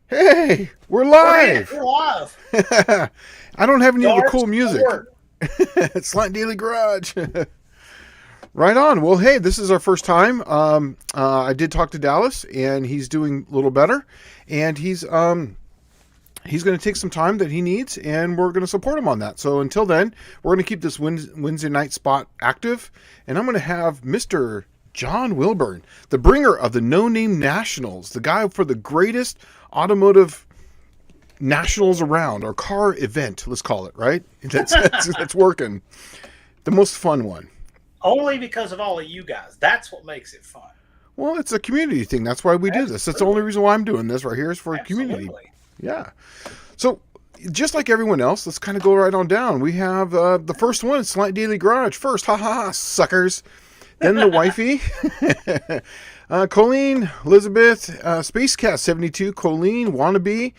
Hey, we're We're here. live. We're live. I don't have any of the Yards cool music. forward. It's Slant Daily Garage. Right on. Well, hey, this is our first time. I did talk to Dallas, and he's doing a little better, and he's going to take some time that he needs, and we're going to support him on that. So until then, we're going to keep this Wednesday night spot active, and I'm going to have Mr. John Wilburn, the bringer of the No Name Nationals, the guy for the greatest automotive nationals around, or car event, let's call it, right? That's working. The most fun one. Only because of all of you guys. That's what makes it fun. Well, it's a community thing. That's why we do this. That's the only Absolutely. reason why I'm doing this right here is for community. Absolutely. Yeah. So, just like everyone else, let's kind of go right on down. We have the first one, Slight Daily Garage. First, ha ha ha, suckers. Then the wifey, Colleen, Elizabeth, SpaceCat72, Colleen, Wannabe,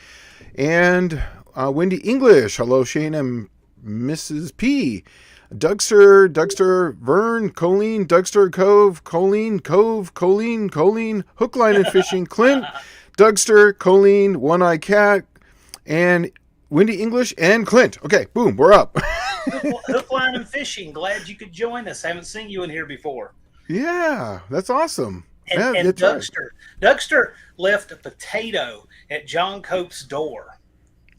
and Wendy English. Hello, Shane and Mrs. P. Dougster, Vern, Colleen, Dougster, Cove, Colleen, Hook, Line, and Fishing, Clint, Dougster, Colleen, One Eye Cat, and Wendy English, and Clint. Okay, boom, we're up. Hook, line, and fishing. Glad you could join us. Haven't seen you in here before. Yeah, that's awesome. And, Yeah, and that's right. Dougster left a potato at John Cope's door.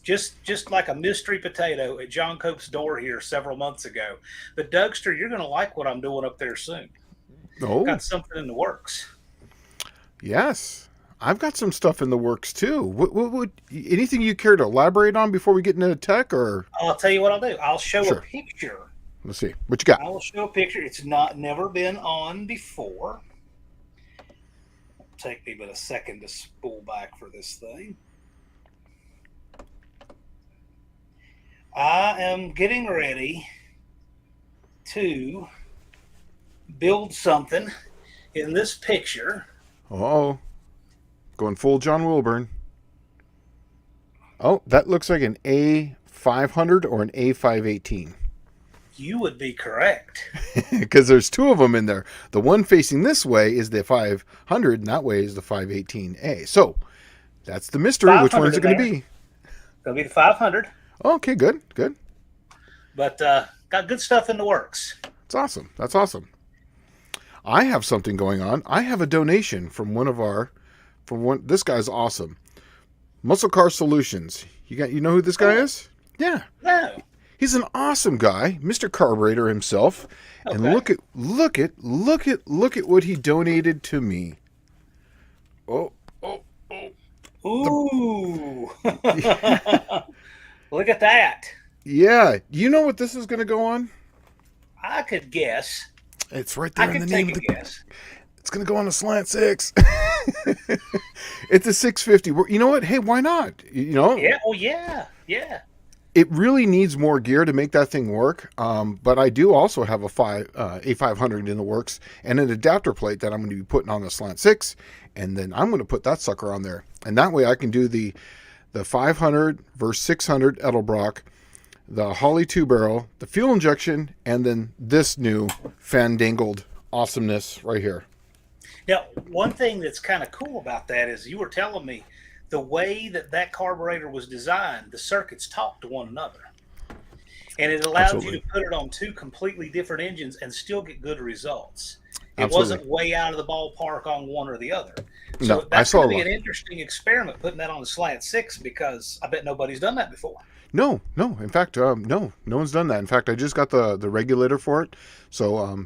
Just like a mystery potato at John Cope's door here several months ago. But Dougster, you're going to like what I'm doing up there soon. Oh, Got something in the works. yes. I've got some stuff in the works too. What would anything you care to elaborate on before we get into tech, or I'll tell you what I'll do. I'll show a sure? picture. Let's see what you got. I will show a picture. It's not never been on before. It'll take me but a second to spool back for this thing. I am getting ready to build something in this picture. Oh, going full John Wilburn. Oh, that looks like an A500 or an A518. You would be correct. Because there's two of them in there. The one facing this way is the 500, and that way is the 518A. So that's the mystery. Which one 500 is it in going to there. be? It'll be the 500, Okay, good, good. but got good stuff in the works. That's awesome. That's awesome. I have something going on. I have a donation from one of our, from one. This guy's awesome. Muscle Car Solutions. You know who this guy Oh, is? Yeah, no. he's an awesome guy, Mr. Carburetor himself. And Okay. look at what he donated to me. Oh, oh, oh. Ooh. The, Look at that. yeah, you know what this is going to go on? I could guess. It's right I there in the could name take of a the. guess. It's going to go on a slant six. It's a 650. You know what? Hey, why not? Yeah. Oh, yeah. Yeah. It really needs more gear to make that thing work. But I do also have a 500 in the works and an adapter plate that I'm going to be putting on the slant six, and then I'm going to put that sucker on there, and that way I can do the 500 versus 600 Edelbrock, the Holly two barrel, the fuel injection, and then this new fandangled awesomeness right here. Now, one thing that's kind of cool about that is you were telling me the way that carburetor was designed, the circuits talk to one another. And it allowed you to Absolutely, put it on two completely different engines and still get good results. It absolutely. wasn't way out of the ballpark on one or the other. No, So I that's saw going a to be lot. an interesting experiment putting that on the slant six because I bet nobody's done that before. No, no. In fact, no one's done that. In fact, I just got the regulator for it, so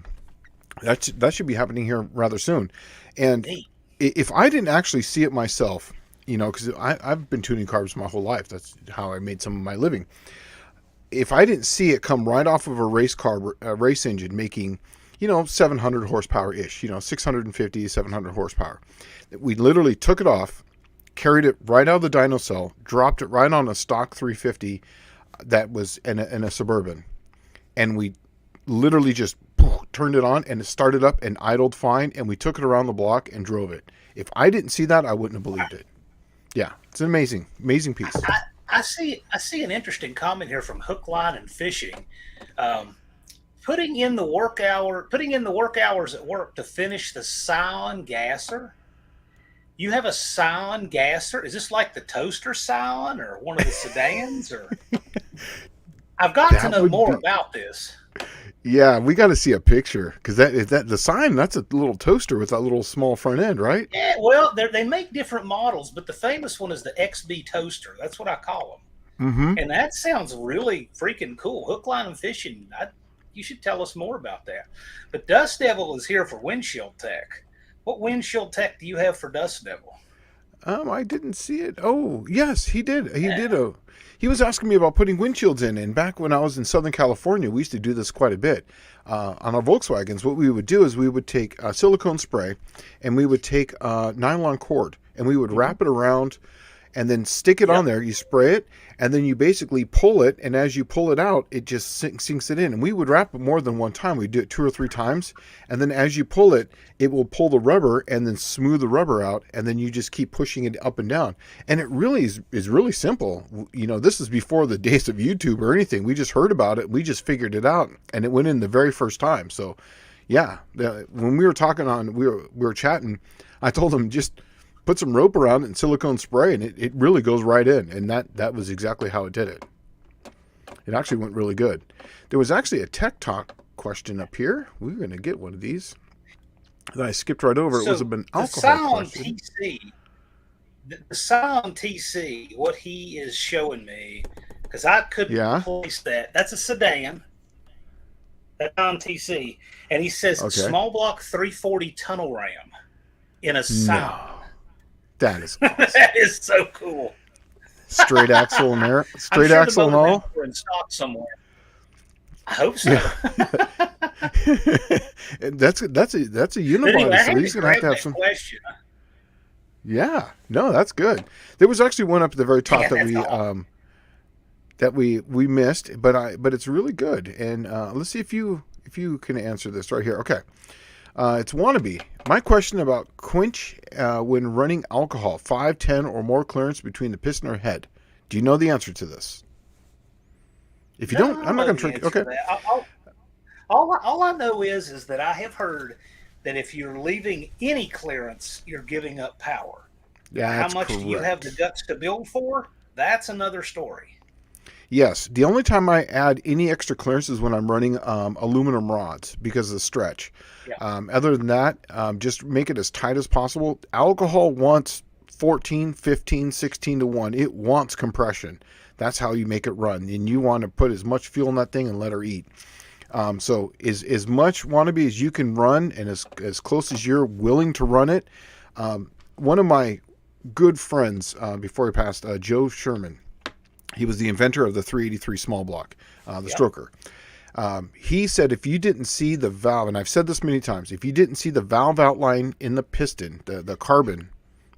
that should be happening here rather soon. And Neat. if I didn't actually see it myself, because I've been tuning cars my whole life. That's how I made some of my living. If I didn't see it come right off of a race engine making, 700 horsepower ish, 650, 700 horsepower, we literally took it off, carried it right out of the dyno cell, dropped it right on a stock 350 that was in a Suburban, and we literally just turned it on and it started up and idled fine, and we took it around the block and drove it. If I didn't see that, I wouldn't have believed it. Yeah, it's an amazing piece. I see an interesting comment here from Hook, Line, and Fishing. Um, putting in the work hours at work to finish the Scion gasser. You have a Scion gasser? Is this like the toaster Scion or one of the sedans? Or I've got to That know would more be, about this. yeah, we got to see a picture because that the sign, that's a little toaster with that little small front end, right? Yeah, well, they make different models, but the famous one is the XB toaster. That's what I call them. Mm-hmm. And that sounds really freaking cool. Hook, line, and fishing. You should tell us more about that. But Dust Devil is here for windshield tech. What windshield tech do you have for Dust Devil? I didn't see it. Oh, yes, he did. He Yeah. did a. He was asking me about putting windshields in, and back when I was in Southern California, we used to do this quite a bit. On our Volkswagens, what we would do is we would take silicone spray, and we would take nylon cord, and we would Mm-hmm. wrap it around and then stick it on Yep. there. You spray it, and then you basically pull it, and as you pull it out, it just sinks it in. And we would wrap it more than one time. We'd do it 2 or 3 times, and then as you pull it, it will pull the rubber and then smooth the rubber out, and then you just keep pushing it up and down. And it really is really simple. You know, this is before the days of YouTube or anything. We just heard about it. We just figured it out, and it went in the very first time. So, yeah, when we were talking on, we were chatting. I told him just put some rope around it and silicone spray, and it really goes right in. And that was exactly how it did it. It actually went really good. There was actually a Tech Talk question up here. We were going to get one of these that I skipped right over. It was So an the alcohol Scion question. TC, the Scion TC, what he is showing me, because I couldn't Yeah. place that. That's a sedan. That's Scion TC, and he says Okay. small block 340 tunnel ram in a No, Scion. that is awesome. That is so cool. Straight axle and air, I'm straight sure the axle and motor all. are in stock somewhere. I hope so. Yeah. that's a But anyway, unibody, I so had to he's going to grab have that some. question. Yeah. No, that's good. There was actually one up at the very top Yeah, that that's we all. we missed, but it's really good. And let's see if you can answer this right here. Okay. It's wannabe. My question about quench when running alcohol, 5, 10, or more clearance between the piston or head. Do you know the answer to this? If you No, I don't, don't I'm not know going to the trick. answer to Okay. that. All I know is that I have heard that if you're leaving any clearance, you're giving up power. Now, Yeah, how that's much do you have the correct. guts to build for? That's another story. Yes. The only time I add any extra clearance is when I'm running aluminum rods because of the stretch. Yeah. Other than that, just make it as tight as possible. Alcohol wants 14, 15, 16 to 1. It wants compression. That's how you make it run. And you want to put as much fuel in that thing and let her eat. So as much wannabe as you can run and as close as you're willing to run it. One of my good friends before he passed, Joe Sherman, he was the inventor of the 383 small block, the Yep. stroker. He said if you didn't see the valve, and I've said this many times, if you didn't see the valve outline in the piston, the carbon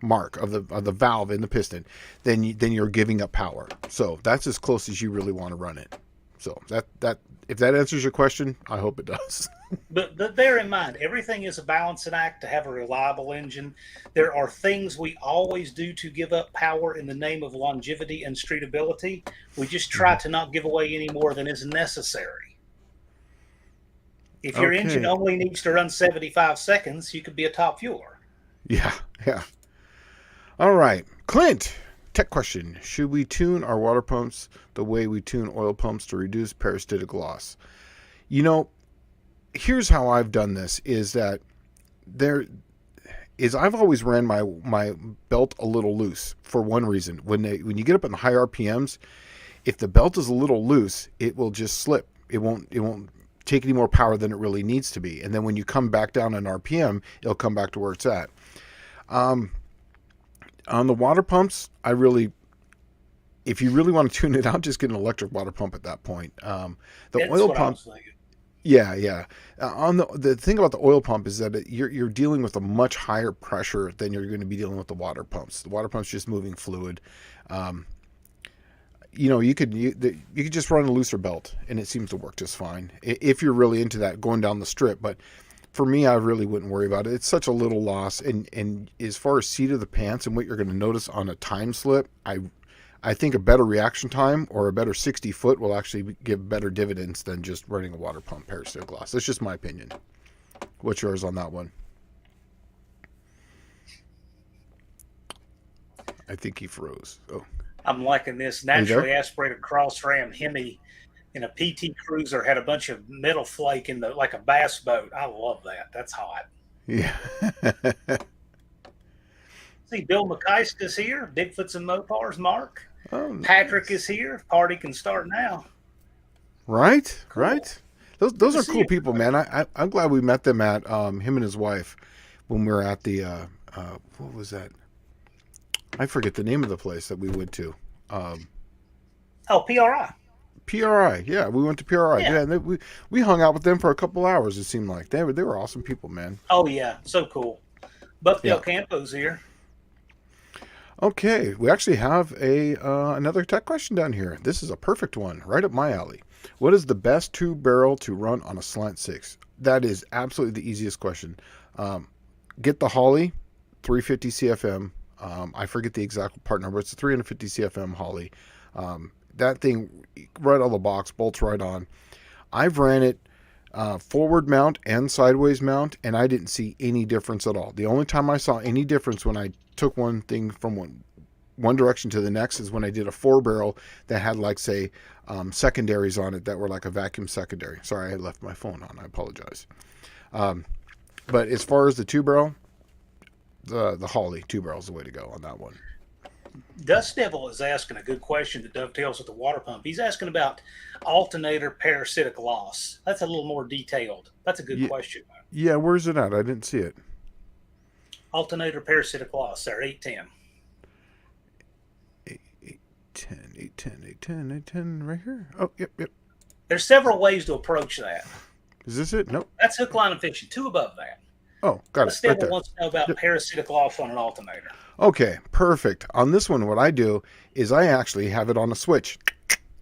mark of the valve in the piston, then you're giving up power. So that's as close as you really want to run it. So that if that answers your question, I hope it does. But bear in mind, everything is a balancing act to have a reliable engine. There are things we always do to give up power in the name of longevity and streetability. We just try to not give away any more than is necessary. If your engine Okay. only needs to run 75 seconds, you could be a top fueler. Yeah. Yeah. All right, Clint. Tech question: should we tune our water pumps the way we tune oil pumps to reduce parasitic loss? You know, here's how I've done this: is that there is I've always ran my belt a little loose for one reason. When you get up in the high RPMs, if the belt is a little loose, it will just slip. It won't take any more power than it really needs to be. And then when you come back down in RPM, it'll come back to where it's at. Um, on the water pumps, if you really want to tune it out, just get an electric water pump at that point. The That's oil what I pump, was thinking. yeah, yeah. On the thing about the oil pump is that you're dealing with a much higher pressure than you're going to be dealing with the water pumps. The water pump's just moving fluid. Um, you could just run a looser belt and it seems to work just fine if you're really into that going down the strip. But for me, I really wouldn't worry about it. It's such a little loss, and as far as seat of the pants and what you're going to notice on a time slip, I think a better reaction time or a better 60 foot will actually give better dividends than just running a water pump parasitic loss. That's just my opinion. What's yours on that one? I think he froze. Oh, I'm liking this. are you there? Naturally aspirated cross ram Hemi in a PT Cruiser had a bunch of metal flake in the like a bass boat. I love that. That's hot. Yeah. See, Bill McKeist is here. Bigfoots and Mopars, Mark. Oh, Patrick nice. is here. Party can start now. Right, Cool. right. Good Those to are see cool you. people, man. I'm glad we met them at him and his wife when we were at the what was that? I forget the name of the place that we went to. Um, Oh, PRI. PRI. Yeah, we went to PRI. Yeah. Yeah, and we hung out with them for a couple hours. It seemed like they were awesome people, man. Oh, yeah. So cool. Yeah. Buckdale Campo's here. Okay, we actually have a another tech question down here. This is a perfect one, right up my alley. What is the best two barrel to run on a slant six? That is absolutely the easiest question. Um, get the Holly 350 CFM. I forget the exact part number. It's a 350 CFM Holly. That thing right out of the box, bolts right on. I've ran it forward mount and sideways mount, and I didn't see any difference at all. The only time I saw any difference when I took one thing from one direction to the next is when I did a four barrel that had like say secondaries on it that were like a vacuum secondary. Sorry, I left my phone on. I apologize. Um, but as far as the two barrel, the Holly two barrel is the way to go on that one. Dust Devil is asking a good question that dovetails with the water pump. He's asking about alternator parasitic loss. That's a little more detailed. That's a good Yeah, question. yeah. Where's it at? I didn't see it. Alternator parasitic loss there, 810. 810, 810, 810, 810, right here. Oh, yep, yep. There's several ways to approach that. Is this it? Nope. That's hook, line, and fishing. Two above that. Oh, got it Dust right Devil there. wants to know about Yep. parasitic loss on an alternator. Okay, perfect. On this one, what I do is I actually have it on a switch.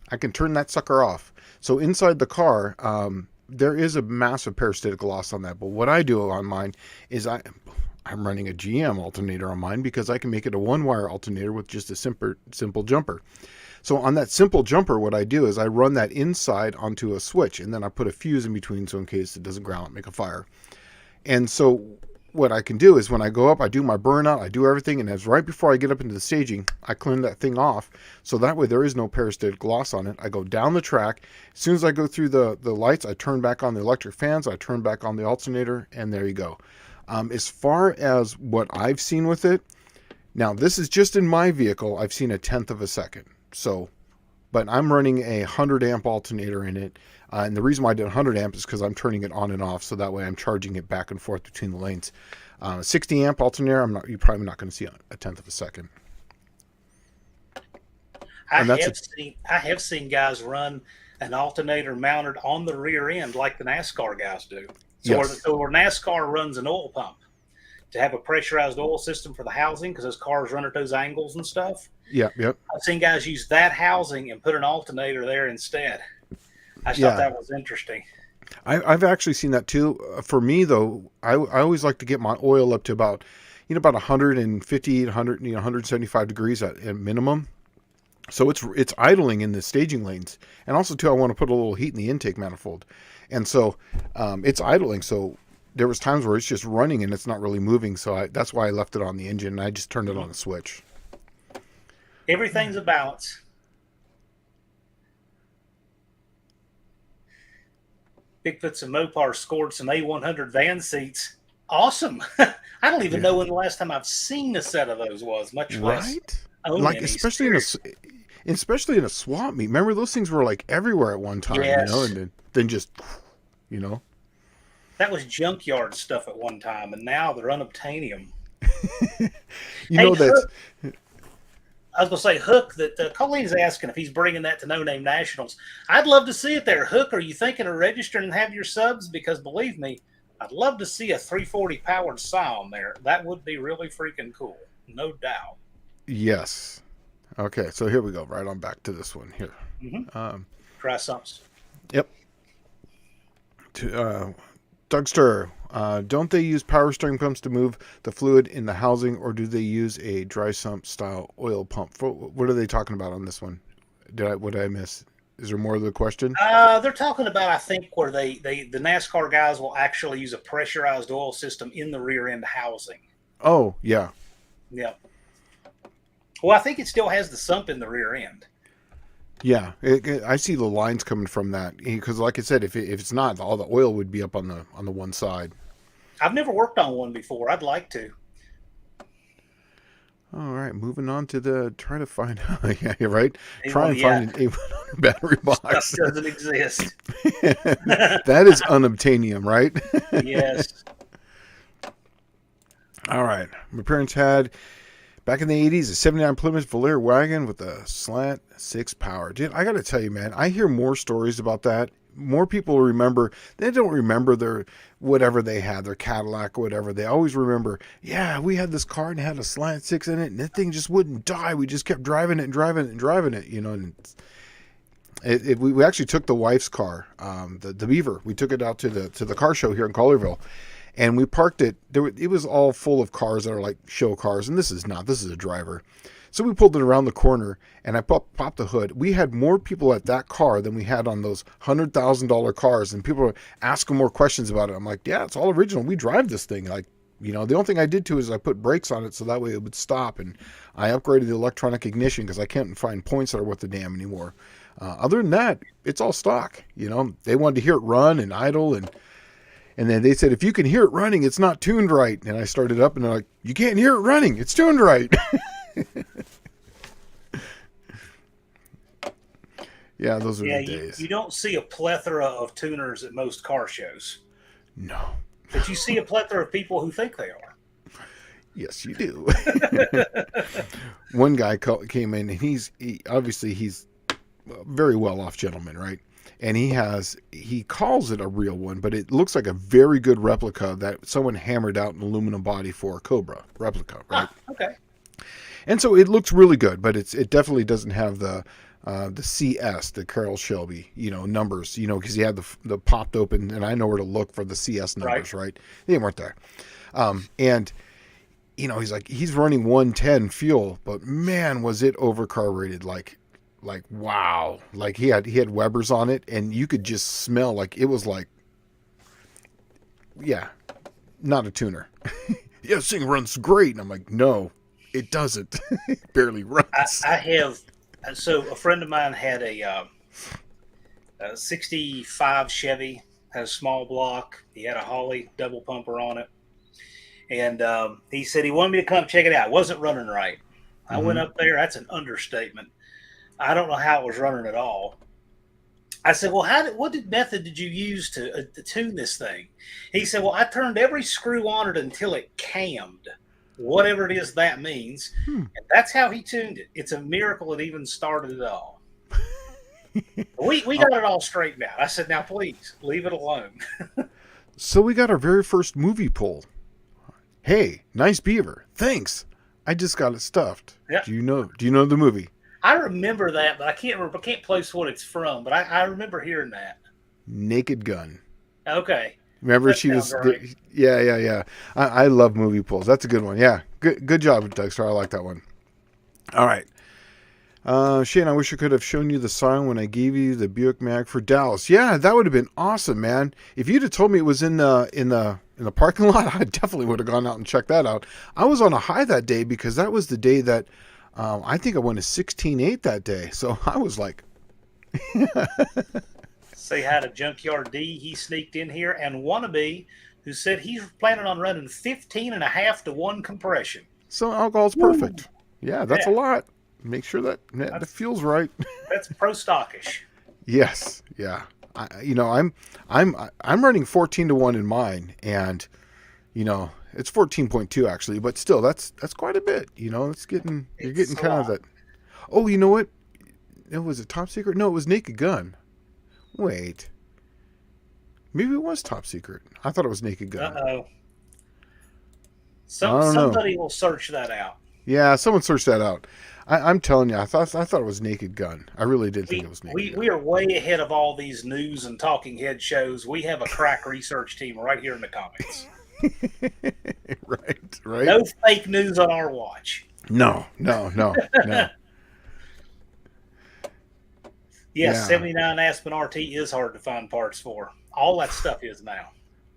I can turn that sucker off. So inside the car, there is a massive parasitic loss on that. But what I do on mine is I'm running a GM alternator on mine because I can make it a one wire alternator with just a simple jumper. So on that simple jumper, what I do is I run that inside onto a switch, and then I put a fuse in between so in case it doesn't ground, make a fire. And so what I can do is when I go up, I do my burnout, I do everything, and as right before I get up into the staging, I clean that thing off. So that way there is no parasitic loss on it. I go down the track. As soon as I go through the lights, I turn back on the electric fans, I turn back on the alternator, and there you go. As far as what I've seen with it, now this is just in my vehicle, I've seen a tenth of a second. So, but I'm running a 100 amp alternator in it. And the reason why I did 100 amp is because I'm turning it on and off, so that way I'm charging it back and forth between the lanes. 60 amp alternator, you're probably not going to see a tenth of a second. I And that's have seen guys run an alternator mounted on the rear end like the NASCAR guys do. So, yes, where NASCAR runs an oil pump to have a pressurized oil system for the housing because those cars run at those angles and stuff. yep. I've seen guys use that housing and put an alternator there instead. I just thought Yeah, that was interesting. I've actually seen that too. For me though, I always like to get my oil up to about 150, 100, 175 degrees at minimum. So it's idling in the staging lanes, and also too I want to put a little heat in the intake manifold, and so it's idling. So there was times where it's just running and it's not really moving. So that's why I left it on the engine and I just turned it on a switch. Everything's a balance. Bigfoots and Mopar scored some A100 van seats. Awesome. I don't even Yeah. know when the last time I've seen a set of those was, much less Right? own Like any. especially in a swap meet. Remember those things were like everywhere at one time, Yes. and then just, you know. That was junkyard stuff at one time, and now they're unobtainium. You Hey, know that's Hook, I was going to say, Hook, that Colleen's asking if he's bringing that to No Name Nationals. I'd love to see it there. Hook, are you thinking of registering and have your subs? Because believe me, I'd love to see a 340 powered Scion there. That would be really freaking cool. No doubt. yes. Okay, so here we go. Right on back to this one here. Mm-hmm. Um, Try something. yep. Doug Stir, don't they use power steering pumps to move the fluid in the housing, or do they use a dry sump style oil pump? What are they talking about on this one? What did I miss? Is there more to the question? They're talking about, I think, where the NASCAR guys will actually use a pressurized oil system in the rear end housing. Oh, yeah. Yeah. Well, I think it still has the sump in the rear end. Yeah, I see the lines coming from that because, like I said, if it's not, all the oil would be up on the one side. I've never worked on one before. I'd like to. All right, moving on to the try to find. Yeah, you're right. Try Well, and yeah, find an A1 battery stuff box. doesn't exist. That is unobtainium, right? Yes. All right, my parents had back in the 80s a 79 Plymouth Velar wagon with a slant 6 power. Dude, I got to tell you, man, I hear more stories about that. More people remember, they don't remember their whatever they had, their Cadillac or whatever. They always remember, yeah, we had this car and it had a slant 6 in it and that thing just wouldn't die. We just kept driving it and driving it and driving it, you know. And we actually took the wife's car, the Beaver. We took it out to the car show here in Collierville. And we parked it. It was all full of cars that are like show cars, and this is not. This is a driver. So we pulled it around the corner, and I popped the hood. We had more people at that car than we had on those $100,000 cars, and people were asking more questions about it. I'm like, yeah, it's all original. We drive this thing. Like, you know, the only thing I did to is I put brakes on it so that way it would stop, and I upgraded the electronic ignition because I can't find points that are worth the damn anymore. Other than that, it's all stock. You know, they wanted to hear it run and idle and then they said, if you can hear it running, it's not tuned right. And I started up and they're like, you can't hear it running. It's tuned right. Yeah, those are the days. You don't see a plethora of tuners at most car shows. No. But you see a plethora of people who think they are. Yes, you do. One guy came in and he's a very well-off gentleman, right? And he calls it a real one, but it looks like a very good replica that someone hammered out an aluminum body for a Cobra replica, right? Okay. And so it looks really good, but it definitely doesn't have the CS, the Carroll Shelby, you know, numbers, you know, because he had the popped open, and I know where to look for the CS numbers, right? They weren't there. And you know, he's running 110 fuel, but man, was it overcarbureted, like wow, like he had Webers on it, and you could just smell like it was like, yeah, not a tuner. Yeah, this thing runs great, and I'm like, no, it doesn't. It barely runs. I have. So a friend of mine had a 65 Chevy, had a small block. He had a Holly double pumper on it, and he said he wanted me to come check it out. It wasn't running right. I went up there. That's an understatement. I don't know how it was running at all. I said, well, what method did you use to tune this thing? He said, well, I turned every screw on it until it cammed, whatever it is that means. And that's how he tuned it. It's a miracle it even started it all. We got it all straightened out. I said, now, please, leave it alone. So we got our very first movie poll. Hey, nice Beaver. Thanks. I just got it stuffed. Yep. Do you know the movie? I remember that, but I can't place what it's from. But I remember hearing that. Naked Gun. Okay. Remember that she was right. Yeah. I love movie polls. That's a good one. Yeah. Good job, Dexter. I like that one. All right. Shane, I wish I could have shown you the sign when I gave you the Buick Mag for Dallas. Yeah, that would have been awesome, man. If you'd have told me it was in the parking lot, I definitely would have gone out and checked that out. I was on a high that day because that was the day that I think I went a 16.8 that day. So I was like, Say hi to Junkyard D. He sneaked in here, and Wannabe, who said he's planning on running 15.5 to 1 compression. so alcohol's perfect. Yeah, that's a lot. Make sure that feels right. That's pro stockish. Yes, yeah. I'm running 14 to 1 in mine, and you know it's 14.2 actually, but still that's quite a bit. You know, you're getting kind of that. Oh, you know what? It was a Top Secret. No, it was Naked Gun. Wait, maybe it was Top Secret. I thought it was Naked Gun. Uh-oh. Somebody will search that out. Yeah, someone search that out. I'm telling you, I thought it was Naked Gun. I really did think it was Naked Gun. We are way ahead of all these news and talking head shows. We have a crack research team right here in the comments. Right. No fake news on our watch. No. Yes, 79 Aspen RT is hard to find parts for. All that stuff is now.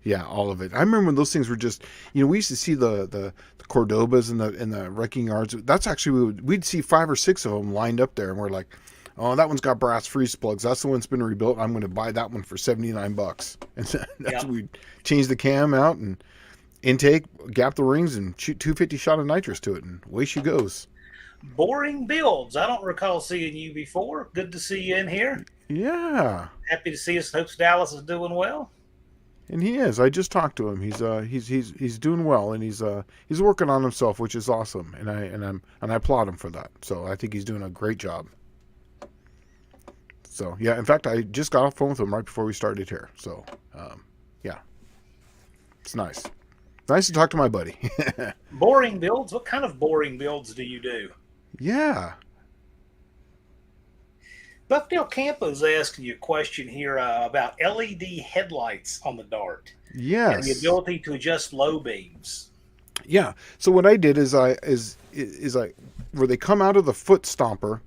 Yeah, all of it. I remember when those things were just, we used to see the Cordobas and the wrecking yards. That's actually, we'd see 5 or 6 of them lined up there, and we're like, oh, that one's got brass freeze plugs. That's the one that's been rebuilt. I'm going to buy that one for $79. And that's Yep. we change the cam out and intake, gap the rings, and shoot 250 shot of nitrous to it, and away she goes. Boring Builds. I don't recall seeing you before. Good to see you in here. Yeah, Happy to see us. Hopes Dallas is doing well. and he is. I just talked to him. He's doing well, and he's working on himself, which is awesome. And I applaud him for that. So I think he's doing a great job. So yeah, in fact, I just got off the phone with him right before we started here. So yeah, it's nice. Nice to talk to my buddy. Boring Builds. What kind of boring builds do you do? Yeah. Buckdale Campo's asking you a question here about LED headlights on the Dart and the Yes. ability to adjust low beams. Yeah. So what I did is I where they come out of the foot stomper,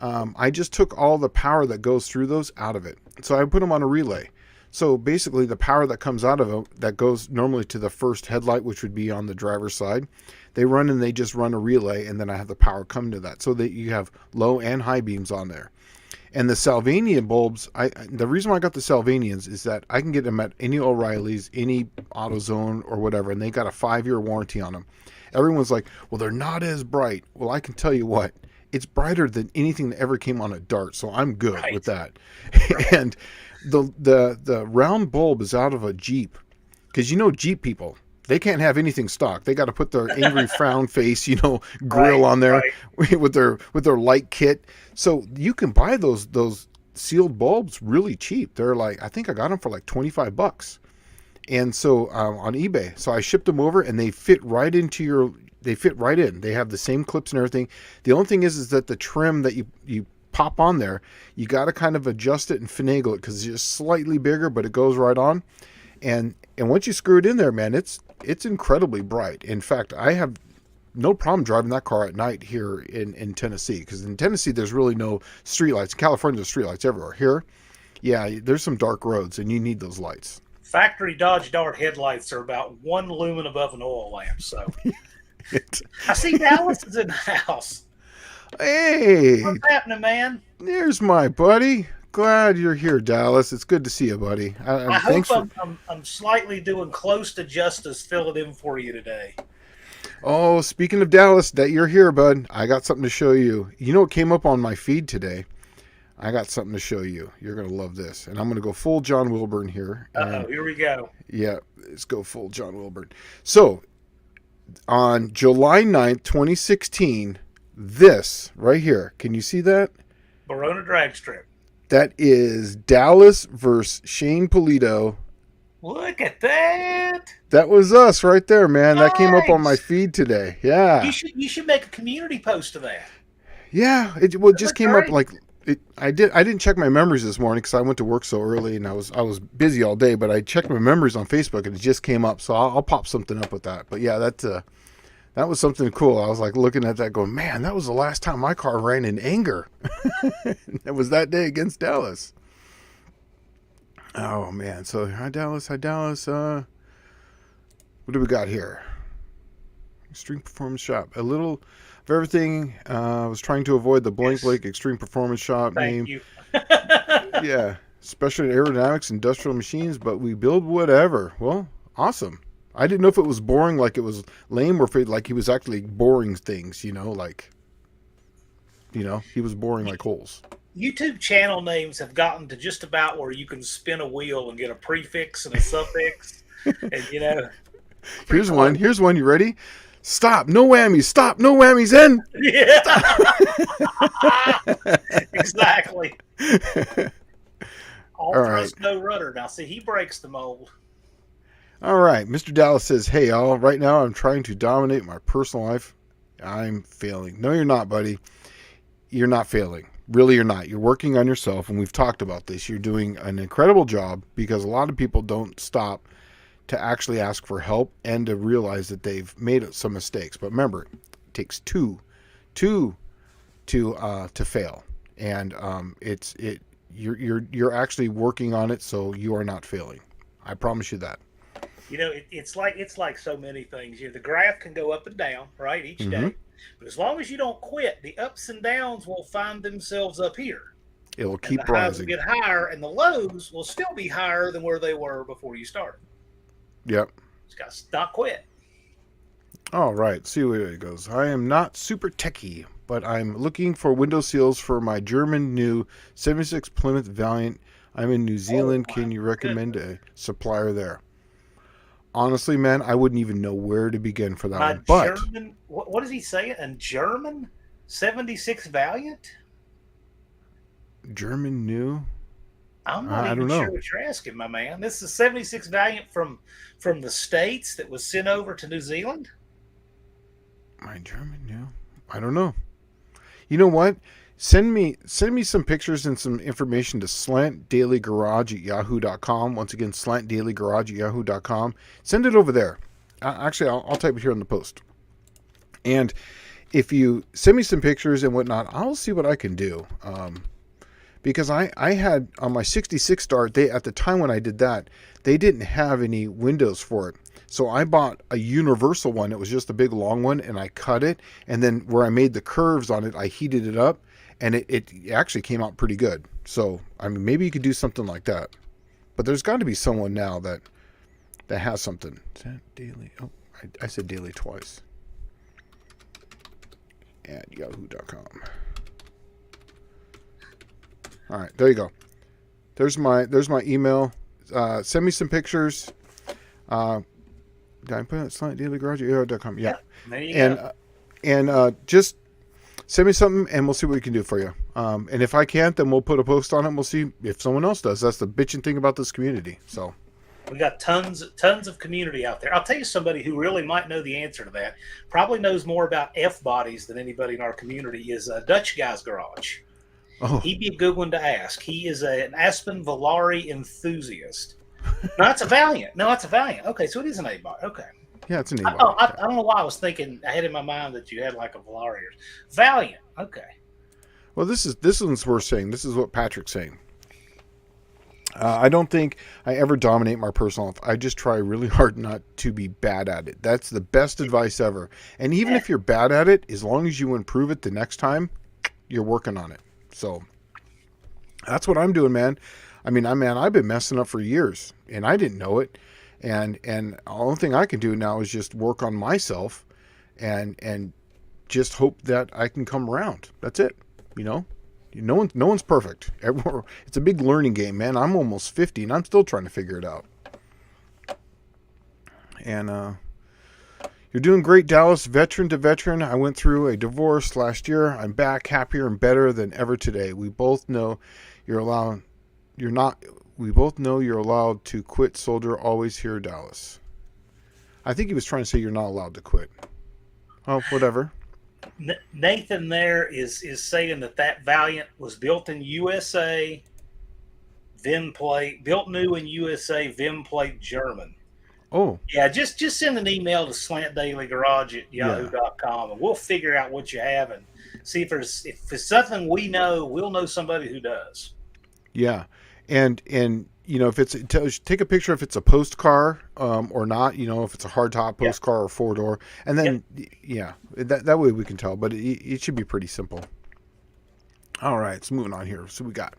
I just took all the power that goes through those out of it. So I put them on a relay. So basically, the power that comes out of it that goes normally to the first headlight, which would be on the driver's side, they just run a relay, and then I have the power come to that, so that you have low and high beams on there. And the Salvania bulbs, the reason why I got the Salvanians is that I can get them at any O'Reilly's, any AutoZone or whatever, and they got a 5-year warranty on them. Everyone's like, well, they're not as bright. Well, I can tell you what, it's brighter than anything that ever came on a Dart, so I'm good Right. with that. And the round bulb is out of a Jeep, because Jeep people, they can't have anything stock. They got to put their angry frown face, grill Right, on there right. with their light kit. So you can buy those sealed bulbs really cheap. They're like, I think I got them for like $25. And so on eBay, so I shipped them over, and they fit right into they fit right in. They have the same clips and everything. The only thing is that the trim that you pop on there, you got to kind of adjust it and finagle it, because it's just slightly bigger, but it goes right on. And once you screw it in there, man, it's incredibly bright. In fact, I have no problem driving that car at night here in Tennessee, because in Tennessee there's really no streetlights. In California there's streetlights everywhere. Here, yeah, there's some dark roads, and you need those lights. Factory Dodge Dart headlights are about 1 lumen above an oil lamp. So I see Dallas is in the house. Hey, What's happening, man? there's my buddy. Glad you're here, Dallas. It's good to see you, buddy. I hope Thanks for. I'm slightly doing close to justice filling in for you today. Oh, speaking of Dallas, that you're here, bud. I got something to show you. You know what came up on my feed today? I got something to show you. You're gonna love this, and I'm gonna go full John Wilburn here. Uh-oh, here we go. Yeah, let's go full John Wilburn. So, on July 9th, 2016, this right here, can you see that? Verona drag strip. That is Dallas versus Shane Polito. Look at that. That was us right there, man. That came up on my Nice. feed today. Yeah. You should make a community post of that. Yeah, it That just looked came up great. like I didn't check my memories this morning because I went to work so early, and I was busy all day. But I checked my memories on Facebook, and it just came up. So I'll pop something up with that. But yeah, that was something cool. I was like looking at that, going, man, that was the last time my car ran in anger. It was that day against Dallas. Oh man, so hi Dallas. What do we got here? Extreme Performance Shop. A little of everything. I was trying to avoid the blank Yes. Blake Extreme Performance Shop name. Thank you. Yeah, especially in aerodynamics, industrial machines, but we build whatever. Well, awesome. I didn't know if it was boring, like it was lame, or if like he was actually boring things, he was boring like holes. YouTube channel names have gotten to just about where you can spin a wheel and get a prefix and a suffix. And Here's one. You ready? Stop. No whammies. Stop. No whammies in. Yeah. Exactly. All All thrust, no rudder. Now see, he breaks the mold. All right. Mr. Dallas says, hey, all. Right now I'm trying to dominate my personal life. I'm failing. No, you're not, buddy. You're not failing. Really, you're not. You're working on yourself, and we've talked about this. You're doing an incredible job, because a lot of people don't stop to actually ask for help and to realize that they've made some mistakes. But remember, it takes two to fail, and you're actually working on it, so you are not failing. I promise you that. It's like so many things. The graph can go up and down, right, each Hmm. day, but as long as you don't quit, the ups and downs will find themselves up here, It will and the keep highs will rising. get higher, and the lows will still be higher than where they were before you started. Yep. Just got to not quit. All right. See where it goes. I am not super techy, but I'm looking for window seals for my German new 76 Plymouth Valiant. I'm in New Oh Zealand. my Can you recommend goodness! a supplier there? Honestly, man, I wouldn't even know where to begin for that My one. But German, what does he say? A German 76 Valiant? German new? I'm not I even don't sure know. what you're asking, my man. This is 76 Valiant from the States that was sent over to New Zealand. My German new? I don't know. You know what? Send me some pictures and some information to slantdailygarage at yahoo.com. Once again, slantdailygarage at yahoo.com. Send it over there. Actually, I'll type it here on the post. And if you send me some pictures and whatnot, I'll see what I can do. Because I had on my 66 start, they at the time when I did that, they didn't have any windows for it. So I bought a universal one. It was just a big long one, and I cut it. And then where I made the curves on it, I heated it up, and it actually came out pretty good. So I mean, maybe you could do something like that. But there's got to be someone now that has something. Daily. Oh, I said daily twice. At yahoo.com. All right, there you go. There's my email. Send me some pictures. Uh, did I put it slantdailygarage@yahoo.com? Yeah, Yeah, there you and go. just send me something, and we'll see what we can do for you. And if I can't, then we'll put a post on it. And we'll see if someone else does. That's the bitching thing about this community. So We got tons of community out there. I'll tell you somebody who really might know the answer to that. Probably knows more about F bodies than anybody in our community is Dutch Guy's Garage. oh He'd be a good one to ask. He is an Aspen Volari enthusiast. No, that's a Valiant. No, that's a Valiant. Okay, so it is an A body. Okay. yeah, it's a name I, body. oh, I, Yeah. I don't know why I was thinking. I had in my mind that you had like a Volari. Valiant. Okay. Well, this one's worth saying. This is what Patrick's saying. I don't think I ever dominate my personal life. I just try really hard not to be bad at it. That's the best advice ever. And even Yeah. if you're bad at it, as long as you improve it the next time, you're working on it. So that's what I'm doing, man. I mean, I've been messing up for years, and I didn't know it. And the only thing I can do now is just work on myself, and just hope that I can come around. That's it. You know, no one's perfect. It's a big learning game, man. I'm almost 50, and I'm still trying to figure it out. And you're doing great, Dallas. Veteran to veteran. I went through a divorce last year. I'm back, happier and better than ever today. We both know you're allowed. You're not. We both know you're allowed to quit, soldier. Always here, Dallas. I think he was trying to say you're not allowed to quit. Oh, whatever. Nathan there is saying that Valiant was built in USA, Vim plate, built new in USA, Vim plate German. Oh, Yeah, just send an email to slantdailygarage at yeah, yahoo.com and we'll figure out what you have and see if it's something we know, we'll know somebody who does. yeah, and if it's take a picture if it's a post car or not. If it's a hard top Yeah. post car or four door, and Yep. then yeah, that way we can tell. But it should be pretty simple. All right, so moving on here. So we got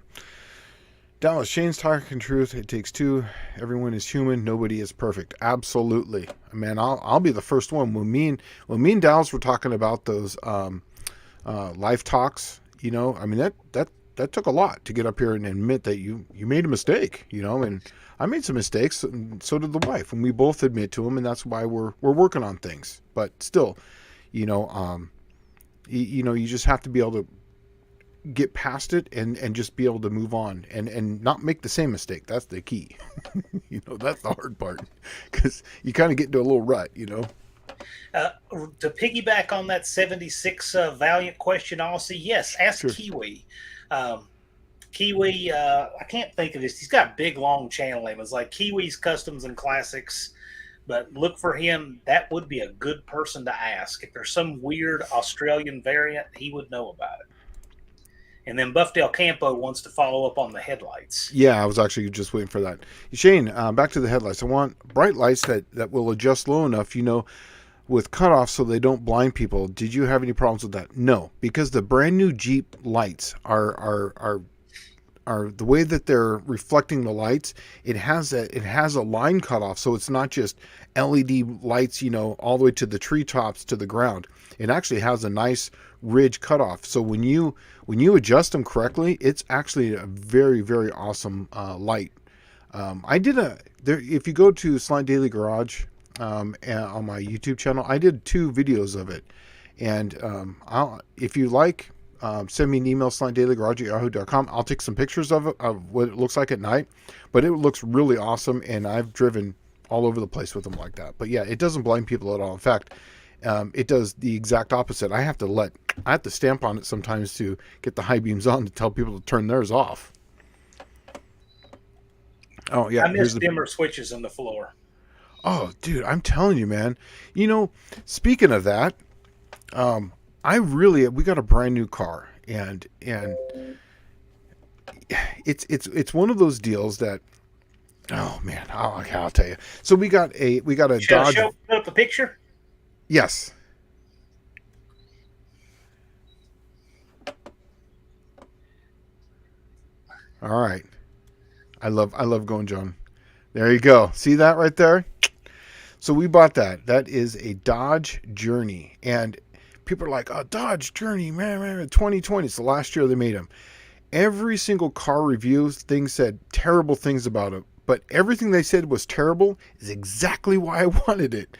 Dallas. Shane's talking truth. It takes two. Everyone is human. Nobody is perfect. Absolutely, man. I'll be the first one when me and Dallas were talking about those life talks. I mean that took a lot to get up here and admit that you made a mistake. And I made some mistakes, and so did the wife, and we both admit to them, and that's why we're working on things. But still, you know, um, you just have to be able to get past it and just be able to move on and not make the same mistake. That's the key. That's the hard part because you kind of get into a little rut. Uh, to piggyback on that 76 Valiant question, Aussie, yes, ask Sure. Kiwi. Kiwi, I can't think of this. He's got a big, long channel name. It's like Kiwi's Customs and Classics. But look for him. That would be a good person to ask. If there's some weird Australian variant, he would know about it. Mm-hmm. And then Buff Del Campo wants to follow up on the headlights. Yeah, I was actually just waiting for that. Shane, back to the headlights. I want bright lights that will adjust low enough, with cutoffs so they don't blind people. Did you have any problems with that? No, because the brand new Jeep lights are the way that they're reflecting the lights. It has a line cutoff, so it's not just LED lights, all the way to the treetops to the ground. It actually has a nice ridge cutoff. So when you adjust them correctly, it's actually a very, very awesome light. If you go to Slant Daily Garage and on my YouTube channel, I did 2 videos of it, and if you like, send me an email, slantdailygarage@yahoo.com. I'll take some pictures of what it looks like at night, but it looks really awesome, and I've driven all over the place with them like that. But yeah, it doesn't blind people at all. In fact, it does the exact opposite. I have to stamp on it sometimes to get the high beams on to tell people to turn theirs off. Oh yeah, I miss dimmer switches on the floor. Oh, dude, I'm telling you, man. Speaking of that, we got a brand new car, and it's one of those deals that, oh man, I'll tell you. So we got a Dodge. Show up a picture. Yes. All right. I love going, John. There you go. See that right there? So we bought that. That is a Dodge Journey. And people are like, oh, Dodge Journey, man, 2020. It's the last year they made them. Every single car review thing said terrible things about it. But everything they said was terrible is exactly why I wanted it.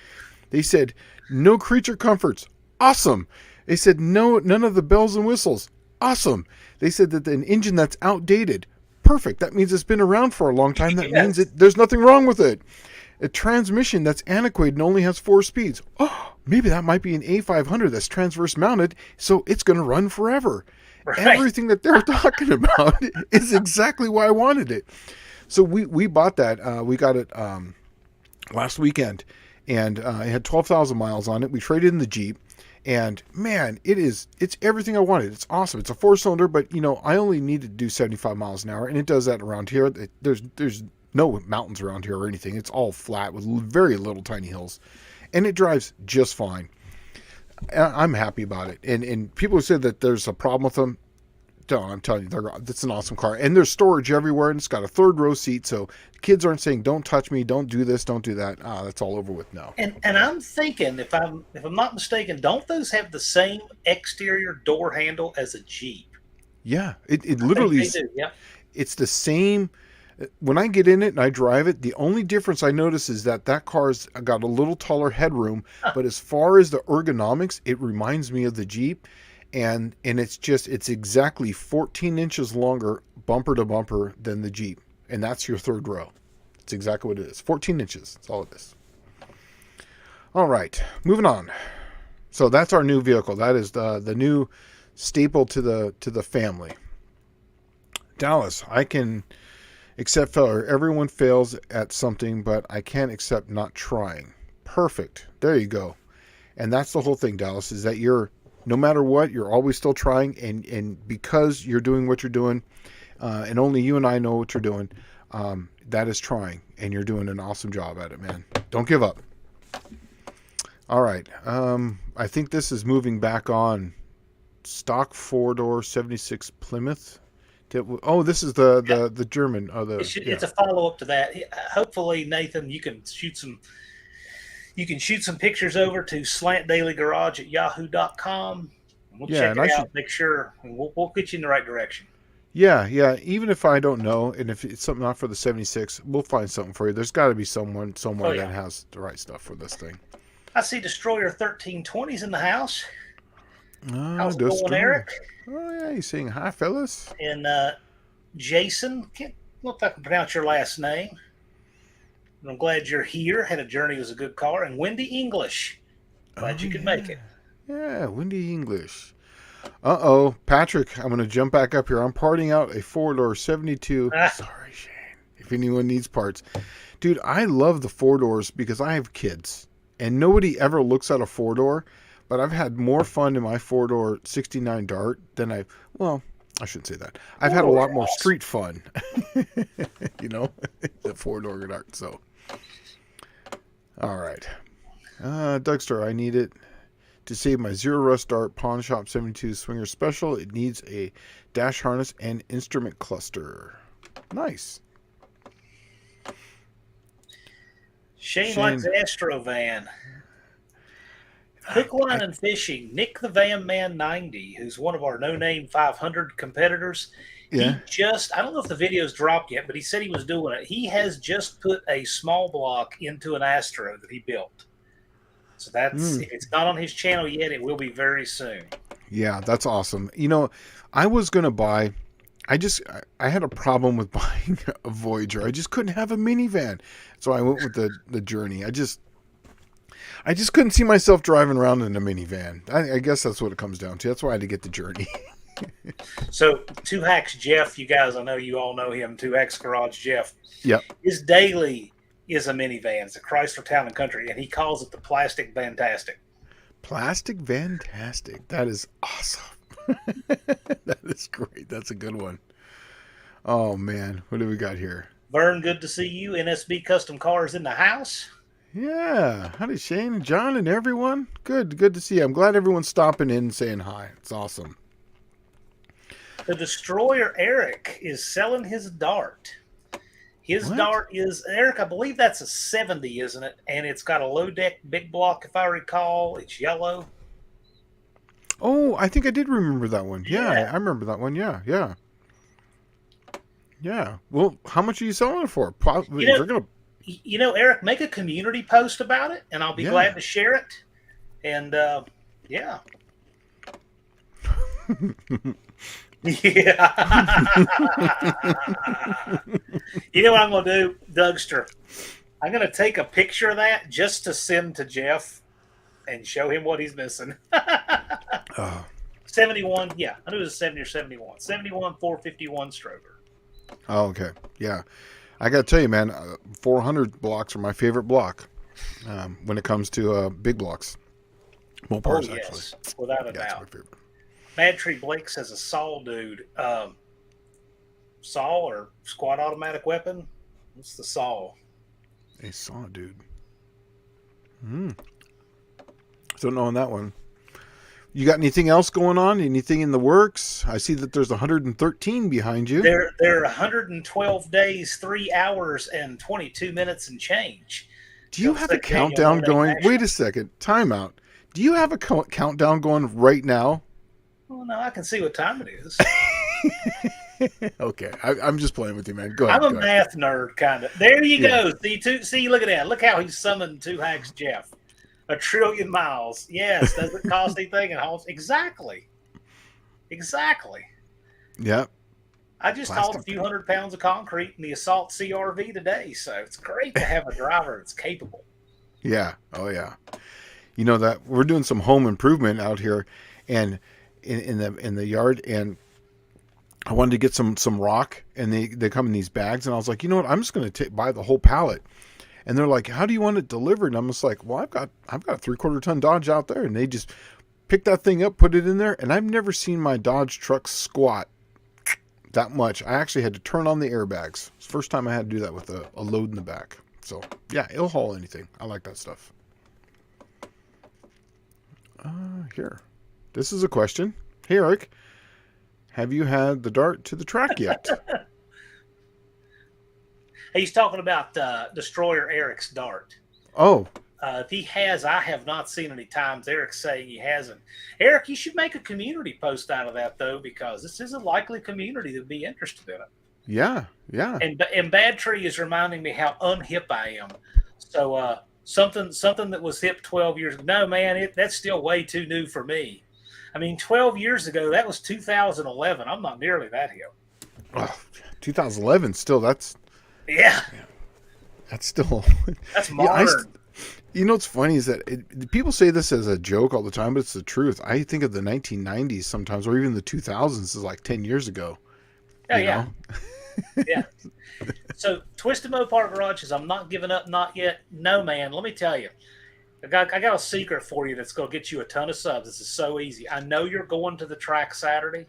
They said, no creature comforts. Awesome. They said, none of the bells and whistles. Awesome. They said that an engine that's outdated. Perfect. That means it's been around for a long time. That means there's nothing wrong with it. A transmission that's antiquated and only has 4 speeds. Oh, maybe that might be an A500 that's transverse mounted, so it's going to run forever. Right. Everything that they're talking about is exactly why I wanted it. So we bought that. We got it last weekend, and it had 12,000 miles on it. We traded in the Jeep, and man, it's everything I wanted. It's awesome. It's a 4-cylinder, but I only need to do 75 miles an hour, and it does that around here. There's no mountains around here or anything. It's all flat with very little tiny hills, and it drives just fine. I'm happy about it. And people who say that there's a problem with them, don't. I'm telling you, it's an awesome car, and there's storage everywhere, and it's got a 3rd-row seat, so kids aren't saying, "Don't touch me, don't do this, don't do that." That's all over with now. And I'm thinking, if I'm not mistaken, don't those have the same exterior door handle as a Jeep? Yeah, it literally. They do. Yeah, it's the same. When I get in it and I drive it, the only difference I notice is that car's got a little taller headroom, but as far as the ergonomics, it reminds me of the Jeep, and it's exactly 14 inches longer bumper to bumper than the Jeep, and that's your 3rd row. It's exactly what it is. 14 inches. That's all it is. All right, moving on. So that's our new vehicle. That is the new staple to the family. Dallas, I can accept failure. Everyone fails at something, but I can't accept not trying. Perfect. There you go. And that's the whole thing, Dallas, is that no matter what, you're always still trying, and because you're doing what you're doing, and only you and I know what you're doing, that is trying, and you're doing an awesome job at it, man. Don't give up. All right. I think this is moving back on. Stock 4-door 76 Plymouth. Oh, this is the German. It's a follow up to that. Hopefully, Nathan, you can shoot some pictures over to slantdailygarage@yahoo.com. We'll check it out, make sure, and we'll get you in the right direction. Yeah. Even if I don't know, and if it's something not for the 76, we'll find something for you. There's got to be someone somewhere that has the right stuff for this thing. I see Destroyer 1320s in the house. How's it going, Eric? Oh yeah, you saying hi, fellas? And Jason, can't know if I can pronounce your last name. I'm glad you're here. Had a journey, was a good car. And Wendy English, glad you could make it. Yeah, Wendy English. Uh-oh, Patrick, I'm going to jump back up here. I'm parting out a 4-door 72. Sorry, Shane. If anyone needs parts. Dude, I love the 4-doors because I have kids. And nobody ever looks at a 4-door. But I've had more fun in my 4-door 69 Dart than I shouldn't say that. I've had a Four-doors lot are more awesome. street fun, you know, the four-door dart. So, all right. Dougster, I need it to save my Zero Rust Dart Pawn Shop 72 Swinger Special. It needs a dash harness and instrument cluster. Nice. Shane likes Shane. Astrovan. Hook, line, and fishing. Nick the Van Man 90, who's one of our no-name 500 competitors. Yeah. He just, I don't know if the video's dropped yet, but he said he was doing it. He has just put a small block into an Astro that he built. So that's, if it's not on his channel yet, it will be very soon. Yeah, that's awesome. You know, I was going to buy, I had a problem with buying a Voyager. I just couldn't have a minivan. So I went with the Journey. I just couldn't see myself driving around in a minivan. I guess that's what it comes down to. That's why I had to get the Journey. So, Two Hacks Jeff, you guys, I know you all know him, Two Hacks Garage Jeff. Yep. His daily is a minivan. It's a Chrysler Town and Country, and he calls it the Plastic Fantastic. Plastic Fantastic. That is awesome. That is great. That's a good one. Oh, man. What do we got here? Vern, good to see you. NSB Custom Cars in the house. Yeah. Howdy, Shane and John and everyone. Good to see you. I'm glad everyone's stopping in and saying hi. It's awesome. The Destroyer Eric is selling his Dart. His Dart is, Eric, I believe that's a 70, isn't it? And it's got a low deck big block, if I recall. It's yellow. Oh, I think I did remember that one. Yeah, I remember that one. Yeah. Well, how much are you selling it for? You know, Eric, make a community post about it, and I'll be glad to share it. And, yeah. Yeah. You know what I'm going to do, Dougster? I'm going to take a picture of that just to send to Jeff and show him what he's missing. 71, yeah. I knew it was a 70 or 71. 71, 451 stroker. Oh, okay. Yeah. I got to tell you, man, 400 blocks are my favorite block when it comes to big blocks. Mopars, actually. Without a doubt. That's my favorite. Mad Tree Blake says a Saw dude. Saw or squad automatic weapon? What's the Saw? A Saw dude. Don't know on that one. You got anything else going on? Anything in the works? I see that there's 113 behind you. There are 112 days, 3 hours, and 22 minutes and change. Do you have a countdown going? Wait a second. Time out. Do you have a countdown going right now? Well, no, I can see what time it is. Okay, I'm just playing with you, man. Go ahead. I'm a math nerd, kind of. There you go. See, look at that. Look how he summoned Two Hacks Jeff. 1 trillion miles. Yes. Does it cost anything? Exactly. Yep. I just hauled a few 100 pounds of concrete in the Assault CRV today, so it's great to have a driver that's capable. Yeah. Oh, yeah. You know that we're doing some home improvement out here, and in the yard, and I wanted to get some rock, and they come in these bags, and I was like, you know what? I'm just going to buy the whole pallet. And they're like, how do you want it delivered? And I'm just like, well, I've got a 3/4 ton Dodge out there, and they just pick that thing up, put it in there, and I've never seen my Dodge truck squat that much. I actually had to turn on the airbags. It's the first time I had to do that with a load in the back. So yeah, it'll haul anything. I like that stuff. Here, this is a question. Hey, Eric, have you had the Dart to the track yet? He's talking about Destroyer Eric's Dart. Oh. If he has, I have not seen any times Eric's saying he hasn't. Eric, you should make a community post out of that, though, because this is a likely community that would be interested in it. Yeah. And Bad Tree is reminding me how unhip I am. So something that was hip 12 years ago. No, man, that's still way too new for me. I mean, 12 years ago, that was 2011. I'm not nearly that hip. Oh, 2011, still, that's... Yeah. That's still... That's modern. You know what's funny is that people say this as a joke all the time, but it's the truth. I think of the 1990s sometimes, or even the 2000s is like 10 years ago. Yeah. Yeah. So, Twisted Mopar Garages, I'm not giving up, not yet. No, man, let me tell you. I got a secret for you that's going to get you a ton of subs. This is so easy. I know you're going to the track Saturday.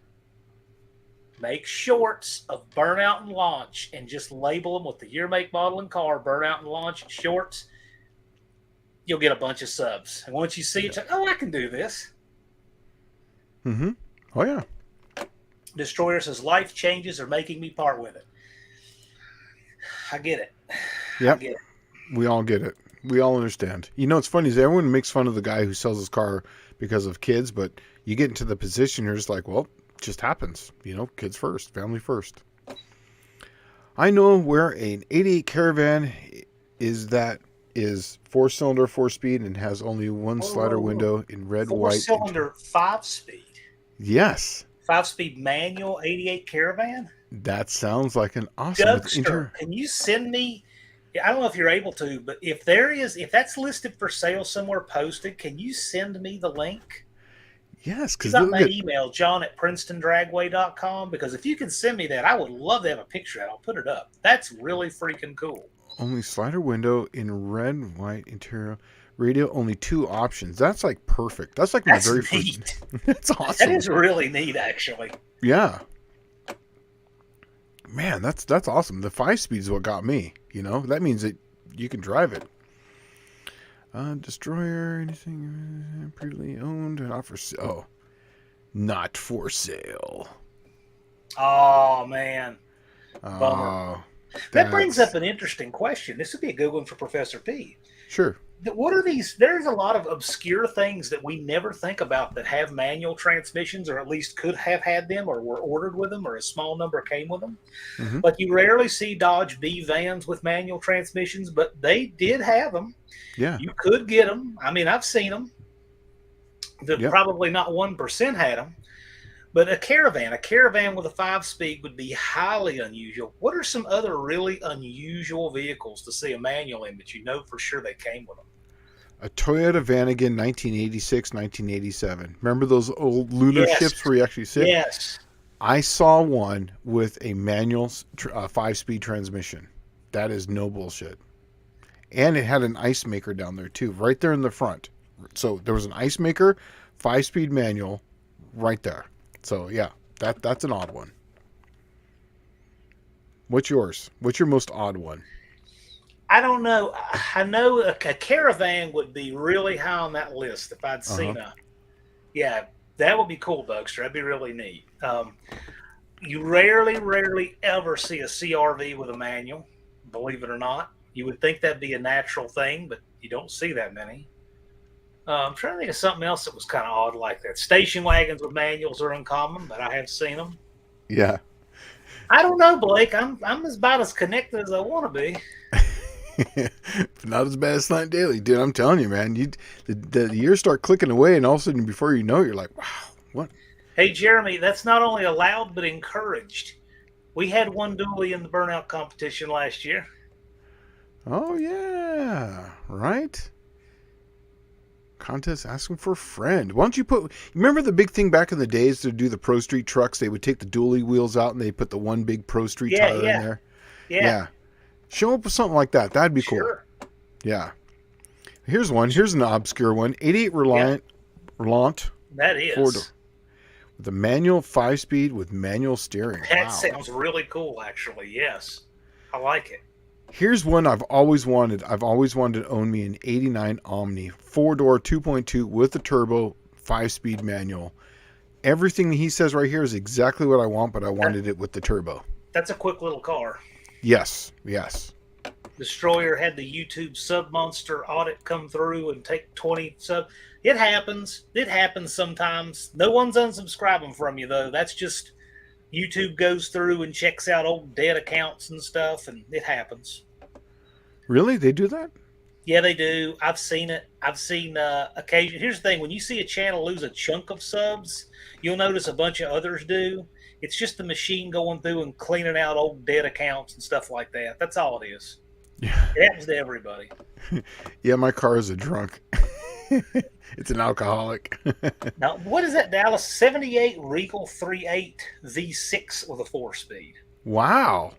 Make shorts of burnout and launch and just label them with the year, make, model, and car, burnout and launch shorts. You'll get a bunch of subs. And once you see it, it's like, oh, I can do this. Mm-hmm. Oh, yeah. Destroyer says, life changes are making me part with it. I get it. Yep. I get it. We all get it. We all understand. You know, it's funny is everyone makes fun of the guy who sells his car because of kids, but you get into the position, you're just like, well, it just happens. You know, kids first, family first. I know where an 88 Caravan is that is 4-cylinder, 4-speed, and has only one slider window in red, white. 4-cylinder, 5-speed. Yes. 5-speed manual 88 Caravan? That sounds like an awesome... Dougster, can you send me... I don't know if you're able to, but if that's listed for sale somewhere posted, can you send me the link? Yes, because got my email, john@princetondragway.com, because if you can send me that, I would love to have a picture of it. I'll put it up. That's really freaking cool. Only slider window in red, white interior. Radio, only 2 options. That's like perfect. That's like my very first. That's awesome. That is really neat, actually. Yeah. Man, that's awesome. The 5-speed is what got me. You know, that means that you can drive it. Destroyer, anything previously owned, not for sale. Oh, not for sale. Oh man, bummer. That brings up an interesting question. This would be a good one for Professor P. Sure. What are these? There's a lot of obscure things that we never think about that have manual transmissions, or at least could have had them, or were ordered with them, or a small number came with them. Mm-hmm. Like you rarely see Dodge B vans with manual transmissions, but they did have them. Yeah. You could get them. I mean, I've seen them. Probably not 1% had them. But a Caravan with a 5-speed would be highly unusual. What are some other really unusual vehicles to see a manual in that you know for sure they came with them? A Toyota Vanagon 1986, 1987. Remember those old Luna ships where you actually sit? Yes. I saw one with a manual 5-speed transmission. That is no bullshit. And it had an ice maker down there too, right there in the front. So there was an ice maker, 5-speed manual, right there. So yeah, that's an odd one. What's yours? What's your most odd one? I don't know. I know a Caravan would be really high on that list if I'd seen a. Yeah, that would be cool, Dougster. That'd be really neat. You rarely ever see a CRV with a manual, believe it or not. You would think that'd be a natural thing, but you don't see that many. I'm trying to think of something else that was kind of odd like that. Station wagons with manuals are uncommon, but I have seen them. Yeah. I don't know, Blake. I'm about as connected as I want to be. Not as bad as Slant Daily, dude. I'm telling you, man. The years start clicking away, and all of a sudden, before you know it, you're like, wow, what? Hey, Jeremy, that's not only allowed but encouraged. We had one dually in the burnout competition last year. Oh yeah, right. Contest asking for a friend. Why don't you remember the big thing back in the days to do the Pro Street trucks? They would take the dually wheels out and they put the one big Pro Street tire in there. Yeah. Show up with something like that. That'd be cool. Yeah. Here's one. Here's an obscure one. 88 Relant. That is. With a manual 5-speed with manual steering. That sounds really cool, actually. Yes. I like it. Here's one I've always wanted. I've always wanted to own me an 89 Omni. 4-door, 2.2 with a turbo, 5-speed manual. Everything he says right here is exactly what I want, but I wanted it with the turbo. That's a quick little car. Yes. Destroyer had the YouTube sub monster audit come through and take 20 sub. It happens. It happens sometimes. No one's unsubscribing from you, though. That's just YouTube goes through and checks out old dead accounts and stuff, and it happens. Really? They do that? Yeah, they do. I've seen it. I've seen occasion. Here's the thing. When you see a channel lose a chunk of subs, you'll notice a bunch of others do. It's just the machine going through and cleaning out old dead accounts and stuff like that. That's all it is. Yeah. It happens to everybody. Yeah, my car is a drunk. It's an alcoholic. Now, what is that, Dallas? 78 Regal 3.8 V6 with a 4-speed. Wow.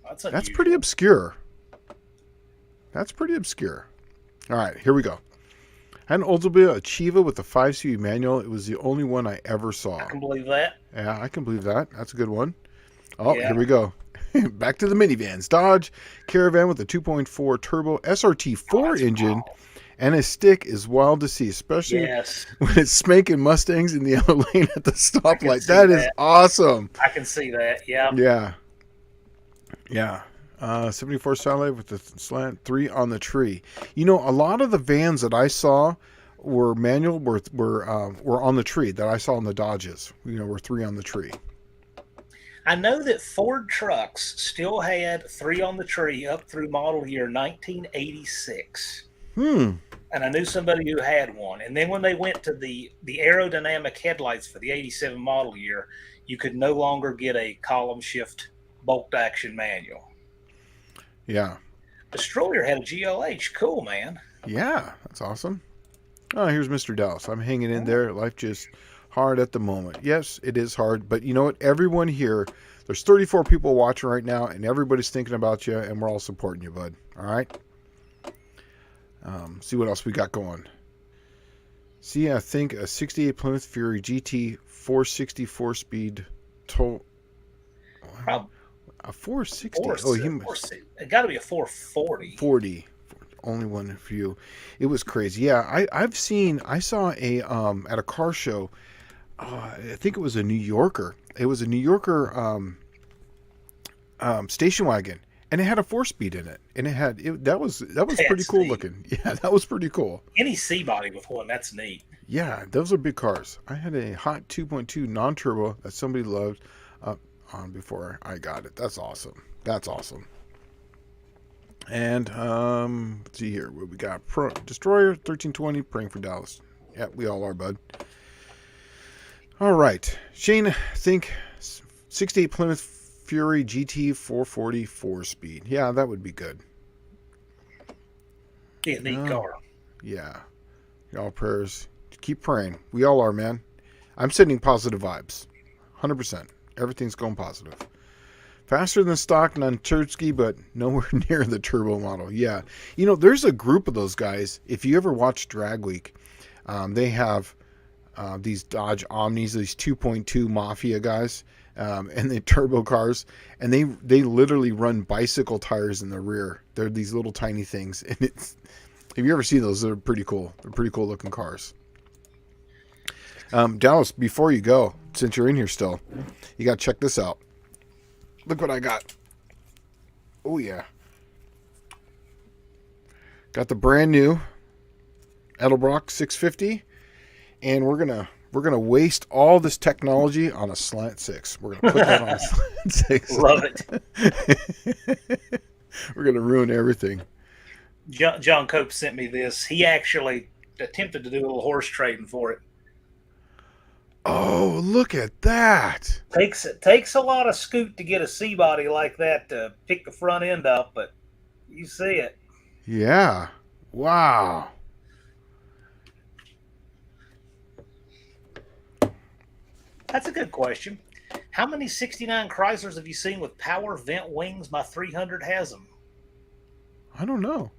That's pretty obscure. All right, here we go. Had an Oldsmobile Achieva with a 5-speed manual. It was the only one I ever saw. I can believe that. Yeah, I can believe that. That's a good one. Oh, Yeah. here we go. Back to the minivans. Dodge Caravan with a 2.4 turbo SRT4 engine, and a stick is wild to see, especially Yes. when it's spanking Mustangs in the other lane at the stoplight. see That is that. awesome. I can see that. Yeah. Yeah. Yeah. 74 satellite with the slant 3 on the tree. You know, a lot of the vans that I saw were manual, were on the tree that I saw in the Dodges. You know, were 3 on the tree. I know that Ford trucks still had 3 on the tree up through model year 1986. Hmm. And I knew somebody who had one. And then when they went to the aerodynamic headlights for the 87 model year, you could no longer get a column shift bolt action manual. Yeah. Destroyer had a GLH. Cool, man. Yeah, that's awesome. Oh, here's Mr. Dallas. I'm hanging in there. Life just hard at the moment. Yes, it is hard, but you know what? Everyone here, there's 34 people watching right now, and everybody's thinking about you, and we're all supporting you, bud. All right? See what else we got going. See, I think a 68 Plymouth Fury GT 464 speed total. A 460. It got to be a 440. 40. Only one for you. It was crazy. Yeah, I saw a at a car show. I think it was a New Yorker. It was a New Yorker station wagon, and it had a 4-speed in it, and that was pretty cool looking. Yeah, that was pretty cool. Any C-body with one, that's neat. Yeah, those are big cars. I had a hot 2.2 non-turbo that somebody loved on before I got it. That's awesome. That's awesome. And let's see here. What we got? Destroyer 1320, praying for Dallas. Yeah, we all are, bud. All right, Shane. I think 68 Plymouth Fury GT 440 4-speed. Yeah, that would be good. Be a neat car. Yeah. Y'all prayers. Keep praying. We all are, man. I'm sending positive vibes. 100%. Everything's going positive. Faster than stock non-Tursky, but nowhere near the turbo model. Yeah. You know, there's a group of those guys. If you ever watch Drag Week, they have these Dodge Omnis, these 2.2 Mafia guys, and the turbo cars, and they literally run bicycle tires in the rear. They're these little tiny things, and if you ever see those, they're pretty cool. They're pretty cool looking cars. Dallas, before you go, since you're in here still, you got to check this out. Look what I got. Oh yeah. Got the brand new Edelbrock 650, and we're gonna waste all this technology on a slant 6. We're gonna put that on a slant 6. Love it. We're gonna ruin everything. John Cope sent me this. He actually attempted to do a little horse trading for it. Oh, look at that! Takes a lot of scoot to get a C-body like that to pick the front end up, but you see it. Yeah. Wow. That's a good question. How many 69 Chryslers have you seen with power vent wings? My 300 has them. I don't know.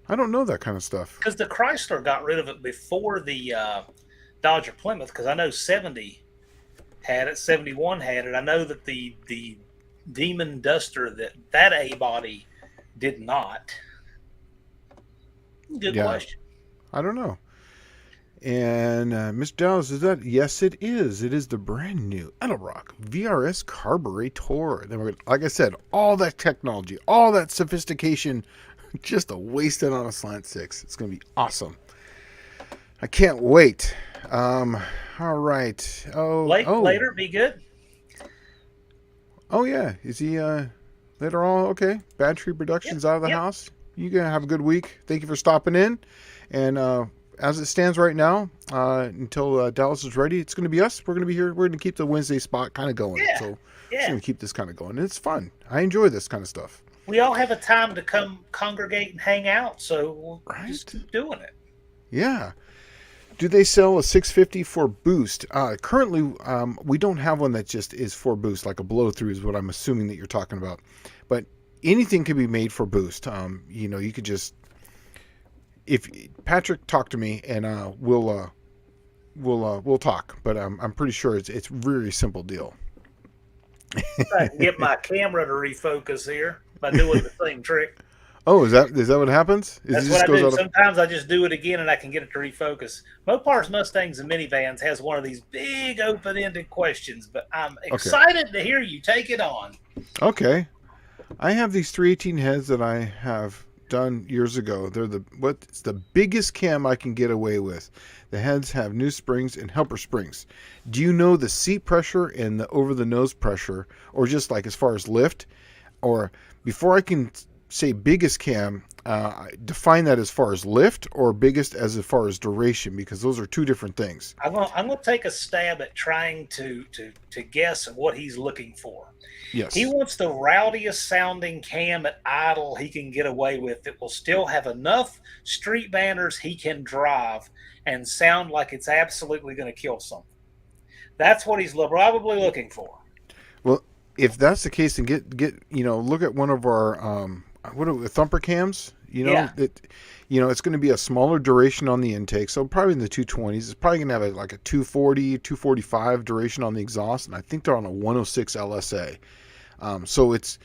I don't know that kind of stuff. Because the Chrysler got rid of it before the Dodge or Plymouth, because I know 70 had it, 71 had it. I know that the Demon Duster, that A-body did not. Good question. I don't know. And Mr. Dallas, is that? Yes, it is. It is the brand new Edelbrock VRS carburetor. Then we're gonna, like I said, all that technology, all that sophistication, just a wasted on a slant 6. It's going to be awesome. I can't wait. All right. Later, be good. Oh yeah, is he later on? Okay. Bad Tree Productions out of the house. You gonna have a good week. Thank you for stopping in. And as it stands right now, until Dallas is ready, it's going to be us. We're going to be here. We're going to keep the Wednesday spot kind of going. Yeah. So we're going to keep this kind of going. And it's fun. I enjoy this kind of stuff. We all have a time to come congregate and hang out, so we'll just keep doing it. Yeah. Do they sell a 650 for boost? Currently, we don't have one that just is for boost, like a blow-through is what I'm assuming that you're talking about. But anything can be made for boost. You know, you could just if Patrick talk to me and we'll talk, but I'm pretty sure it's really simple deal. I can get my camera to refocus here by doing the same trick. Oh, is that what happens? Is it That's what just I goes do. out of? Sometimes I just do it again and I can get it to refocus. Mopar's Mustangs and minivans has one of these big open-ended questions, but I'm Okay. excited to hear you take it on. Okay. I have these 318 heads that I have done years ago. They're what's the biggest cam I can get away with. The heads have new springs and helper springs. Do you know the seat pressure and the over the nose pressure, or just like as far as lift? Or before I can say biggest cam, define that as far as lift or biggest as far as duration, because those are two different things. I'm gonna take a stab at trying to guess what he's looking for. Yes. He wants the rowdiest sounding cam at idle he can get away with that will still have enough street banners he can drive and sound like it's absolutely going to kill something. That's what he's probably looking for. Well, if that's the case, then get look at one of our what are the thumper cams. Yeah. It's going to be a smaller duration on the intake, so probably in the 220s. It's probably going to have like a 240, 245 duration on the exhaust, and I think they're on a 106 LSA. So it's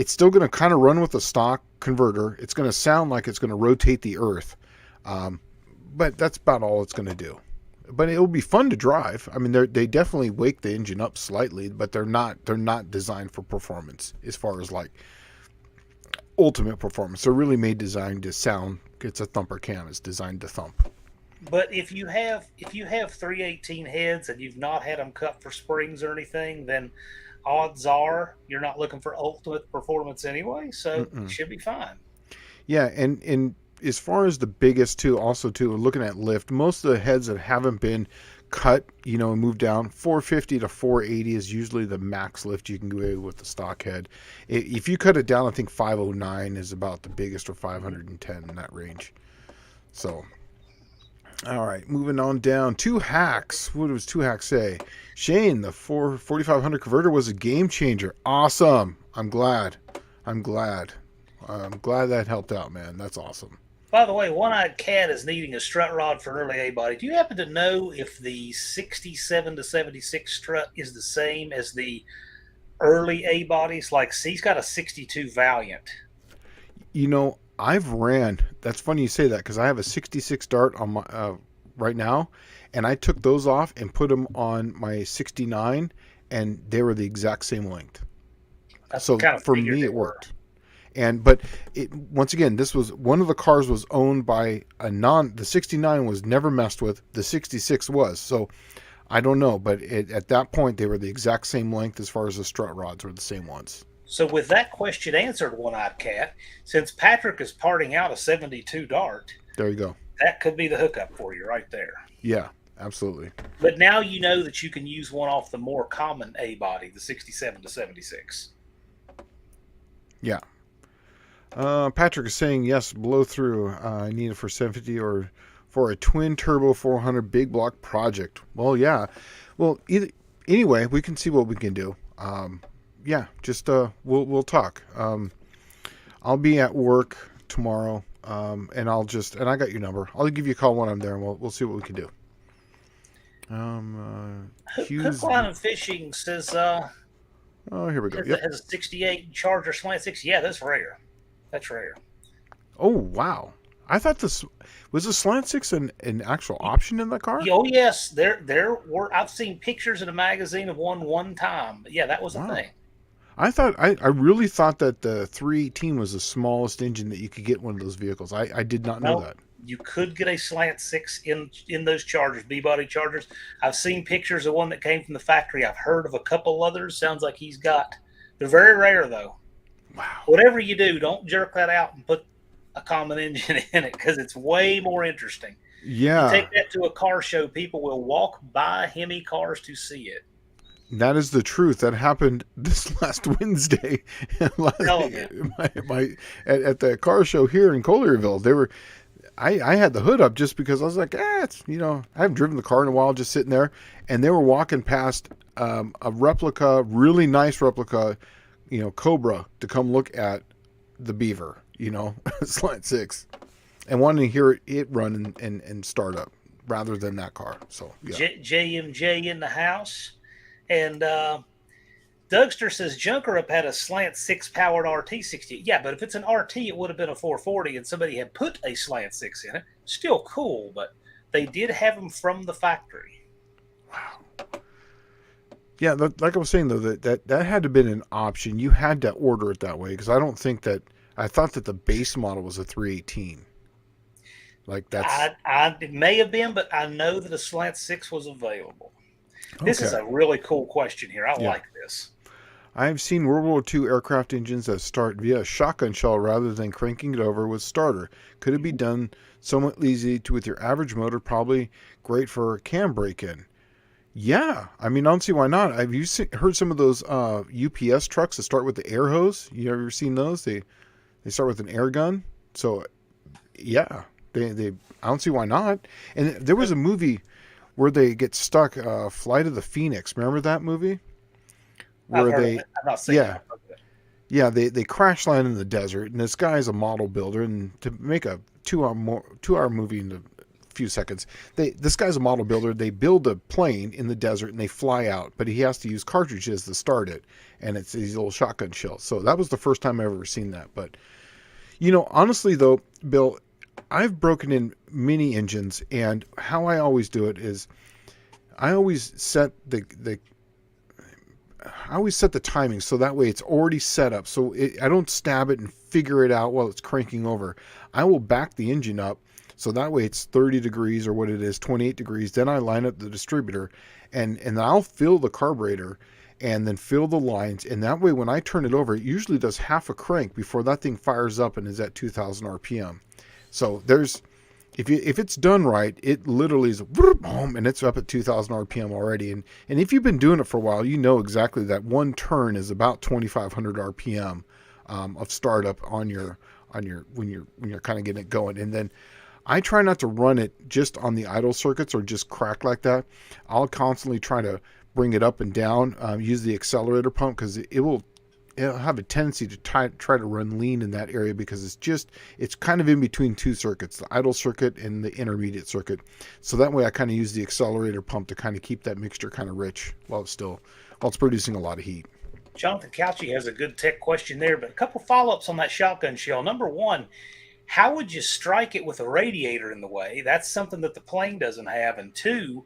still going to kind of run with a stock converter. It's going to sound like it's going to rotate the earth, but that's about all it's going to do. But it will be fun to drive. I mean, they definitely wake the engine up slightly, but they're not designed for performance as far as like ultimate performance. They're really designed to sound. It's a thumper cam. It's designed to thump. But if you have 318 heads and you've not had them cut for springs or anything, then odds are you're not looking for ultimate performance anyway, so it should be fine. Yeah, and as far as the biggest too, also too, looking at lift, most of the heads that haven't been cut, and moved down, 450 to 480 is usually the max lift you can go with the stock head. If you cut it down, I think 509 is about the biggest, or 510 in that range. So, all right, moving on down. Two hacks. What does two hacks say? Shane, the 4500 converter was a game changer. Awesome. I'm glad that helped out, man. That's awesome. By the way, One-Eyed Cat is needing a strut rod for an early A-body. Do you happen to know if the 67 to 76 strut is the same as the early A-bodies? Like, he's got a 62 Valiant. I've ran. That's funny you say that, because I have a 66 Dart on my right now, and I took those off and put them on my 69, and they were the exact same length. So for me, it worked. But once again, this was one of the cars was owned by the 69 was never messed with. The 66 was. So I don't know, but at that point they were the exact same length as far as the strut rods were the same ones. So with that question answered, One-Eyed Cat, since Patrick is parting out a 72 Dart, there you go. That could be the hookup for you right there. Yeah, absolutely. But now you know that you can use one off the more common A-body, the 67 to 76. Yeah. Patrick is saying, yes, blow through. I need it for 750 or for a twin turbo 400 big block project. Well, yeah. Well, anyway, we can see what we can do. Yeah, just we'll talk. I'll be at work tomorrow, and I got your number. I'll give you a call when I'm there, and we'll see what we can do. Hook Line and Fishing says, oh, here we go. Yep. Has a 68 Charger Slant 6. Yeah, that's rare. That's rare. Oh, wow. I thought this was a Slant 6 an actual option in the car? Oh, yes. There were. I've seen pictures in a magazine of one time. But yeah, that was a thing. I really thought that the 318 was the smallest engine that you could get one of those vehicles. I did not know that. You could get a Slant 6 in those Chargers, B-body Chargers. I've seen pictures of one that came from the factory. I've heard of a couple others. Sounds like he's got. They're very rare, though. Wow. Whatever you do, don't jerk that out and put a common engine in it, because it's way more interesting. Yeah. You take that to a car show, people will walk by Hemi cars to see it. That is the truth. That happened this last Wednesday at the car show here in Collierville. I had the hood up just because I was like, it's, I haven't driven the car in a while, just sitting there, and they were walking past a replica, really nice replica, Cobra, to come look at the Beaver, Slant 6. and wanting to hear it run and start up rather than that car. So yeah. JMJ in the house. And Dougster says Junkerup had a slant 6 powered RT60. Yeah, but if it's an RT, it would have been a 440, and somebody had put a slant 6 in it. Still cool, but they did have them from the factory. Wow. Yeah, like I was saying though, that had to have been an option. You had to order it that way because I don't think that I thought that the base model was a 318. Like that's. It may have been, but I know that a slant 6 was available. This is a really cool question here. I like this. I've seen World War II aircraft engines that start via a shotgun shell rather than cranking it over with starter. Could it be done somewhat easy with your average motor? Probably great for a cam break-in. Yeah, I mean, I don't see why not. Have you heard some of those UPS trucks that start with the air hose? You ever seen those? They start with an air gun. So, yeah, they I don't see why not. And there was a movie where they get stuck, Flight of the Phoenix. Remember that movie? Where I've not seen that. Yeah, they crash land in the desert, and this guy's a model builder, and to make a 2-hour movie in a few seconds, this guy's a model builder. They build a plane in the desert, and they fly out, but he has to use cartridges to start it, and it's these little shotgun shells. So that was the first time I've ever seen that. But, honestly, though, Bill, I've broken in mini engines, and how I always do it is I always set the timing so that way it's already set up. So I don't stab it and figure it out while it's cranking over. I will back the engine up so that way it's 30 degrees or what it is, 28 degrees. Then I line up the distributor and I'll fill the carburetor and then fill the lines. And that way when I turn it over, it usually does half a crank before that thing fires up and is at 2,000 RPM. So if it's done right, it literally is boom, and it's up at 2,000 RPM already. And if you've been doing it for a while, you know exactly that one turn is about 2,500 RPM of startup on your when you're kind of getting it going. And then I try not to run it just on the idle circuits or just crack like that. I'll constantly try to bring it up and down. Use the accelerator pump because it'll have a tendency to try to run lean in that area because it's kind of in between two circuits, the idle circuit and the intermediate circuit. So that way I kind of use the accelerator pump to kind of keep that mixture kind of rich while it's producing a lot of heat. Jonathan Couchy has a good tech question there, but a couple follow-ups on that shotgun shell. Number one, how would you strike it with a radiator in the way? That's something that the plane doesn't have. And two,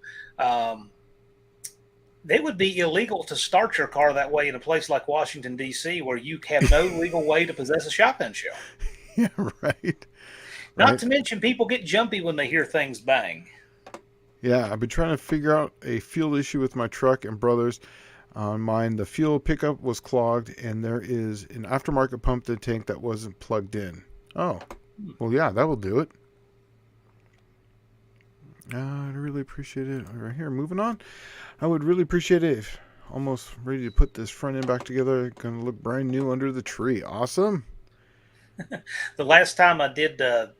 it would be illegal to start your car that way in a place like Washington, D.C., where you have no legal way to possess a shotgun shell. Yeah, right. Not to mention people get jumpy when they hear things bang. Yeah, I've been trying to figure out a fuel issue with my truck and brothers. On mine, the fuel pickup was clogged, and there is an aftermarket pump to the tank that wasn't plugged in. Oh, well, yeah, that will do it. I'd really appreciate it. Right here, moving on. I would really appreciate it if almost ready to put this front end back together. Going to look brand new under the tree. Awesome. The last time I did the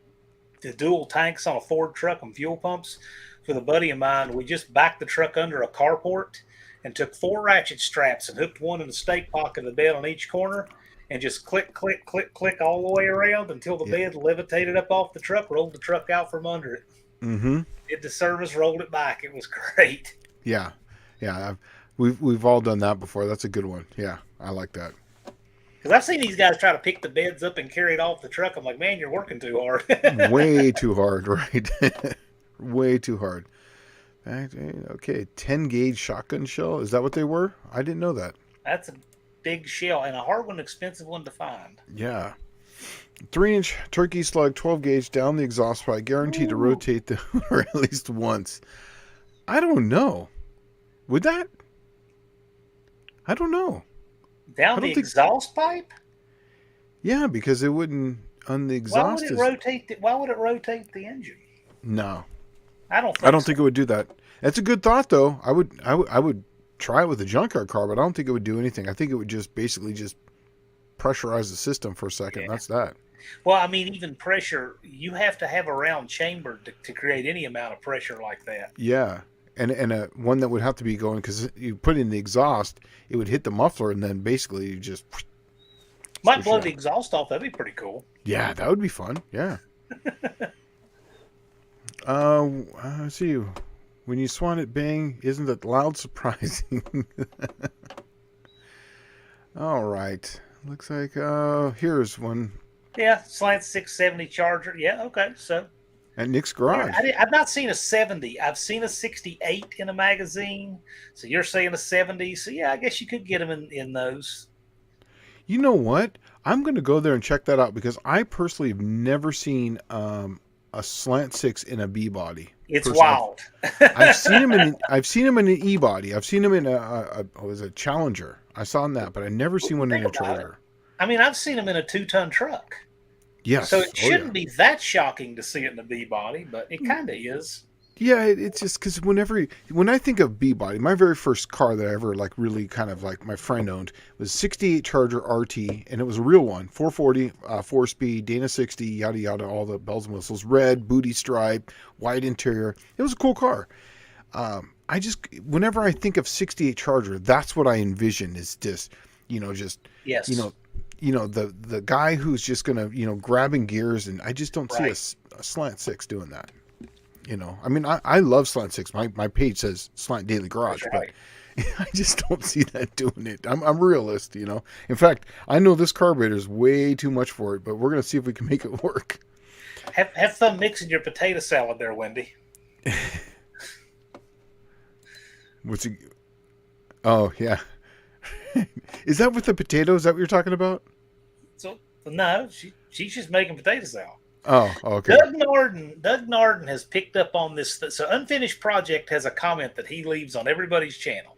dual tanks on a Ford truck and fuel pumps with a buddy of mine, we just backed the truck under a carport and took 4 ratchet straps and hooked one in the stake pocket of the bed on each corner and just click, click, click, click all the way around until the bed levitated up off the truck, rolled the truck out from under it. Mm-hmm. Did the service, rolled it back. It was great. Yeah. We've all done that before. That's a good one. Yeah, I like that. Because I've seen these guys try to pick the beds up and carry it off the truck. I'm like, man, you're working too hard. Way too hard, right? Way too hard. Okay, 10 gauge shotgun shell. Is that what they were? I didn't know that. That's a big shell and a hard one, expensive one to find. Yeah. 3-inch turkey slug, 12 gauge down the exhaust pipe, guaranteed to rotate the motor at least once. I don't know. Would that? I don't know. Down the exhaust pipe? Yeah, because it wouldn't on the exhaust. Why would it rotate the engine? No. I don't think it would do that. That's a good thought though. I would try it with a junkyard car, but I don't think it would do anything. I think it would just basically just pressurize the system for a second. Yeah. That's that. Well, I mean, even pressure, you have to have a round chamber to create any amount of pressure like that. Yeah. And one that would have to be going, because you put in the exhaust, it would hit the muffler, and then basically you just... Might blow the exhaust off. That'd be pretty cool. Yeah, that would be fun. Yeah. Let's see. When you swan it, bang, isn't that loud surprising? All right. Looks like here's one Yeah, slant 670 Charger. Yeah, okay. So at Nick's garage. I've not seen a 70. I've seen a 68 in a magazine. So you're saying a 70. So yeah, I guess you could get them in those. You know what? I'm going to go there and check that out because I personally have never seen a slant six in a B body. It's Personally, wild. I've seen him in an E body. I've seen him in a Challenger. I saw him that, but I never seen one in a Charger. I mean, I've seen them in a 2-ton truck. Yes. So it shouldn't be that shocking to see it in a B body, but it kind of is. Yeah, it's just because when I think of B body, my very first car that I ever like really kind of like my friend owned was 68 Charger RT, and it was a real one, 440, 4-speed, Dana 60, yada yada, all the bells and whistles, red booty stripe, white interior. It was a cool car. I just whenever I think of 68 Charger, that's what I envision is just Yes. The guy who's just gonna grabbing gears, and I just don't Right. see a slant six doing that. I mean, I love slant six. My page says slant daily garage, That's right. but I just don't see that doing it. I'm a realist. In fact, I know this carburetor is way too much for it, but we're gonna see if we can make it work. Have fun mixing your potato salad there, Wendy. What's it? Oh yeah, is that with the potato? Is that what you're talking about? So no, she's just making potato salad. Oh, okay. Doug Narden has picked up on this. So Unfinished Project has a comment that he leaves on everybody's channel.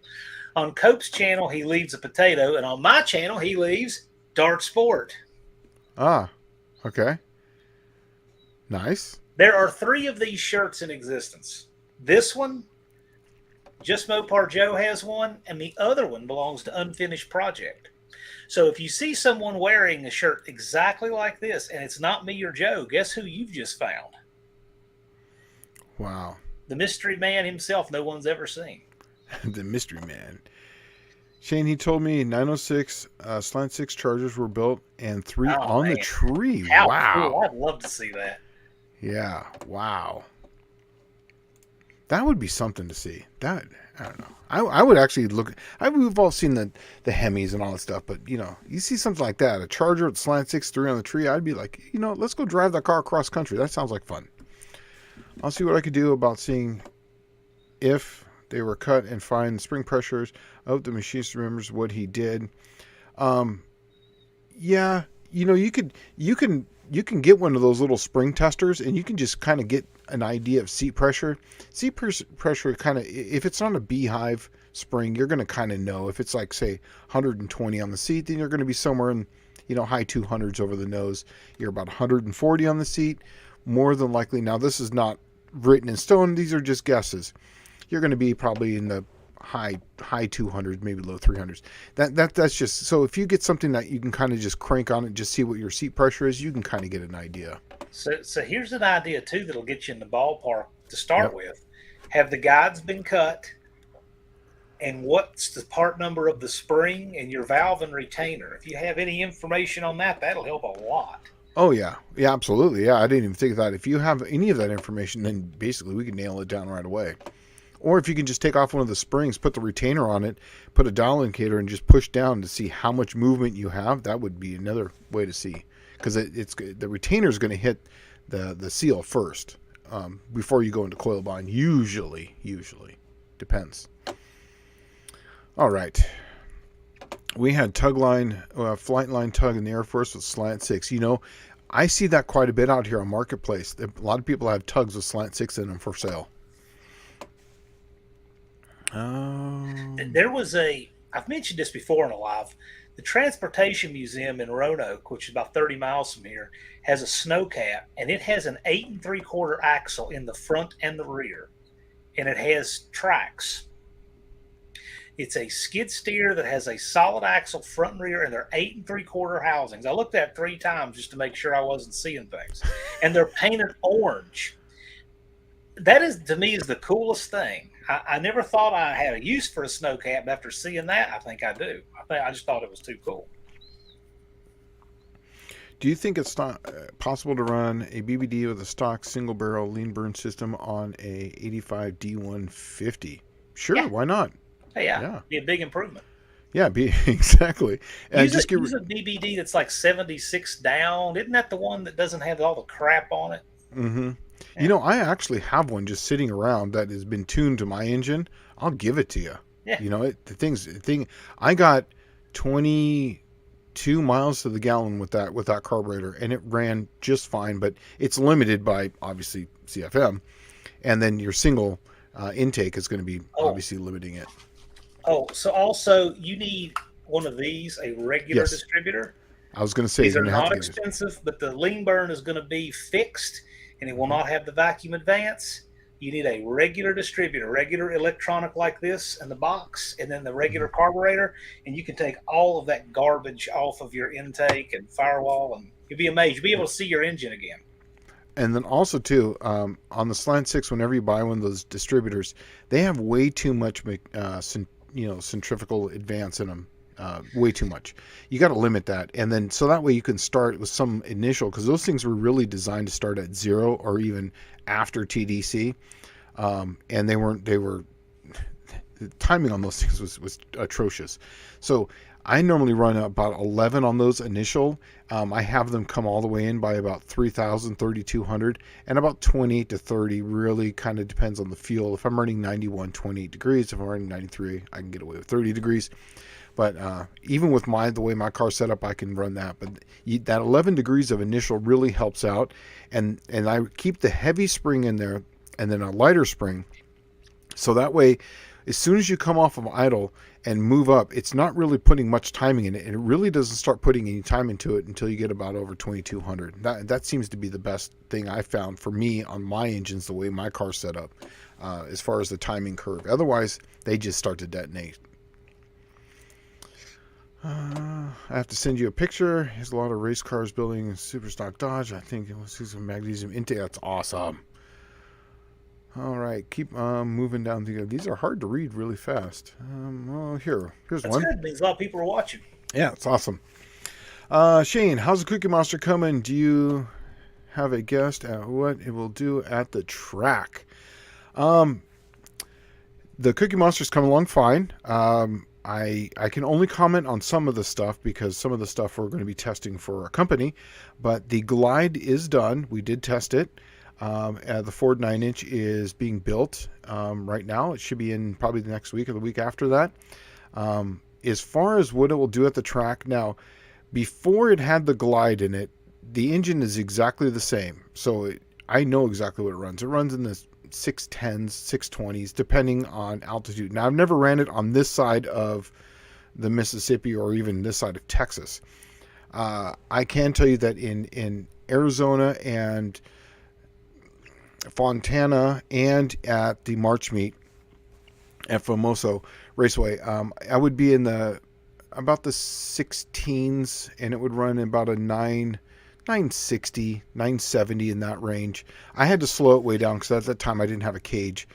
On Cope's channel, he leaves a potato, and on my channel, he leaves Dart Sport. Ah, okay. Nice. There are 3 of these shirts in existence. This one, Just Mopar Joe has one, and the other one belongs to Unfinished Project. So if you see someone wearing a shirt exactly like this, and it's not me or Joe, guess who you've just found? Wow. The mystery man himself no one's ever seen. The mystery man. Shane, he told me 906 slant 6 Chargers were built and 3 on the tree. How wow. Cool. I'd love to see that. Yeah. Wow. That would be something to see. I don't know. I would actually look. We've all seen the Hemis and all that stuff, but you see something like that, a Charger with slant 6.3 on the tree. I'd be like, let's go drive that car across country. That sounds like fun. I'll see what I could do about seeing if they were cut and find spring pressures. I hope the machinist remembers what he did. Yeah, you can get one of those little spring testers, and you can just kind of get an idea of seat pressure. Seat pressure kind of, if it's on a beehive spring, you're going to kind of know. If it's like, say, 120 on the seat, then you're going to be somewhere in, high 200s over the nose. You're about 140 on the seat, more than likely. Now, this is not written in stone. These are just guesses. You're going to be probably in the high 200s, maybe low 300s. That's just, so if you get something that you can kind of just crank on and just see what your seat pressure is, you can kind of get an idea. So here's an idea too that'll get you in the ballpark to start with. Have the guides been cut? And what's the part number of the spring and your valve and retainer? If you have any information on that, that'll help a lot. Oh yeah, absolutely. Yeah, I didn't even think of that. If you have any of that information, then basically we can nail it down right away. Or if you can just take off one of the springs, put the retainer on it, put a dial indicator, and just push down to see how much movement you have, that would be another way to see. Because the retainer is going to hit the seal first before you go into coil bind. Usually. Depends. All right. We had flight line tug in the Air Force with slant 6. I see that quite a bit out here on Marketplace. A lot of people have tugs with slant 6 in them for sale. There was I've mentioned this before in a live, the Transportation Museum in Roanoke, which is about 30 miles from here, has a snow cap, and it has an 8 3/4 axle in the front and the rear, and it has tracks. It's a skid steer that has a solid axle front and rear, and they're 8 3/4 housings. I looked at it 3 times just to make sure I wasn't seeing things, and they're painted orange. That is, to me, is the coolest thing. I never thought I had a use for a snow cap, but after seeing that, I think I do. I just thought it was too cool. Do you think it's not possible to run a BBD with a stock single barrel lean burn system on a 85 D150? Sure, Yeah. why not? Hey, yeah. Yeah, Be a big improvement. yeah, be exactly. And Use just get. use a BBD that's like 76 down. Isn't that the one that doesn't have all the crap on it? Mm-hmm. You Yeah. know, I actually have one just sitting around that has been tuned to my engine. I'll give it to you. Yeah. You know, the thing. I got 22 miles to the gallon with that carburetor, and it ran just fine. But it's limited by obviously CFM, and then your single intake is going to be Oh, obviously limiting it. so also you need one of these, a regular Yes, distributor. I was going to say These you're are going to have not to get it. expensive, but the lean burn is going to be fixed and it will Mhm. not have the vacuum advance. You need a regular distributor, regular electronic like this in the box, and then the regular Mhm. carburetor, and you can take all of that garbage off of your intake and firewall, and you'll be amazed. You'll be able to see your engine again. And then also too, on the Slant Six, whenever you buy one of those distributors, they have way too much, centrifugal advance in them. Way too much. You got to limit that, and then so that way you can start with some initial, because those things were really designed to start at zero or even after TDC, and they weren't. They were the timing on those things was atrocious. So I normally run about 11 on those initial. I have them come all the way in by about 3,000, 3,200, and about 28 to 30 really kind of depends on the fuel. If I'm running 91, 28 degrees. If I'm running 93, I can get away with 30 degrees. But even with the way my car's set up, I can run that. But that 11 degrees of initial really helps out. And I keep the heavy spring in there and then a lighter spring. So that way, as soon as you come off of idle and move up, it's not really putting much timing in it. And it really doesn't start putting any time into it until you get about over 2,200. That seems to be the best thing I found for me on my engines, the way my car's set up, as far as the timing curve. Otherwise, they just start to detonate. I have to send you a picture. There's a lot of race cars building super stock Dodge. I think let's see some magnesium intake. That's awesome. All right, keep moving down. These are hard to read really fast. Well, here's That's one. good. It means a lot of people are watching. Yeah, it's awesome. Shane, how's the Cookie Monster coming? Do you have a guess at what it will do at the track? The Cookie Monster's coming along fine. I can only comment on some of the stuff because some of the stuff we're going to be testing for a company, but the Glide is done. We did test it. The Ford 9-inch is being built right now. It should be in probably the next week or the week after that. As far as what it will do at the track, now, before it had the Glide in it, the engine is exactly the same. So I know exactly what it runs. It runs in the 610s, 620s, depending on altitude. Now, I've never ran it on this side of the Mississippi or even this side of Texas. I can tell you that in Arizona and Fontana and at the March meet at Famoso Raceway, I would be in about the 16s, and it would run about a 960, 970 in that range. I had to slow it way down because at that time I didn't have a cage,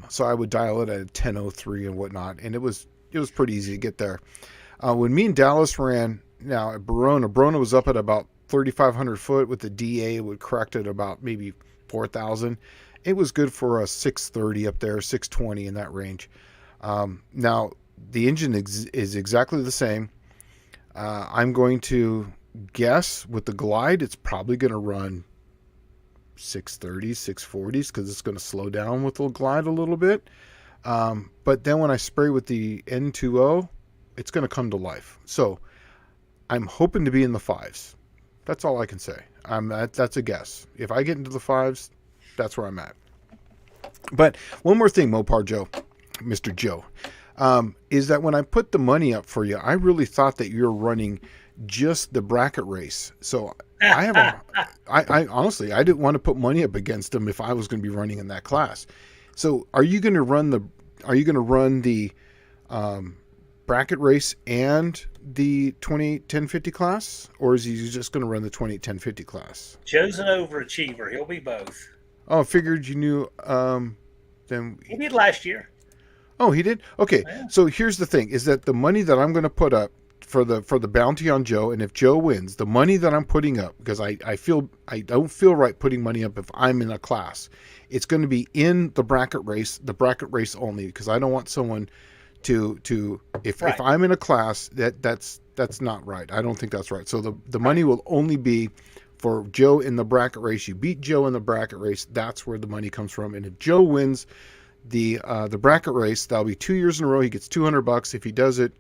so I would dial it at a 1003 and whatnot, and it was pretty easy to get there. When me and Dallas ran now at Barona was up at about 3,500 foot with the DA. It would correct at about maybe 4,000. It was good for a 630 up there, 620 in that range. Now the engine is exactly the same. I'm going to guess with the Glide, it's probably going to run 630s, 640s because it's going to slow down with the Glide a little bit. But then when I spray with the N2O, it's going to come to life. So I'm hoping to be in the fives. That's all I can say. That's a guess. If I get into the fives, that's where I'm at. But one more thing, Mopar Joe, Mr. Joe, is that when I put the money up for you, I really thought that you're running just the bracket race. So I honestly, I didn't want to put money up against them if I was going to be running in that class. So are you going to run the bracket race and the 28-1050 class, or is he just going to run the 28-1050 class? Joe's an overachiever. He'll be both. Oh, I figured you knew. Then He did last year. oh, he did. Okay, Yeah. so here's the thing: is that the money that I'm going to put up for the bounty on Joe, and if Joe wins, the money that I'm putting up, because I don't feel right putting money up if I'm in a class, it's going to be in the bracket race only, because I don't want someone to if I'm in a class that's not right. I don't think that's right. So the money will only be for Joe in the bracket race. You beat Joe in the bracket race, that's where the money comes from. And if Joe wins the bracket race, that'll be 2 years in a row. He gets $200 if he does it.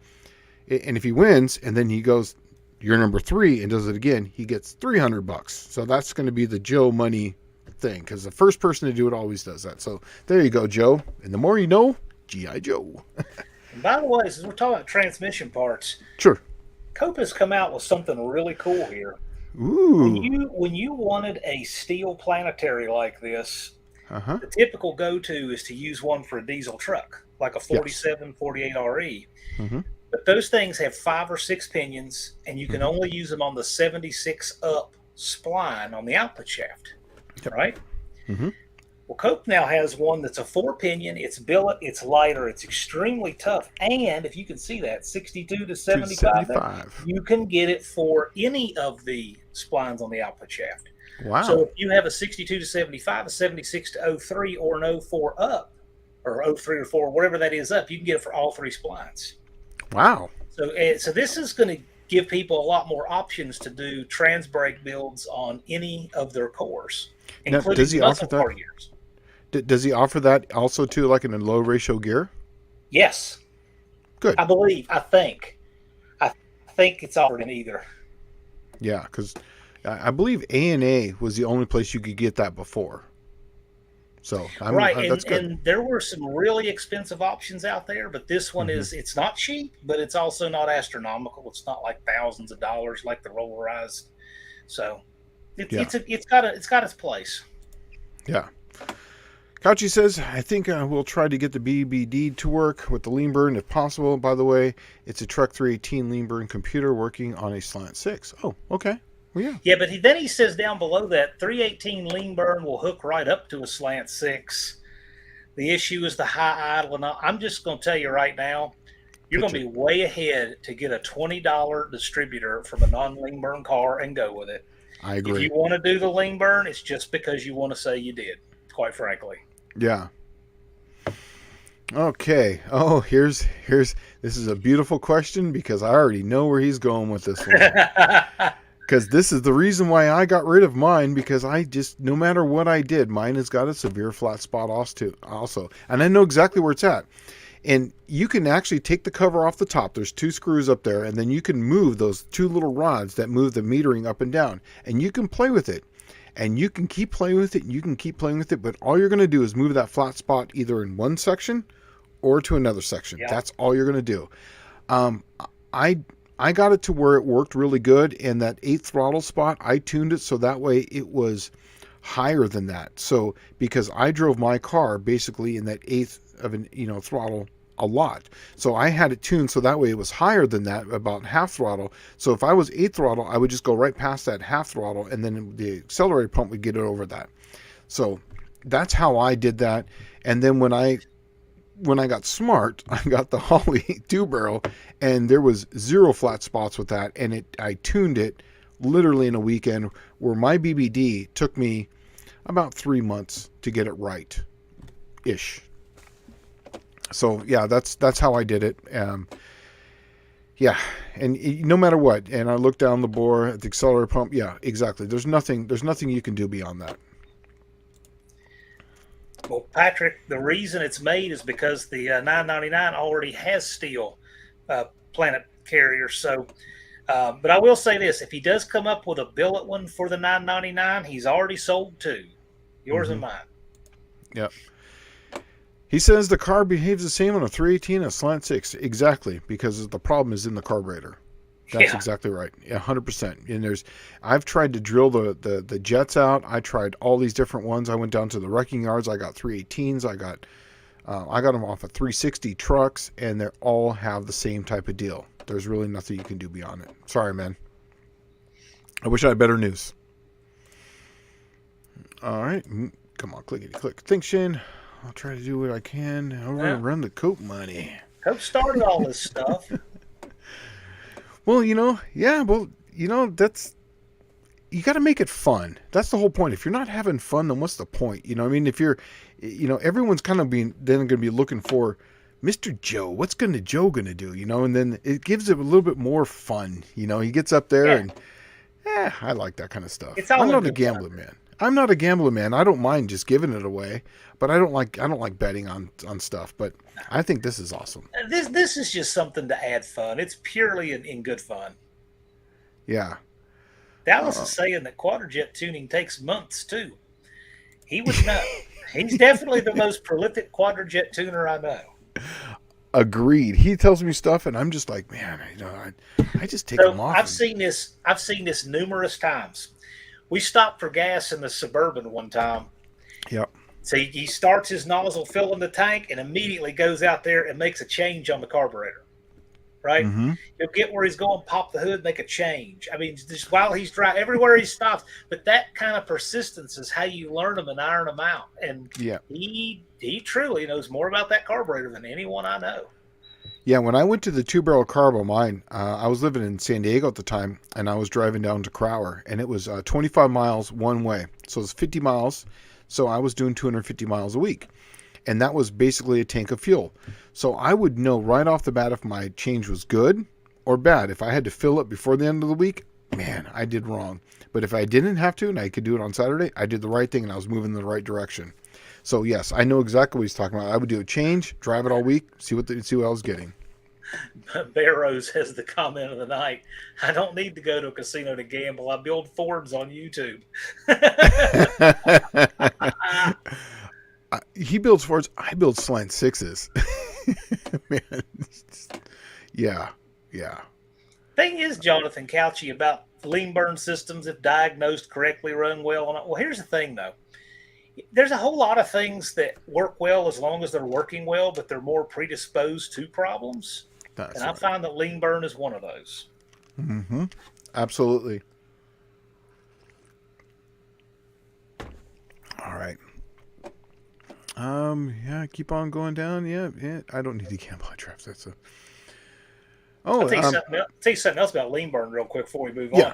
And if he wins, and then he goes, you're number 3, and does it again, he gets $300. So that's going to be the Joe money thing, because the first person to do it always does that. So there you go, Joe. And the more you know, G.I. Joe. And by the way, since we're talking about transmission parts, Sure. Cope has come out with something really cool here. Ooh. When you wanted a steel planetary like this, Uh-huh. the typical go-to is to use one for a diesel truck, like a 47, 48 RE. Mm-hmm. But those things have 5 or 6 pinions, and you can only use them on the 76 up spline on the output shaft, right? Mm-hmm. Well, Cope now has one that's a 4 pinion. It's billet, it's lighter, it's extremely tough, and if you can see that, 62 to 75, you can get it for any of the splines on the output shaft. Wow. So if you have a 62 to 75, a 76 to 03, or an 04 up, or 03 or 4, whatever that is up, you can get it for all 3 splines. Wow. So this is going to give people a lot more options to do trans brake builds on any of their cores, including does he offer muscle car gears. Does he offer that also too, like in a low ratio gear? Yes. Good. I think it's offered in either. Yeah, because I believe A&A was the only place you could get that before. So that's good. And there were some really expensive options out there, but this one it's not cheap, but it's also not astronomical. It's not like thousands of dollars like the rollarized. So it's got its place. Yeah. Couchy says, I think we'll try to get the BBD to work with the lean burn if possible. By the way, it's a Truck 318 lean burn computer working on a slant 6. Oh, okay. Well, yeah. Yeah, but then he says down below that 318 lean burn will hook right up to a slant 6. The issue is the high idle. And I'm just going to tell you right now, you're going to be way ahead to get a $20 distributor from a non-lean burn car and go with it. I agree. If you want to do the lean burn, it's just because you want to say you did, quite frankly. Yeah. Okay. Oh, this is a beautiful question because I already know where he's going with this one. Because this is the reason why I got rid of mine, because I just, no matter what I did, mine has got a severe flat spot also. And I know exactly where it's at. And you can actually take the cover off the top. There's 2 screws up there, and then you can move those 2 little rods that move the metering up and down. And you can play with it. And you can keep playing with it, and you can keep playing with it, but all you're going to do is move that flat spot either in one section or to another section. Yeah. That's all you're going to do. I got it to where it worked really good, and that 8th throttle spot, I tuned it so that way it was higher than that. So because I drove my car basically in that 8th of an throttle a lot, so I had it tuned so that way it was higher than that, about half throttle. So if I was 8th throttle, I would just go right past that half throttle, and then the accelerator pump would get it over that. So that's how I did that. And then when I got smart, I got the Holley 2-barrel, and there was 0 flat spots with that, and I tuned it literally in a weekend, where my BBD took me about 3 months to get it right ish. So yeah, that's how I did it. Yeah, and no matter what, and I looked down the bore at the accelerator pump. Yeah, exactly. There's nothing you can do beyond that. Well, Patrick, the reason it's made is because the 999 already has steel planet carriers. So, but I will say this: if he does come up with a billet one for the 999, he's already sold 2, yours and mine. Yep. He says the car behaves the same on a 318 and a slant 6. Exactly, because the problem is in the carburetor. That's exactly right. 100%. And I've tried to drill the jets out. I tried all these different ones. I went down to the wrecking yards. I got 318s. I got them off of 360 trucks, and they all have the same type of deal. There's really nothing you can do beyond it. Sorry, man. I wish I had better news. All right. Come on, clickety click. Thanks, Shane. I'll try to do what I can. I'm going to run the Cope money. Cope started all this stuff. Well, yeah, well, that's you got to make it fun. That's the whole point. If you're not having fun, then what's the point? I mean, if you're, everyone's kind of being then going to be looking for Mr. Joe. What's Joe going to do? And then it gives it a little bit more fun. He gets up there Yeah, and, I like that kind of stuff. it's all I'm in not a good fun. gambling man. I'm not a gambling man. I don't mind just giving it away, but I don't like betting on stuff. But I think this is awesome. This is just something to add fun. It's purely in good fun. Yeah. Dallas Uh, is saying that quadrojet tuning takes months too. He would know. He's definitely the most prolific quadrojet tuner I know. Agreed. He tells me stuff, and I'm just like, man, I just take them So off. I've seen this. I've seen this numerous times. We stopped for gas in the Suburban one time. Yep. So he starts his nozzle filling the tank and immediately goes out there and makes a change on the carburetor. Right? Mm-hmm. He'll get where he's going, pop the hood, make a change. I mean, just while he's driving, everywhere he stops. But that kind of persistence is how you learn them and iron them out. And Yeah. he truly knows more about that carburetor than anyone I know. Yeah. When I went to the 2-barrel carb on mine, I was living in San Diego at the time, and I was driving down to Crower, and it was 25 miles one way. So it was 50 miles. So I was doing 250 miles a week. And that was basically a tank of fuel. So I would know right off the bat if my change was good or bad. If I had to fill it before the end of the week, man, I did wrong. But if I didn't have to and I could do it on Saturday, I did the right thing and I was moving in the right direction. So yes, I know exactly what he's talking about. I would do a change, drive it all week, see what I was getting. Barrows has the comment of the night. I don't need to go to a casino to gamble. I build Fords on YouTube. He builds Fords. I build slant sixes. Man, yeah, yeah. Thing is, Jonathan Couchy, about lean burn systems, if diagnosed correctly, run well. Well, here's the thing, though. There's a whole lot of things that work well as long as they're working well, but they're more predisposed to problems. That's And I right. find that lean burn is one of those. Mm-hmm. Absolutely. All right. Yeah, keep on going down. Yeah, yeah. I don't need to gamble on traps. That's a. I'll Oh, tell you something else about lean burn real quick before we move yeah. on.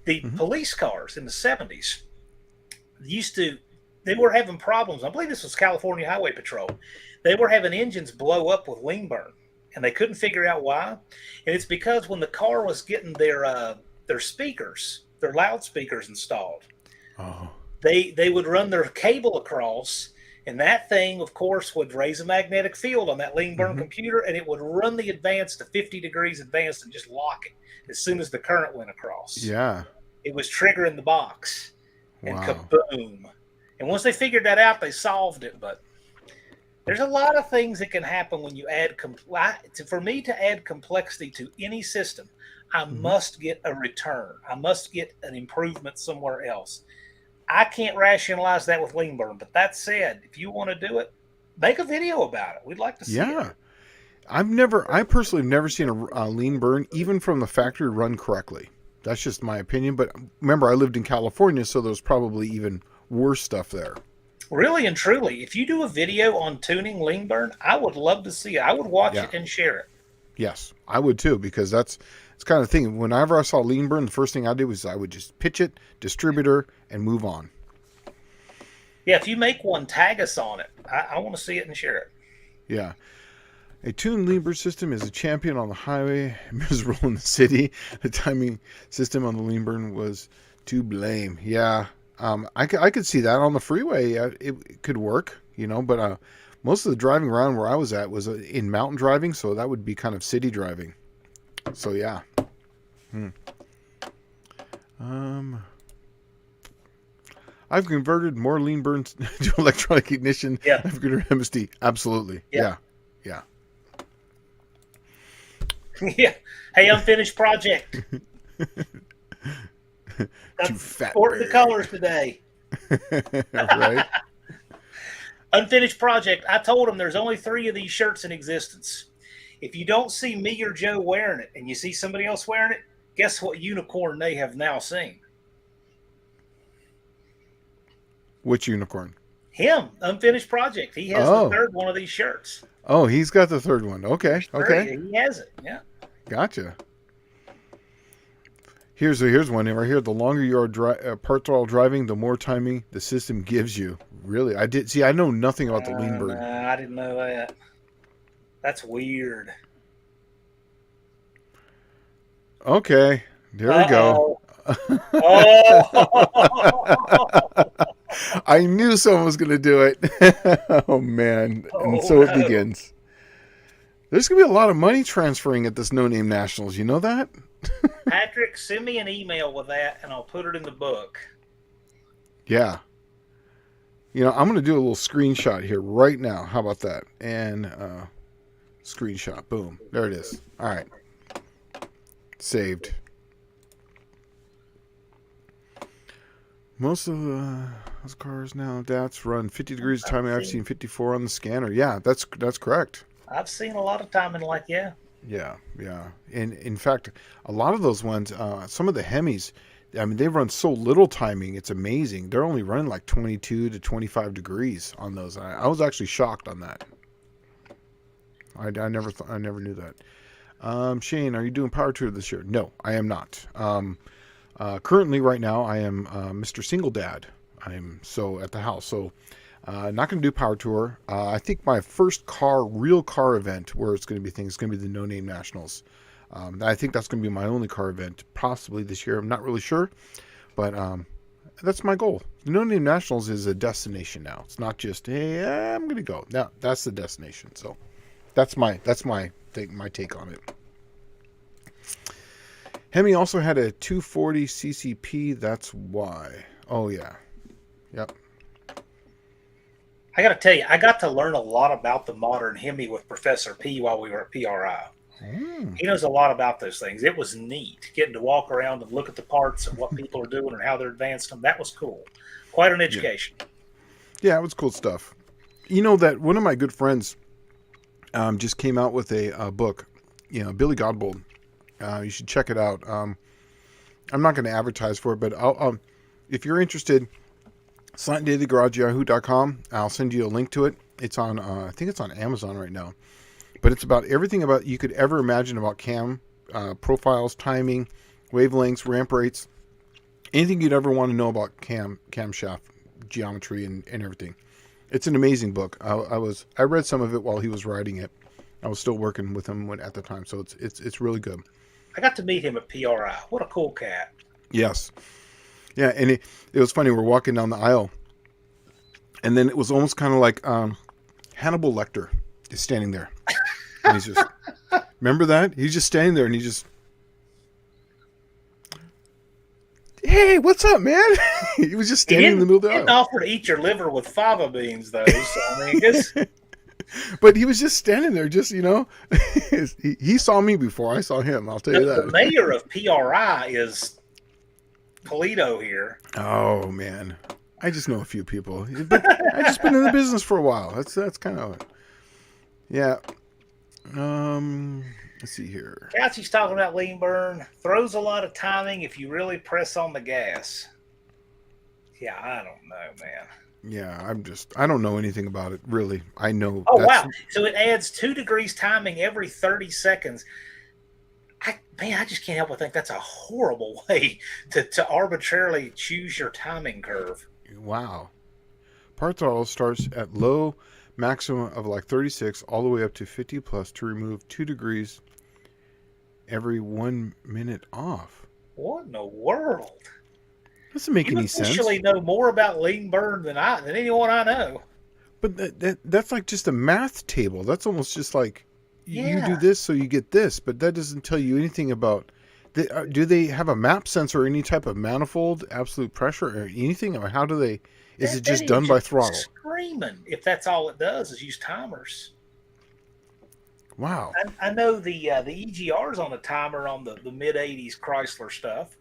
The Mm-hmm. police cars in the 70s they were having problems. I believe this was California Highway Patrol. They were having engines blow up with lean burn, and they couldn't figure out why. And it's because when the car was getting their speakers, their loudspeakers installed, Oh. they would run their cable across, and that thing, of course, would raise a magnetic field on that lean burn Mm-hmm. computer, and it would run the advance to 50 degrees advanced and just lock it as soon as the current went across. Yeah. It was triggering the box, and Wow. kaboom. And once they figured that out, they solved it. But there's a lot of things that can happen when you add for me to add complexity to any system, I Mm-hmm. must get a return. I must get an improvement somewhere else. I can't rationalize that with lean burn. But that said, if you want to do it, make a video about it. We'd like to see Yeah. it. I personally have never seen a lean burn, even from the factory, run correctly. That's just my opinion. But remember, I lived in California, so there's probably even worse stuff there. Really and truly, if you do a video on tuning lean burn, I would love to see it. I would watch Yeah. it and share it. Yes, I would too, because it's kind of thing. Whenever I saw lean burn, the first thing I did was I would just pitch it, distributor, and move on. Yeah, if you make one, tag us on it. I want to see it and share it. Yeah. A tuned lean burn system is a champion on the highway, miserable in the city. The timing system on the lean burn was to blame. Yeah, I could see that on the freeway. It could work, but most of the driving around where I was at was in mountain driving, so that would be kind of city driving. So yeah. I've converted more lean burns to electronic ignition. Yeah. I've converted MSD. Absolutely. Yeah. Yeah. Yeah. Hey, unfinished project. Too fat. Sport the colors today. Right? Unfinished project. I told them there's only 3 of these shirts in existence. If you don't see me or Joe wearing it and you see somebody else wearing it, guess what unicorn they have now seen? Which unicorn? Him. Unfinished project. He has Oh. the 3rd one of these shirts. Oh, he's got the 3rd one. Okay. Okay. He has it. Yeah. Gotcha. Here's one right here. The longer you are part throttle driving, the more timing the system gives you. Really, I did see. I know nothing about the lean No, bird. I didn't know that. That's weird. Okay, there we Uh go. oh. Oh. I knew someone was going to do it. Oh man, and Oh so it no. begins. There's going to be a lot of money transferring at this No Name Nationals. You know that? Patrick, send me an email with that, and I'll put it in the book. Yeah. I'm going to do a little screenshot here right now. How about that? And screenshot. Boom. There it is. All right. Saved. Most of those cars nowadays run 50 degrees of timing. I've seen 54 on the scanner. Yeah, that's correct. I've seen a lot of timing like, yeah. Yeah, yeah. And in fact, a lot of those ones, some of the Hemis, I mean, they run so little timing. It's amazing. They're only running like 22 to 25 degrees on those. I was actually shocked on that. I never knew that. Shane, are you doing Power Tour this year? No, I am not. Currently, right now, I am Mr. Single Dad. I'm so at the house. So, not going to do Power Tour. I think my first real car event where it's going to be things, is going to be the No Name Nationals. I think that's going to be my only car event, possibly this year. I'm not really sure, but that's my goal. The No Name Nationals is a destination now. It's not just, hey, I'm going to go. No, that's the destination. So, that's my take on it. Hemi also had a 240 CCP. That's why. Oh yeah, yep. I got to tell you, I got to learn a lot about the modern Hemi with Professor P while we were at PRI. He knows a lot about those things. It was neat getting to walk around and look at the parts and what people are doing and how they're advancing them. That was cool. Quite an education. Yeah, it was cool stuff. You know that one of my good friends just came out with a book. Billy Godbold. You should check it out. I'm not going to advertise for it, but if you're interested, SlantDailyGarageYahoo.com. I'll send you a link to it. It's on, I think it's on Amazon right now. But it's about everything about you could ever imagine about cam, profiles, timing, wavelengths, ramp rates, anything you'd ever want to know about camshaft geometry and everything. It's an amazing book. I read some of it while he was writing it. I was still working with him at the time, so it's really good. I got to meet him at PRI. What a cool cat. Yes. Yeah, and it was funny. We're walking down the aisle, and then it was almost kind of like Hannibal Lecter is standing there. And he's just, remember that? He's just standing there, and he just, hey, what's up, man? He was just standing in the middle of the aisle. He didn't offer to eat your liver with fava beans, though. So, I mean, just... But he was just standing there, just, he saw me before I saw him. I'll tell you that. The mayor of PRI is Polito here. Oh, man. I just know a few people. But I've just been in the business for a while. That's kind of, yeah. Let's see here. Couchy's talking about lean burn. Throws a lot of timing if you really press on the gas. Yeah, I don't know, man. Yeah, I don't know anything about it, really. I know. Oh, wow. So it adds 2 degrees timing every 30 seconds. I just can't help but think that's a horrible way to arbitrarily choose your timing curve. Wow. Part throttle starts at low maximum of like 36 all the way up to 50 plus to remove 2 degrees every 1 minute off. What in the world? Doesn't make any sense. You officially know more about lean burn than anyone I know. But that's like just a math table. That's almost just like you do this so you get this, but that doesn't tell you anything about. Do they have a map sensor or any type of manifold, absolute pressure, or anything? Or how do they? Is it just done by throttle? Screaming if that's all it does is use timers. Wow. I know the EGR's on the timer on the mid '80s Chrysler stuff.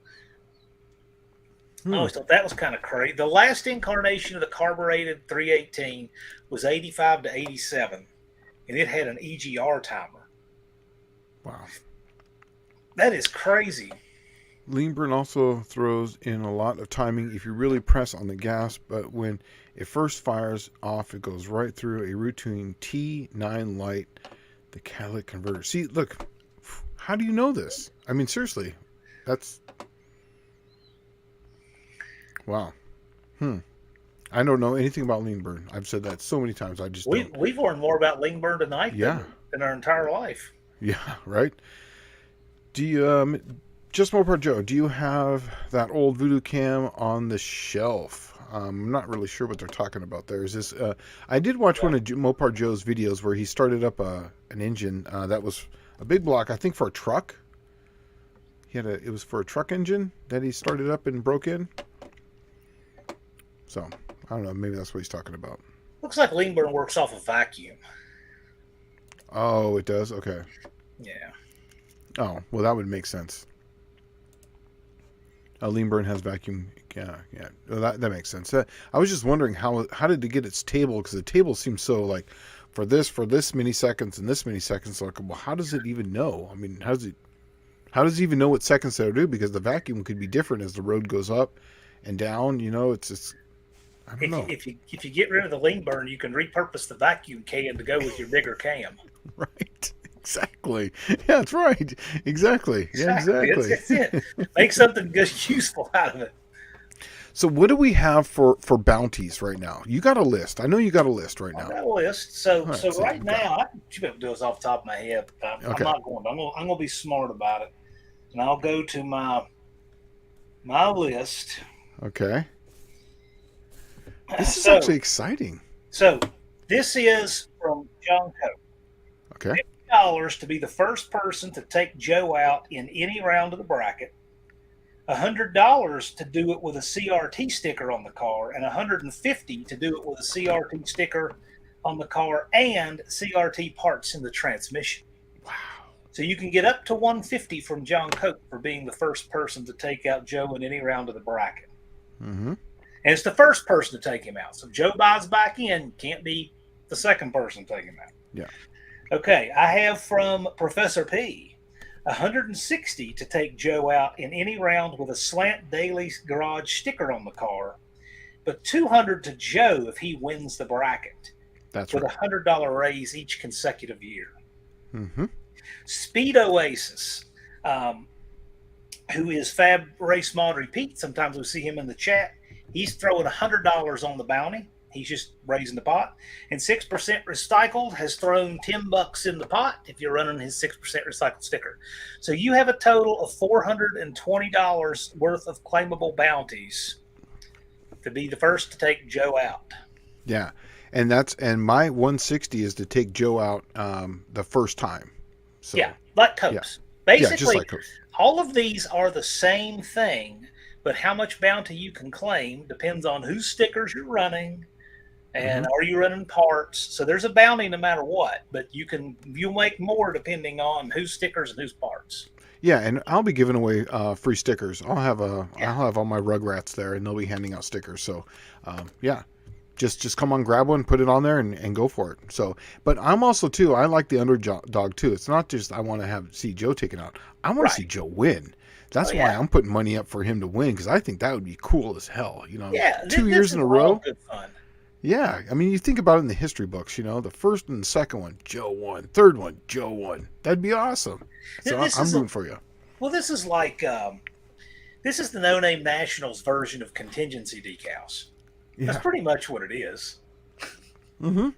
I always thought that was kind of crazy. The last incarnation of the carbureted 318 was 85 to 87, and it had an EGR timer. Wow. That is crazy. Lean burn also throws in a lot of timing if you really press on the gas, but when it first fires off, it goes right through a routine T9 light, the catalytic converter. See, look, how do you know this? I mean, seriously, that's... Wow. Hmm. I don't know anything about lean burn. I've said that so many times. I just don't. We've learned more about lean burn tonight Yeah. than our entire life. Yeah. Right. Do you just Mopar Joe? Do you have that old Voodoo Cam on the shelf? I'm not really sure what they're talking about there. Is this? I did watch one of Mopar Joe's videos where he started up an engine that was a big block, I think, for a truck. It was for a truck engine that he started up and broke in. So I don't know. Maybe that's what he's talking about. Looks like lean burn works off a vacuum. Oh, it does. Okay. Yeah. Oh, well, that would make sense. Lean burn has vacuum. Yeah, yeah. Well, that makes sense. I was just wondering how did it get its table, because the table seems so like for this many seconds and this many seconds. Like, well, how does it even know? I mean, how does it even know what seconds to do? Because the vacuum could be different as the road goes up and down. You know, it's just, I don't know. If you get rid of the lean burn, you can repurpose the vacuum can to go with your bigger cam. Right. Exactly. Yeah, that's right. Exactly. Yeah, exactly. That's it. Make something good, useful out of it. So what do we have for bounties right now? You got a list. I know you got a list right now. I got a list. So right, so right now, I should be able to do this off the top of my head. But I'm Okay. not going to. I'm going to be smart about it, and I'll go to my list. Okay. This is So actually exciting. so this is from John Cope. Okay. $50 to be the first person to take Joe out in any round of the bracket. $100 to do it with a CRT sticker on the car, and $150 to do it with a CRT sticker on the car and CRT parts in the transmission. Wow. So you can get up to $150 from John Cope for being the first person to take out Joe in any round of the bracket. Mm-hmm. And it's the first person to take him out. So if Joe buys back in, can't be the second person to take him out. Yeah. Okay, I have from Professor P, $160 to take Joe out in any round with a Slant Daily Garage sticker on the car, but $200 to Joe if he wins the bracket, That's with right. a $100 raise each consecutive year. Mm-hmm. Speed Oasis, who is Fab Race Mod Repeat, sometimes we see him in the chat. He's throwing $100 on the bounty. He's just raising the pot. And 6% Recycled has thrown $10 in the pot if you're running his 6% recycled sticker. So you have a total of $420 worth of claimable bounties to be the first to take Joe out. Yeah. And my 160 is to take Joe out the first time. So Yeah, like Copes. Yeah. Basically, Yeah, just like Copes. all of these are the same thing, but how much bounty you can claim depends on whose stickers you're running and are you running parts. So there's a bounty no matter what, but you'll make more depending on whose stickers and whose parts. Yeah, and I'll be giving away free stickers. I'll have all my Rugrats there, and they'll be handing out stickers. So, yeah, just come on, grab one, put it on there, and go for it. So, but I'm also too. I like the underdog too. It's not just I want to see Joe taken out. I want to see Joe win. That's why I'm putting money up for him to win, because I think that would be cool as hell. You know, Yeah, 2 years in a row. Good fun. Yeah, I mean, you think about it in the history books. You know, the first and the second one, Joe won. Third one, Joe won. That'd be awesome. So I'm rooting for you. Well, this is like this is the No Name Nationals version of contingency decals. Yeah. That's pretty much what it is. Mm-hmm.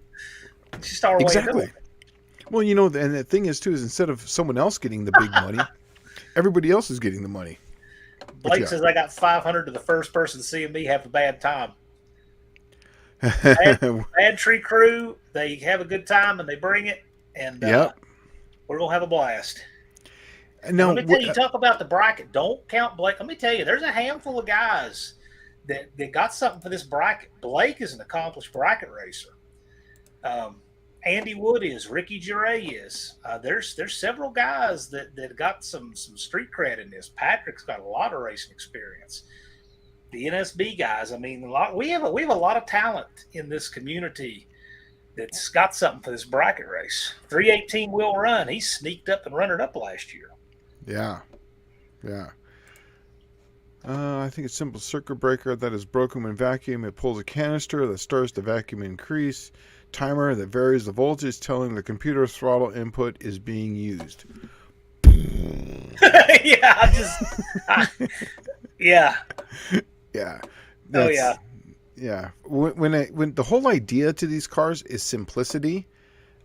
It's just our way of doing Exactly. it. Well, you know, and the thing is too is instead of someone else getting the big money, everybody else is getting the money. Blake says I got 500 to the first person to see me have a bad time. Bad Tree Crew, they have a good time and they bring it, and we're gonna have a blast. Now, let me tell you, talk about the bracket. Don't count Blake. Let me tell you, there's a handful of guys that got something for this bracket. Blake is an accomplished bracket racer. Andy Wood is. Ricky Jure is. There's several guys that got some street cred in this. Patrick's got a lot of racing experience. The NSB guys. I mean, we have a lot of talent in this community that's got something for this bracket race. 318 Will Run. He sneaked up and runner up last year. Yeah. I think it's simple circuit breaker that is broken when vacuum. It pulls a canister that starts the vacuum increase. Timer that varies the voltage, telling the computer throttle input is being used. Yeah. Oh yeah. That's yeah. When the whole idea to these cars is simplicity,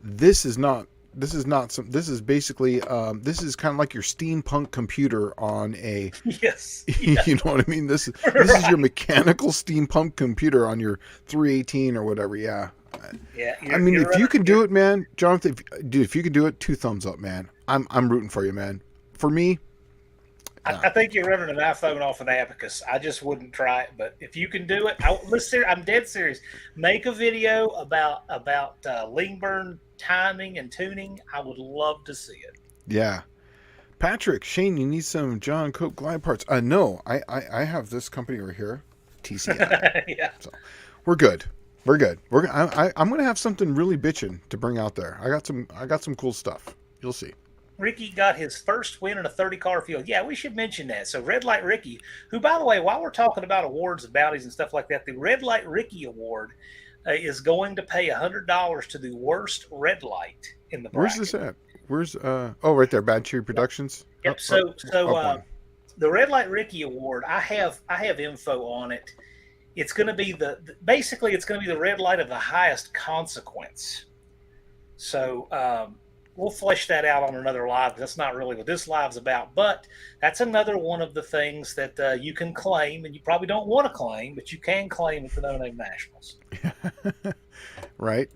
this is not. This is not some. This is basically. This is kind of like your steampunk computer on a. Yes. Yeah. You know what I mean? This is your Right. mechanical steampunk computer on your 318 or whatever. Yeah. Yeah. I mean, You're if you running. can do it, man, Jonathan. Dude, if you can do it, two thumbs up, man. I'm rooting for you, man. For me, yeah, I think you're running an iPhone off an abacus. I just wouldn't try it, but if you can do it, listen. I'm dead serious. Make a video about lean burn timing and tuning. I would love to see it. yeah. Patrick, Shane, you need some John Coke glide parts. No, I have this company right here, TCI. Yeah. So we're good. We're good. I'm gonna have something really bitching to bring out there. I got some cool stuff. You'll see. Ricky got his first win in a 30 car field. Yeah, we should mention that. So, Red Light Ricky, who, by the way, while we're talking about awards and bounties and stuff like that, the Red Light Ricky Award is going to pay $100 to the worst red light in the Where's bracket. this at? Where's oh, right there, Bad Cherry Productions. Yep. Up, So, up, so up one. the Red Light Ricky Award, I have info on it. It's going to be basically it's going to be the red light of the highest consequence. So we'll flesh that out on another live. That's not really what this live's about, but that's another one of the things that you can claim, and you probably don't want to claim, but you can claim at the No Name Nationals. Right.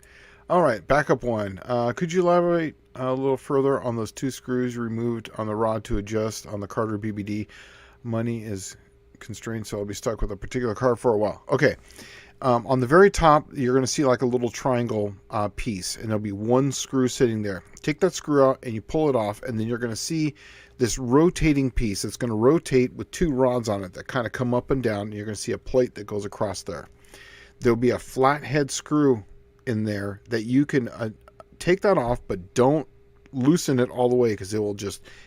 All right. Backup one. Could you elaborate a little further on those two screws removed on the rod to adjust on the Carter BBD? Money is constrained, so I'll be stuck with a particular car for a while. Okay. On the very top, you're going to see like a little triangle piece, and there'll be one screw sitting there. Take that screw out and you pull it off, and then you're going to see this rotating piece that's going to rotate with two rods on it that kind of come up and down. And you're going to see a plate that goes across there. There'll be a flathead screw in there that you can take that off, but don't loosen it all the way because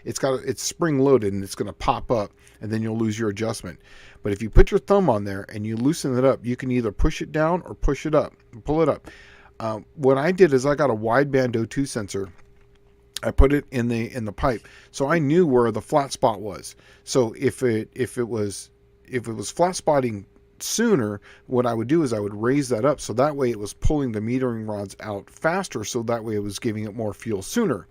it's spring loaded and it's going to pop up, and then you'll lose your adjustment. But if you put your thumb on there and you loosen it up, you can either push it down or push it up, pull it up. What I did is I got a wideband O2 sensor. I put it in the pipe, so I knew where the flat spot was. So if it was flat spotting sooner, what I would do is I would raise that up, so that way it was pulling the metering rods out faster, so that way it was giving it more fuel sooner.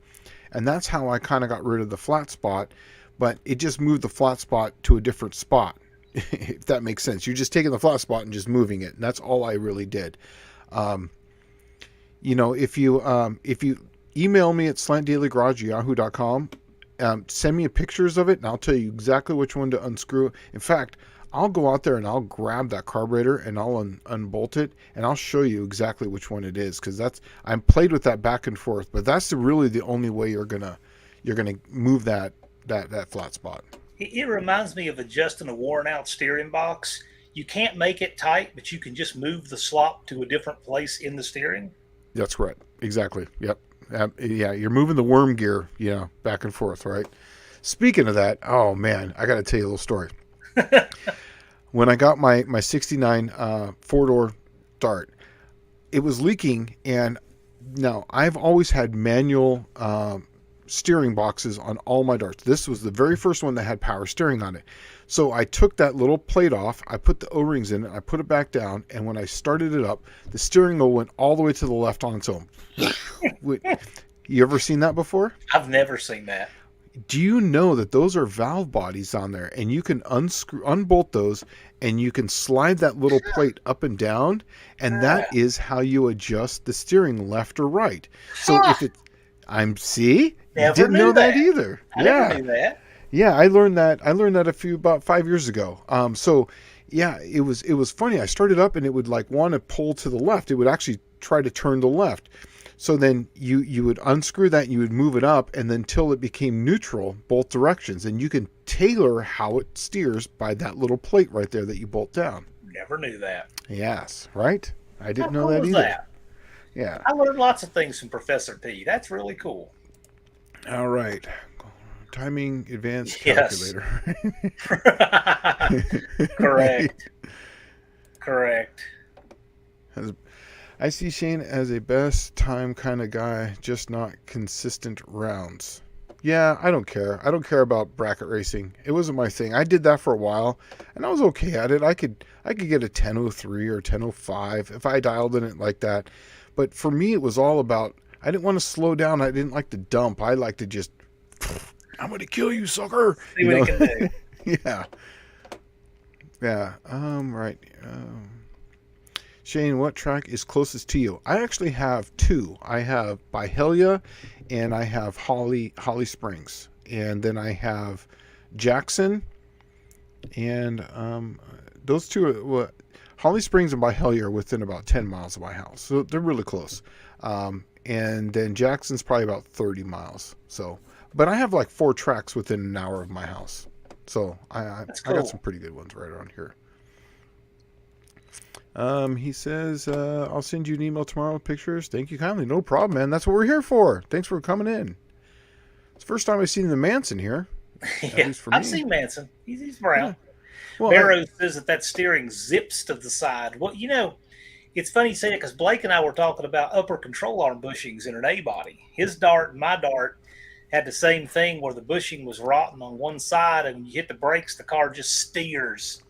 And that's how I kind of got rid of the flat spot, but it just moved the flat spot to a different spot. If that makes sense. You're just taking the flat spot and just moving it, and that's all I really did. If you email me at slantdailygarage@yahoo.com, send me pictures of it, and I'll tell you exactly which one to unscrew. In fact, I'll go out there and I'll grab that carburetor and I'll unbolt it, and I'll show you exactly which one it is, because I played with that back and forth, but that's really the only way you're gonna move that flat spot. It reminds me of adjusting a worn out steering box. You can't make it tight, but you can just move the slop to a different place in the steering. That's correct. Exactly. Yep. Yeah, you're moving the worm gear, back and forth, right? Speaking of that, oh man, I got to tell you a little story. When I got my 69 four-door Dart, it was leaking, and now I've always had manual steering boxes on all my Darts. This was the very first one that had power steering on it. So I took that little plate off, I put the O-rings in it, I put it back down, and when I started it up, the steering wheel went all the way to the left on its own. You ever seen that before? I've never seen that. Do you know that those are valve bodies on there, and you can unbolt those, and you can slide that little plate up and down, and that is how you adjust the steering left or right. So if it, see, Never you didn't knew know that that. either. I never knew that. Yeah, I learned that about 5 years ago. So yeah, it was funny. I started up and it would like want to pull to the left. It would actually try to turn to the left. So then you would unscrew that and you would move it up, and then till it became neutral both directions. And you can tailor how it steers by that little plate right there that you bolt down. Never knew that. Yes, right? I didn't How know cool that was either. that? Yeah. I learned lots of things from Professor P. That's really cool. All right. Timing advanced Yes. calculator. Correct. Correct. I see Shane as a best time kind of guy, just not consistent rounds. Yeah, I don't care. I don't care about bracket racing. It wasn't my thing. I did that for a while, and I was okay at it. I could get a 10:03 or 10:05 if I dialed in it like that. But for me, it was all about. I didn't want to slow down. I didn't like to dump. I like to just. I'm gonna kill you, sucker. See what it can do. Yeah. Yeah. Right. Shane, what track is closest to you? I actually have two. I have Byhalia and I have Holly Springs. And then I have Jackson and those two are Holly Springs and Byhalia are within about 10 miles of my house. So they're really close. And then Jackson's probably about 30 miles. So, but I have like 4 tracks within an hour of my house. So That's I cool. got some pretty good ones right around here. He says, I'll send you an email tomorrow with pictures. Thank you kindly. No problem, man. That's what we're here for. Thanks for coming in. It's the first time I've seen the Manson here. At Yeah, least for me. I've seen Manson. He's brown. Yeah. Well, Barrow says that steering zips to the side. Well, it's funny you say it because Blake and I were talking about upper control arm bushings in an A body. His dart and my dart had the same thing where the bushing was rotten on one side, and when you hit the brakes, the car just steers,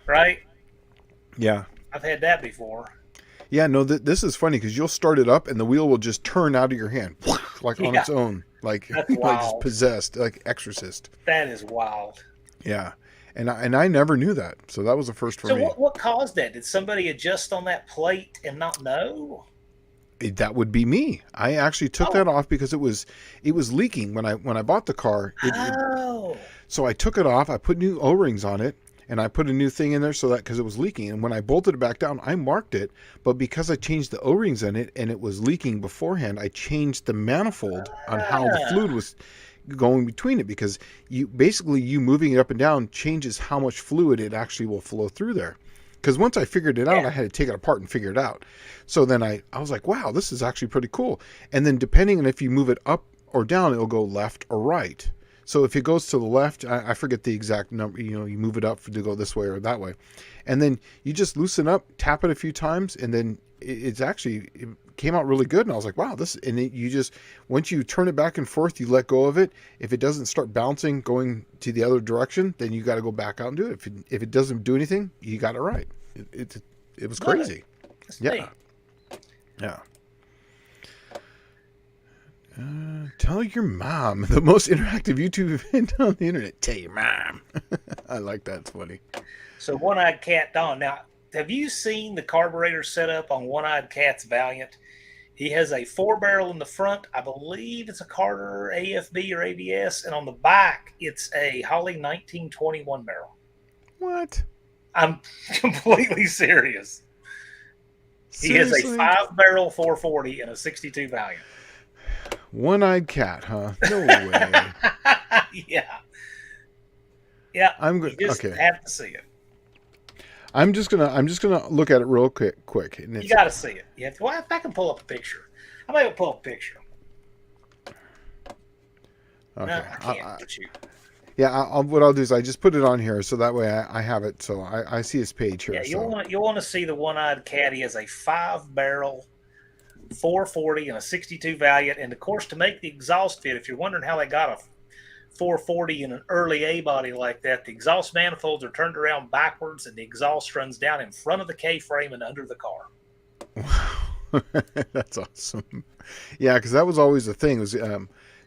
right? yeah. I've had that before. Yeah, no, this is funny because you'll start it up and the wheel will just turn out of your hand like on Yeah. its own, like, That's like it's wild. possessed, like Exorcist. That is wild. Yeah. And I never knew that. So that was the first for So me. what caused that? Did somebody adjust on that plate and not know? That would be me. I actually took that off because it was leaking when I bought the car. So I took it off. I put new O-rings on it, and I put a new thing in there so that because it was leaking. And when I bolted it back down, I marked it. But because I changed the O-rings in it and it was leaking beforehand, I changed the manifold on how the fluid was going between it, because you moving it up and down changes how much fluid it actually will flow through there. Because once I figured it out, I had to take it apart and figure it out. So then I was like, wow, this is actually pretty cool. And then depending on if you move it up or down, it'll go left or right. So if it goes to the left, I forget the exact number, you move it up to go this way or that way. And then you just loosen up, tap it a few times, and then it came out really good. And I was like, wow, you just, once you turn it back and forth, you let go of it. If it doesn't start bouncing, going to the other direction, then you got to go back out and do it. If it doesn't do anything, you got it right. It was crazy. Yeah. Yeah. Tell your mom. The most interactive YouTube event on the internet. Tell your mom. I like that. It's funny. So One-Eyed Cat Don. Now, have you seen the carburetor setup on One-Eyed Cat's Valiant? He has a 4-barrel in the front. I believe it's a Carter AFB or ABS. And on the back, it's a Holley 1921 barrel. What? I'm completely serious. Seriously? He has a 5-barrel 440 and a 62 Valiant. One-eyed cat, huh? No way. Yeah. Yeah. You just have to see it. I'm just gonna look at it real quick. And You got to see it. You have to, well, if I can pull up a picture, I might pull up a picture. Okay. No, I can't. But you. Yeah, what I'll do is I just put it on here so that way I have it. So I see his page here. Yeah, you'll want to see the One-Eyed Cat. He has a 5-barrel 440 and a 62 Valiant, and of course, to make the exhaust fit, if you're wondering how they got a 440 in an early A body like that, the exhaust manifolds are turned around backwards, and the exhaust runs down in front of the K-frame and under the car. Wow, that's awesome. Yeah, because that was always the thing. Was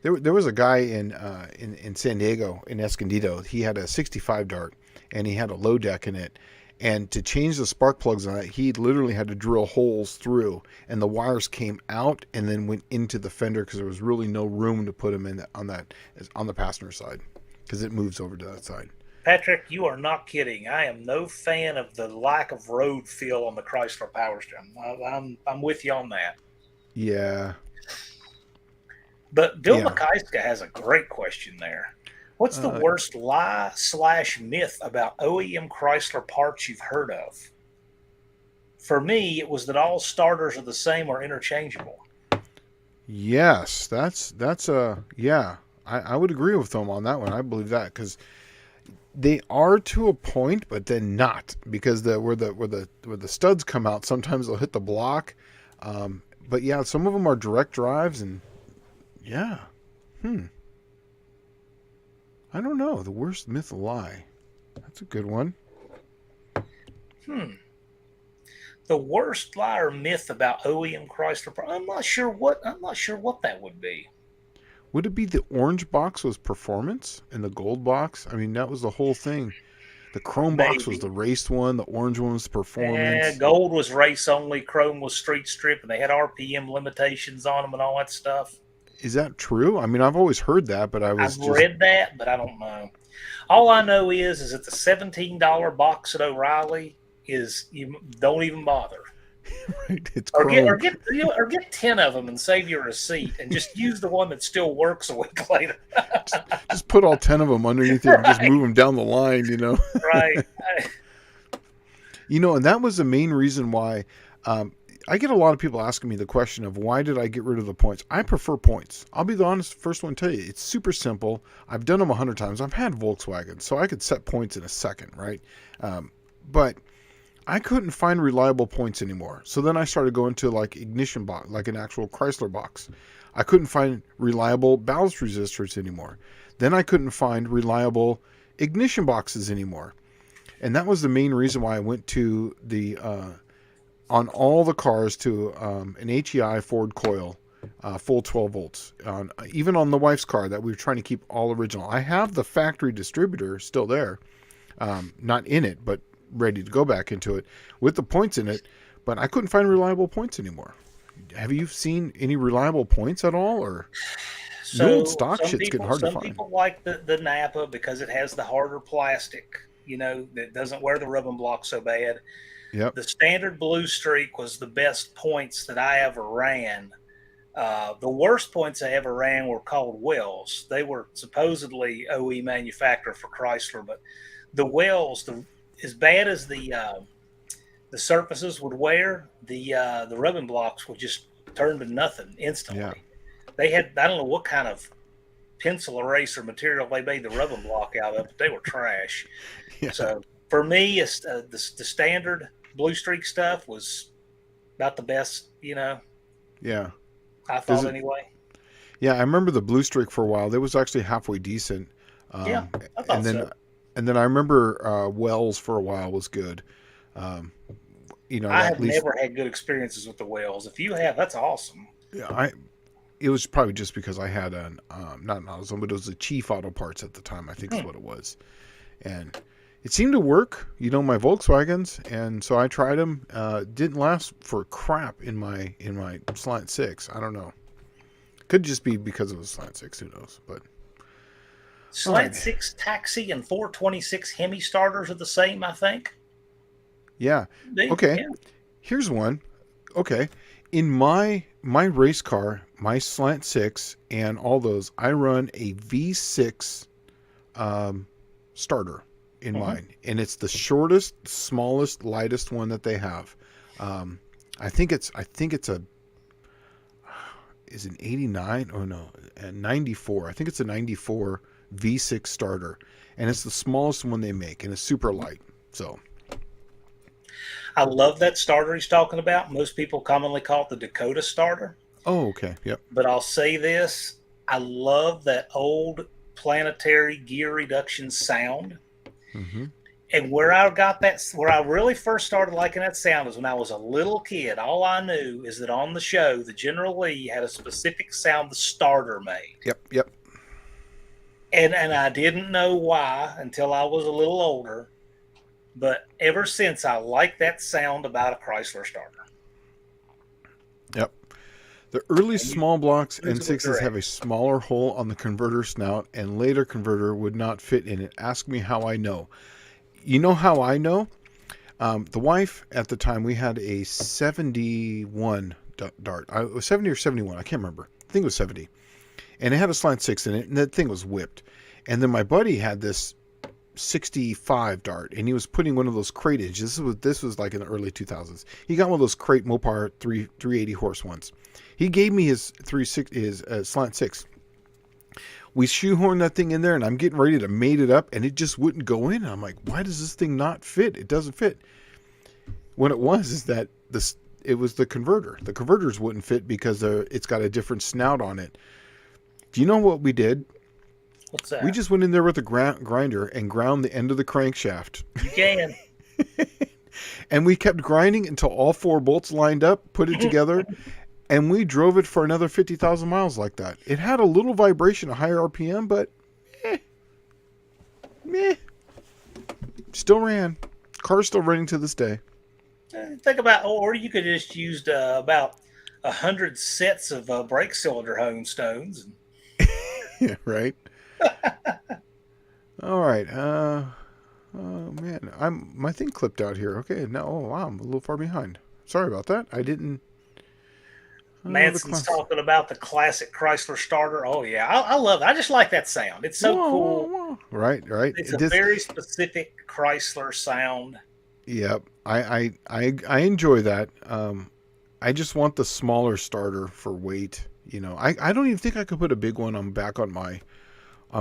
there was a guy in San Diego in Escondido. He had a 65 Dart, and he had a low deck in it. And to change the spark plugs on it, he literally had to drill holes through, and the wires came out and then went into the fender because there was really no room to put them in on the passenger side because it moves over to that side. Patrick, you are not kidding. I am no fan of the lack of road feel on the Chrysler Powerstone. I'm with you on that. Yeah. But Bill McKyska has a great question there. What's the worst lie/myth about OEM Chrysler parts you've heard of? For me, it was that all starters are the same or interchangeable. Yes, that's yeah. I would agree with them on that one. I believe that because they are to a point, but then not, because where the studs come out, sometimes they'll hit the block. But yeah, some of them are direct drives, and yeah. I don't know. The worst myth lie. That's a good one. Hmm. The worst lie or myth about OEM Chrysler. I'm not sure what. I'm not sure what that would be. Would it be the orange box was performance and the gold box? I mean, that was the whole thing. The chrome box was Maybe. the race one. The orange one was performance. Gold was race only. Chrome was street strip, and they had RPM limitations on them and all that stuff. Is that true? I mean, I've always heard that, but I I've was just read that, but I don't know. All I know is that the $17 box at O'Reilly is you don't even bother. right. It's Or get chrome. or get you know, or get 10 of them and save your receipt and just use the one that still works a week later. Just put all 10 of them underneath it and just Right, move them down the line, you know. right. And that was the main reason why I get a lot of people asking me the question of why did I get rid of the points? I prefer points. I'll be the honest first one to tell you. It's super simple. I've done them 100 times. I've had Volkswagen, so I could set points in a second, right? But I couldn't find reliable points anymore. So then I started going to like ignition box, like an actual Chrysler box. I couldn't find reliable ballast resistors anymore. Then I couldn't find reliable ignition boxes anymore. And that was the main reason why I went to the on all the cars to an HEI Ford coil, full 12 volts. Even on the wife's car that we were trying to keep all original. I have the factory distributor still there, not in it, but ready to go back into it with the points in it. But I couldn't find reliable points anymore. Have you seen any reliable points at all, or the old So stock shit's getting hard to some find? people like the Napa because it has the harder plastic, that doesn't wear the rubbing block so bad. Yep. The standard Blue Streak was the best points that I ever ran. The worst points I ever ran were called wells. They were supposedly OE manufacturer for Chrysler, but the wells, as bad as the surfaces would wear, the rubbing blocks would just turn to nothing instantly. Yeah. They had, I don't know what kind of pencil eraser material they made the rubbing block out of, but they were trash. Yeah. So for me, the standard Blue Streak stuff was about the best, Yeah. I thought anyway. Yeah, I remember the Blue Streak for a while. That was actually halfway decent. Yeah, I thought and then so. and then I remember Wells for a while was good. Um, I at have least never had good experiences with the wells. If you have, that's awesome. yeah, it was probably just because I had an not an AutoZone, but it was a Chief Auto Parts at the time. I think is what it was, and it seemed to work. My Volkswagens, and so I tried them. Didn't last for crap in my Slant 6. I don't know. Could just be because it was Slant 6. Who knows? But Slant 6 Taxi and 426 Hemi starters are the same, I think. yeah. Okay. Yeah. Here's one. Okay. In my race car, my Slant 6 and all those, I run a V6 starter in mine. And it's the shortest, smallest, lightest one that they have. I think it's a is it 89? Oh no, 94. I think it's a 94 V6 starter. And it's the smallest one they make and it's super light. So I love that starter he's talking about. Most people commonly call it the Dakota starter. oh, okay. Yep. But I'll say this, I love that old planetary gear reduction sound. Mm-hmm. And where I really first started liking that sound is when I was a little kid. All I knew is that on the show, the General Lee had a specific sound the starter made. Yep. And I didn't know why until I was a little older. But ever since, I like that sound about a Chrysler starter. Yep. The early And small blocks use it with N6s have direct. a smaller hole on the converter snout, and later converter would not fit in it. Ask me how I know. You know how I know? The wife at the time, we had a 71 Dart. It was 70 or 71. I can't remember. I think it was 70. And it had a Slant 6 in it, and that thing was whipped. And then my buddy had this 65 Dart, and he was putting one of those crate engines. This was like in the early 2000s. He got one of those crate Mopar 380 horse ones. He gave me his Slant 6. We shoehorned that thing in there, and I'm getting ready to mate it up, and it just wouldn't go in. I'm like, why does this thing not fit? It doesn't fit. What it was is that it was the converter. The converters wouldn't fit because it's got a different snout on it. Do you know what we did? What's We that? just went in there with a grinder and ground the end of the crankshaft. You can. And we kept grinding until all four bolts lined up, put it together, and we drove it for another 50,000 miles like that. It had a little vibration, a higher RPM, but meh. Still ran. Car's still running to this day. Think about, or you could just used about 100 sets of brake cylinder hone stones. Yeah, right. All right. Oh man, my thing clipped out here. Okay, no, oh, wow, I'm a little far behind. Sorry about that. I didn't. Manson's talking about the classic Chrysler starter. Oh yeah, I love it. I just like that sound. It's so Whoa, cool. whoa, whoa. Right, right. It's a very specific Chrysler sound. Yep, I enjoy that. I just want the smaller starter for weight. I don't even think I could put a big one on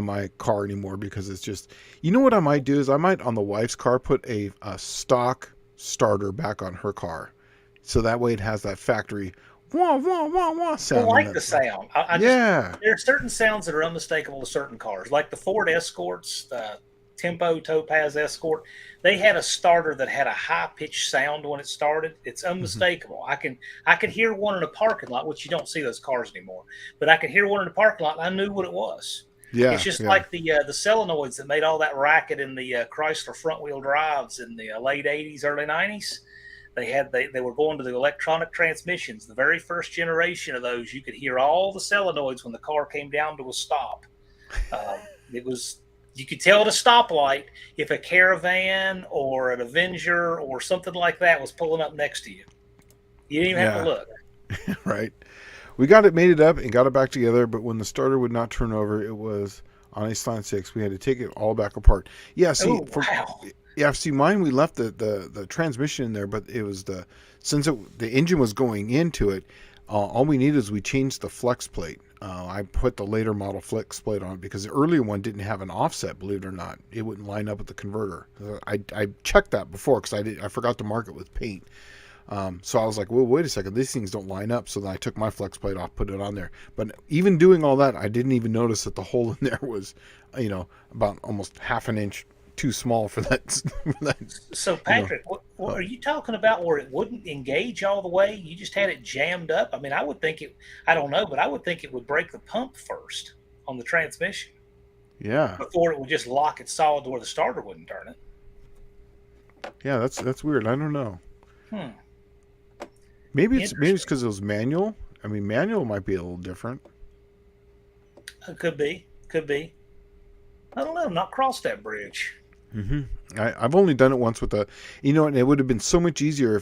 my car anymore because it's just. You know what I might do is I might on the wife's car put a stock starter back on her car, so that way it has that factory wah wah wah wah sound. I like the sound. Yeah. There are certain sounds that are unmistakable to certain cars, like the Ford Escorts, the Tempo Topaz Escort. They had a starter that had a high pitched sound when it started. It's unmistakable. I could hear one in a parking lot, which you don't see those cars anymore. But I could hear one in the parking lot, and I knew what it was. Yeah, it's just like the solenoids that made all that racket in the Chrysler front wheel drives in the late '80s, early '90s. They were going to the electronic transmissions. The very first generation of those, you could hear all the solenoids when the car came down to a stop. You could tell at a stoplight if a Caravan or an Avenger or something like that was pulling up next to you. You didn't even have to look. Right. We made it up and got it back together, but when the starter would not turn over, it was on Eastline 6. We had to take it all back apart. Yeah, see, wow. Yeah, see, mine we left the transmission in there, but it was the engine was going into it. All we needed is we changed the flex plate. I put the later model flex plate on it because the earlier one didn't have an offset. Believe it or not, it wouldn't line up with the converter. I checked that before because I forgot to mark it with paint. So I was like, well, wait a second, these things don't line up. So then I took my flex plate off, put it on there. But even doing all that, I didn't even notice that the hole in there was, about almost half an inch too small for that. So Patrick, what are you talking about where it wouldn't engage all the way? You just had it jammed up? I mean, I would think I don't know, but I would think it would break the pump first on the transmission. Yeah. Before it would just lock it solid to where the starter wouldn't turn it. Yeah, that's weird. I don't know. Maybe it's because it was manual. I mean, manual might be a little different. Could be. I don't know. I've not crossed that bridge. I've only done it once with and it would have been so much easier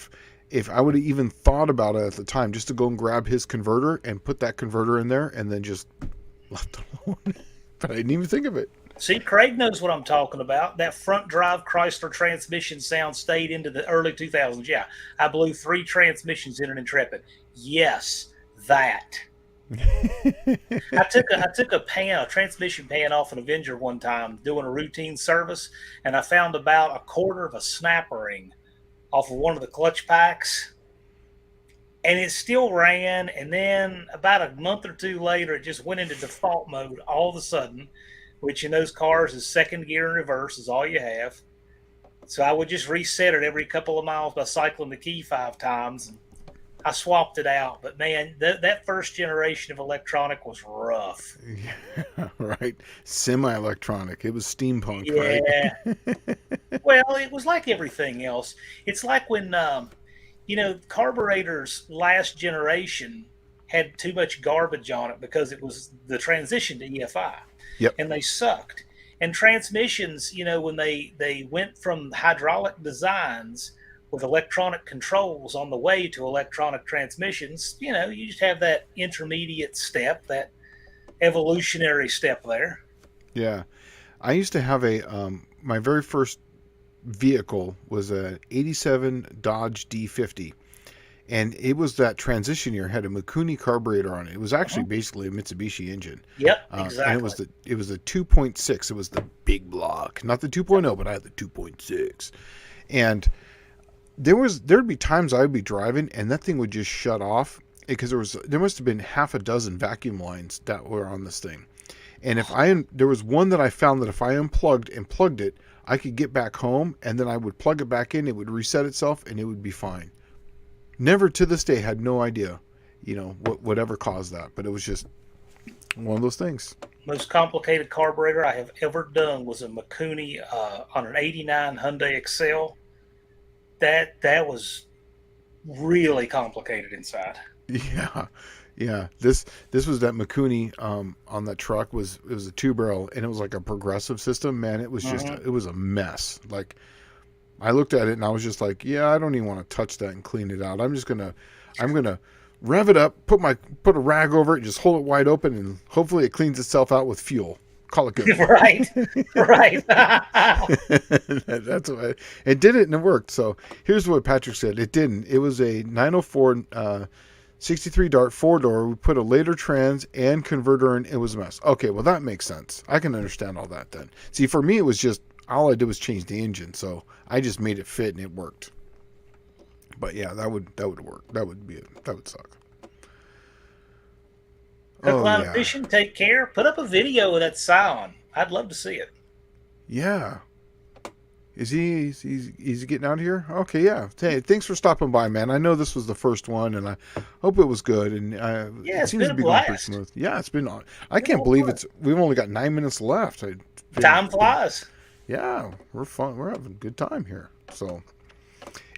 if I would have even thought about it at the time, just to go and grab his converter and put that converter in there and then just left it alone. But I didn't even think of it. See, Craig knows what I'm talking about. That front drive Chrysler transmission sound stayed into the early 2000s. Yeah, I blew 3 transmissions in an Intrepid. Yes, that. I took a transmission pan off an Avenger one time doing a routine service, and I found about a quarter of a snap ring off of one of the clutch packs, and it still ran. And then about a month or two later, it just went into default mode all of a sudden, which in those cars is second gear and reverse is all you have. So I would just reset it every couple of miles by cycling the key 5 times. And I swapped it out, but man, that first generation of electronic was rough. Yeah, right. Semi-electronic. It was steampunk, yeah. Right? Well, it was like everything else. It's like when, carburetors last generation had too much garbage on it because it was the transition to EFI. Yep. And they sucked. And transmissions, when they went from hydraulic designs with electronic controls on the way to electronic transmissions, you just have that intermediate step, that evolutionary step there. Yeah. I used to have my very first vehicle was a 87 Dodge D50. And it was that transition year, had a Mikuni carburetor on it. It was actually basically a Mitsubishi engine. Yep, exactly. And it was the 2.6. It was the big block, not the 2.0, but I had the 2.6. And there'd be times I would be driving and that thing would just shut off because there must have been half a dozen vacuum lines that were on this thing. And if there was one that I found that if I unplugged and plugged it, I could get back home, and then I would plug it back in, it would reset itself, and it would be fine. Never to this day had no idea, whatever caused that, but it was just one of those things. Most complicated carburetor I have ever done was a Mikuni on an '89 Hyundai Excel. That was really complicated inside. Yeah. This was that Mikuni on that truck. It was a 2-barrel, and it was like a progressive system. Man, it was just it was a mess. Like, I looked at it and I was just like, yeah, I don't even want to touch that and clean it out. I'm gonna rev it up, put a rag over it, and just hold it wide open, and hopefully it cleans itself out with fuel. Call it good. Right. That's what it did it, and it worked. So here's what Patrick said. It didn't. It was a 904 63 Dart 4-door. We put a later trans and converter in. It was a mess. Okay, well, that makes sense. I can understand all that then. See, for me, it was just all I did was change the engine, so I just made it fit and it worked. But yeah, that would work. That would suck. Hook, line, and fishing. Take care. Put up a video of that Scion. I'd love to see it. Yeah. Is he getting out of here? Okay, yeah. Hey, thanks for stopping by, man. I know this was the first one, and I hope it was good. And it seems to be going pretty smooth. Yeah, it's been. I can't believe we've only got 9 minutes left. Time flies. Yeah, we're fun. We're having a good time here. So,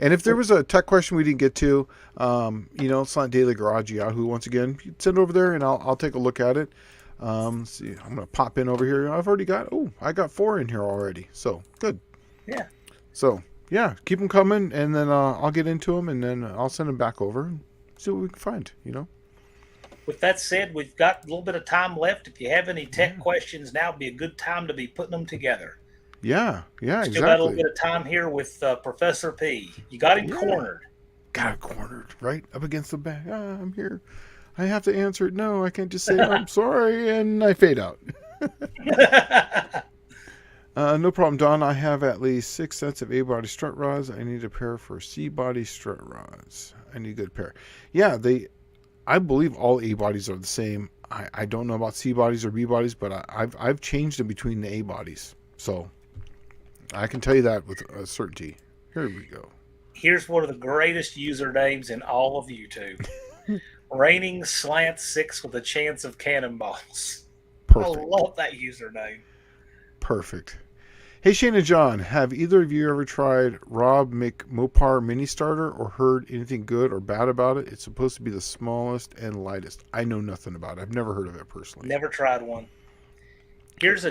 and if there was a tech question we didn't get to, it's not Daily Garage Yahoo. Once again, send it over there, and I'll take a look at it. See, I'm gonna pop in over here. I got 4 in here already. So good. Yeah. So, yeah, keep them coming, and then I'll get into them, and then I'll send them back over and see what we can find, With that said, we've got a little bit of time left. If you have any tech questions, now would be a good time to be putting them together. Yeah, exactly. Still got a little bit of time here with Professor P. You got him cornered. Got it cornered, right up against the back. I'm here. I have to answer it. No, I can't just say, I'm sorry, and I fade out. No problem, Don. I have at least 6 sets of A-body strut rods. I need a pair for C-body strut rods. I need a good pair. Yeah, I believe all A-bodies are the same. I don't know about C-bodies or B-bodies, but I've changed them between the A-bodies. So I can tell you that with certainty. Here we go. Here's one of the greatest usernames in all of YouTube. Raining Slant 6 with a chance of cannonballs. Perfect. I love that username. Perfect. Hey, Shane and John, have either of you ever tried Rob McMopar Mini Starter or heard anything good or bad about it? It's supposed to be the smallest and lightest. I know nothing about it. I've never heard of it personally. Never tried one. Here's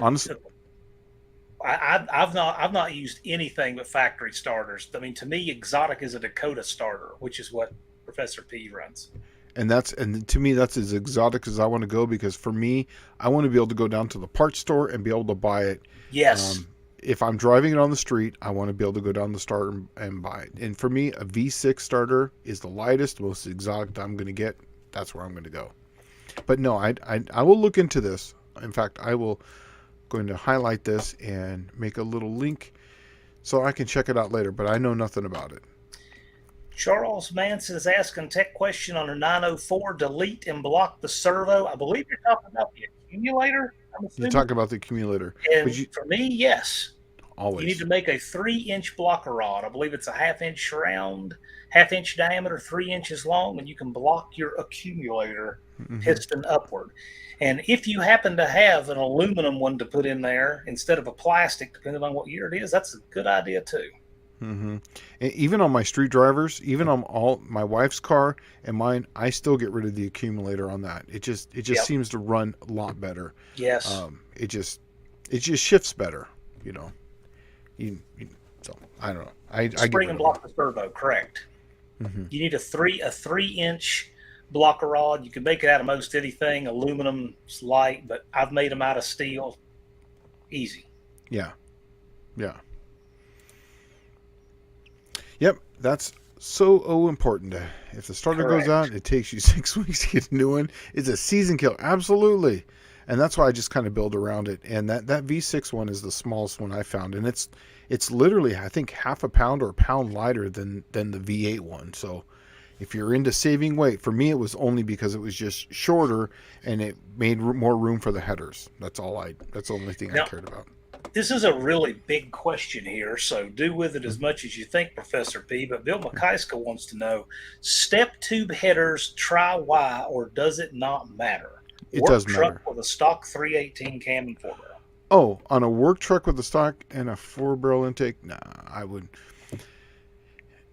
I've not used anything but factory starters. I mean, to me, Exotic is a Dakota starter, which is what Professor P runs. And to me, that's as exotic as I want to go, because for me, I want to be able to go down to the parts store and be able to buy it. Yes. If I'm driving it on the street, I want to be able to go down the starter and buy it. And for me, a V6 starter is the lightest, most exotic that I'm going to get. That's where I'm going to go. But no, I will look into this. In fact, I will going to highlight this and make a little link so I can check it out later. But I know nothing about it. Charles Manson is asking tech question on a 904. Delete and block the servo. I believe you're talking about the accumulator. You're talking about the accumulator. And for me, yes. Always. You need to make a 3-inch blocker rod. I believe it's a half-inch round, half-inch diameter, 3 inches long, and you can block your accumulator piston upward. And if you happen to have an aluminum one to put in there instead of a plastic, depending on what year it is, that's a good idea too. And even on my street drivers, even on all my wife's car and mine, I still get rid of the accumulator on that. It just seems to run a lot better. Yes. It just shifts better, so I don't know. Spring and block the servo, correct. You need a 3-inch blocker rod. You can make it out of most anything. Aluminum's light, but I've made them out of steel. Easy. Yeah. Yep, that's so important. If the starter goes out, it takes you 6 weeks to get a new one. It's a season kill, absolutely. And that's why I just kind of build around it. And that V6 one is the smallest one I found, and it's literally, I think, half a pound or a pound lighter than the V8 one. So, If you're into saving weight, for me it was only because it was just shorter and it made more room for the headers. That's the only thing I Now, cared about. this is a really big question here, so do with it as Mhm. much as you think, Professor P. But Bill McKyska wants to know: step tube headers, try Y, or does it not matter? It Work does truck matter. with a stock 318 cam and 4 barrel. Oh, on a work truck with a stock and a 4 barrel intake, nah, I would.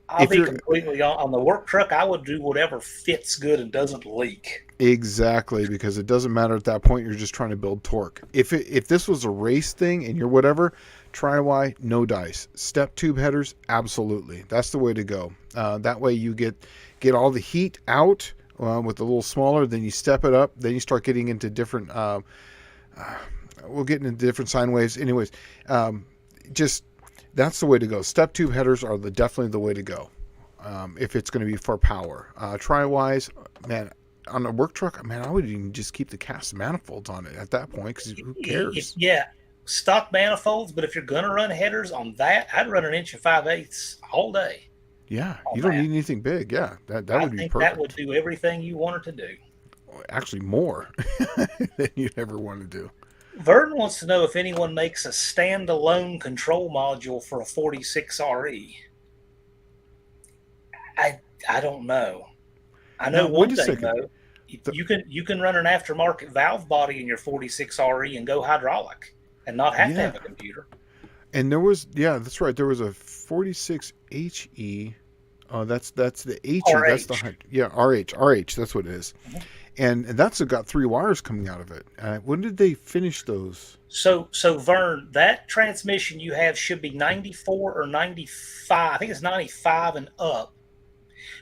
I'll If be you're completely on the work truck. I would do whatever fits good and doesn't leak. exactly, because it doesn't matter at that point. You're just trying to build torque. If this was a race thing and you're whatever, try Y, no dice. Step tube headers, absolutely. That's the way to go. That way you get all the heat out with a little smaller. Then you step it up. Then you start getting into different. We'll get into different sine waves. Anyways, just that's the way to go. Step tube headers are definitely the way to go. If it's going to be for power, tri-wise, man, on a work truck, man, I would even just keep the cast manifolds on it at that point because who cares? Yeah, stock manifolds. But if you're gonna run headers on that, I'd run an inch and 5/8 all day Yeah, on you don't that. need anything big. Yeah, that I would be think that would perfect. do everything you wanted to do. Actually, more than you'd ever want to do. Vern wants to know if anyone makes a standalone control module for a 46 RE. I I don't know. I know Now, wait one a thing second. though. The, You can run an aftermarket valve body in your 46 RE and go hydraulic and not have to yeah, have a computer. and that's right. There was a 46 HE. That's the HE. That's the RH. height. Yeah, RH. That's what it is. Mhm. And that's got 3 wires coming out of it. When did they finish those? So Vern, that transmission you have should be 94 or 95. I think it's 95 and up.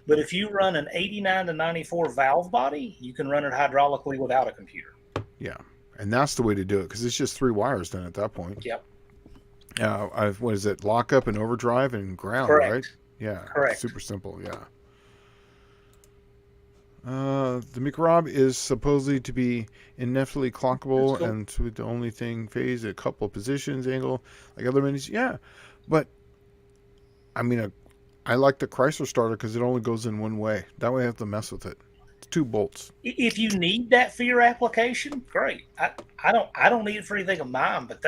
But if you run an 89 to 94 valve body, you can run it hydraulically without a computer. Yeah, and that's the way to do it because it's just 3 wires then at that point. Yep. What is it? Lockup and overdrive and ground, right? Correct. Yeah, Correct. super simple. Yeah. The McRob is supposedly to be indefinitely That's clockable cool. and to the only thing phase a couple of positions angle like other minis. Yeah, but I mean, I like the Chrysler starter because it only goes in one way. That way I have to mess with it. It's 2 bolts. If you need that for your application, great. I don't need it for anything of mine, but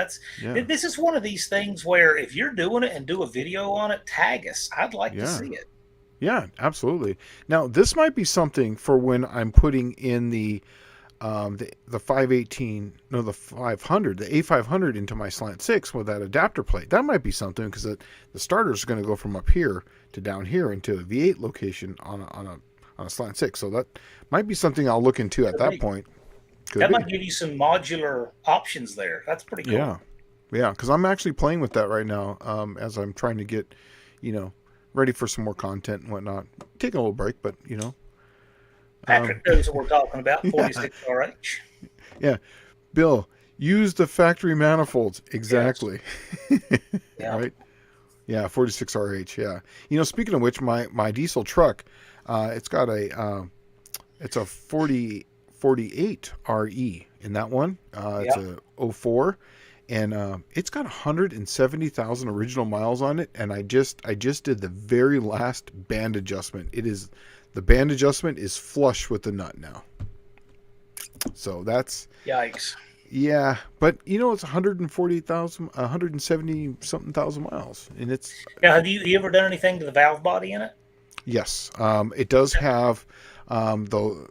Yeah, this is one of these things where if you're doing it and do a video on it, tag us. I'd like to yeah, see it. yeah, absolutely. Now this might be something for when I'm putting in the 518, no, the 500, the A500 into my slant six with that adapter plate. That might be something because the starter is going to go from up here to down here into a V8 location on a slant six. So that might be something I'll look into at Could that be. point. Could That be. might give you some modular options there. That's pretty cool. Yeah. Yeah. Because I'm actually playing with that right now as I'm trying to get, you know, ready for some more content and whatnot. Taking a little break, but, um, Patrick knows what we're talking about, yeah. 46 RH. Yeah. Bill, use the factory manifolds. Yes. Exactly. Yeah. Right? Yeah, 46RH. Yeah. Speaking of which, my diesel truck, it's got it's a 4048 RE in that one. It's Yeah. a 〜 04, and it's got 170,000 original miles on it. And I just did the very last band adjustment. The band adjustment is flush with the nut now. So that's Yikes. yeah, but it's 140,000, 170 something thousand miles, and it's Now, have you ever done anything to the valve body in it? yes, it does have though.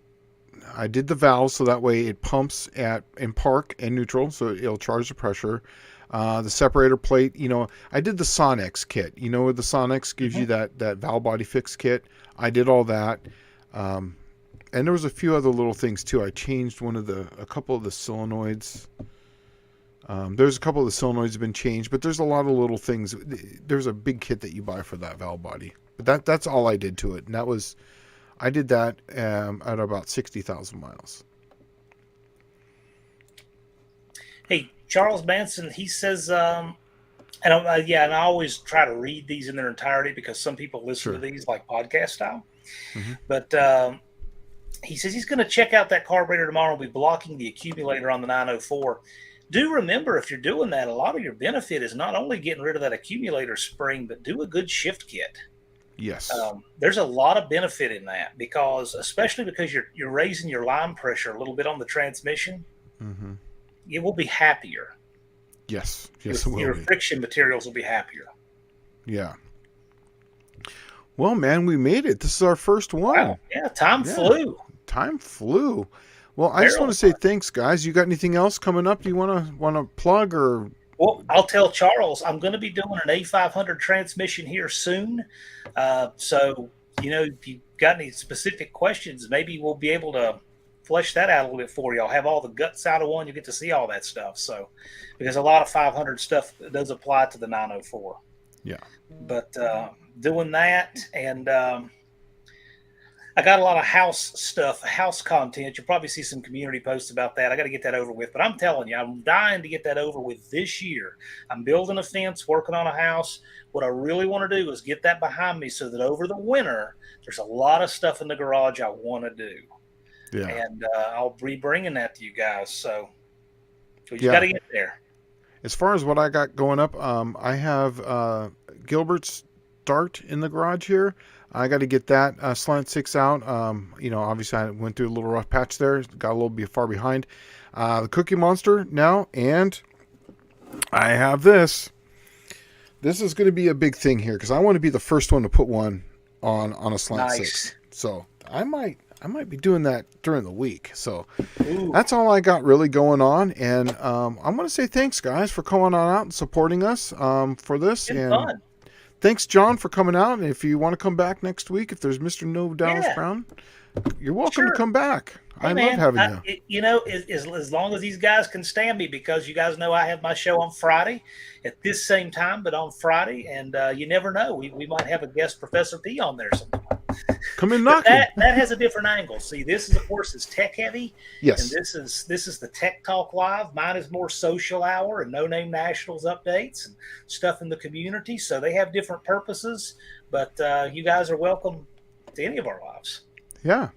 I did the valves so that way it pumps in park and neutral, so it'll charge the pressure. The separator plate, I did the Sonex kit. Where the Sonex gives you Mm-hmm. that valve body fix kit. I did all that. Um, and there was a few other little things too. I changed a couple of the solenoids. There's a couple of the solenoids have been changed, but there's a lot of little things. There's a big kit that you buy for that valve body, but that's all I did to it, and I did that at about 60,000 miles. Hey, Charles Manson, he says, and I always try to read these in their entirety because some people listen to Sure. these like podcast style. Hmm. But he says he's going to check out that carburetor tomorrow and be blocking the accumulator on the 904. Do remember, if you're doing that, a lot of your benefit is not only getting rid of that accumulator spring, but do a good shift kit. Yes. There's a lot of benefit in that because, especially because you're raising your line pressure a little bit on the transmission, Mm-hmm. it will be happier. Yes. Yes, it Your will your be. friction materials will be happier. Yeah. Well, man, we made it. This is our first one. Wow, yeah, time Yeah. flew. Time flew. Well, I just want Barely to say fun. thanks, guys. You got anything else coming up? Do you want to plug or? Well, I'll tell Charles I'm going to be doing an A500 transmission here soon. So, if you've got any specific questions, maybe we'll be able to flesh that out a little bit for you. I'll have all the guts out of one. You get to see all that stuff. So, because a lot of 500 stuff does apply to the 904. Yeah. But doing that, and I got a lot of house stuff, house content. You'll probably see some community posts about that. I got to get that over with. But I'm telling you, I'm dying to get that over with this year. I'm building a fence, working on a house. What I really want to do is get that behind me so that over the winter, there's a lot of stuff in the garage I want to do. Yeah. And I'll be bringing that to you guys. So you Yeah. got to get there. As far as what I got going up, I have Gilbert's Dart in the garage here. I got to get that slant six out. Obviously I went through a little rough patch there. Got a little bit far behind. The Cookie Monster now, and I have this. This is going to be a big thing here because I want to be the first one to put one on a slant six. So I might be doing that during the week. So that's all I got really going on. And I'm going to say thanks, guys, for coming on out and supporting us for this. It's and fun. Thanks, John, for coming out. And if you want to come back next week, if there's Mr. No Dallas Brown, you're welcome to come back. Hey, love having you. As long as these guys can stand me, because you guys know I have my show on Friday at this same time, but on Friday, and you never know, we might have a guest Professor P on there sometime. Come in knocking. That has a different angle. See, this is, of course, is tech heavy. Yes. And this is the Tech Talk Live. Mine is more social hour and No Name Nationals updates and stuff in the community. So they have different purposes, but you guys are welcome to any of our lives. Yeah.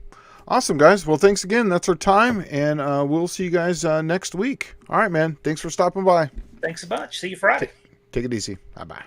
Awesome, guys. Well, thanks again. That's our time, and we'll see you guys next week. All right, man. Thanks for stopping by. Thanks a bunch. See you Friday. Take it easy. Bye-bye.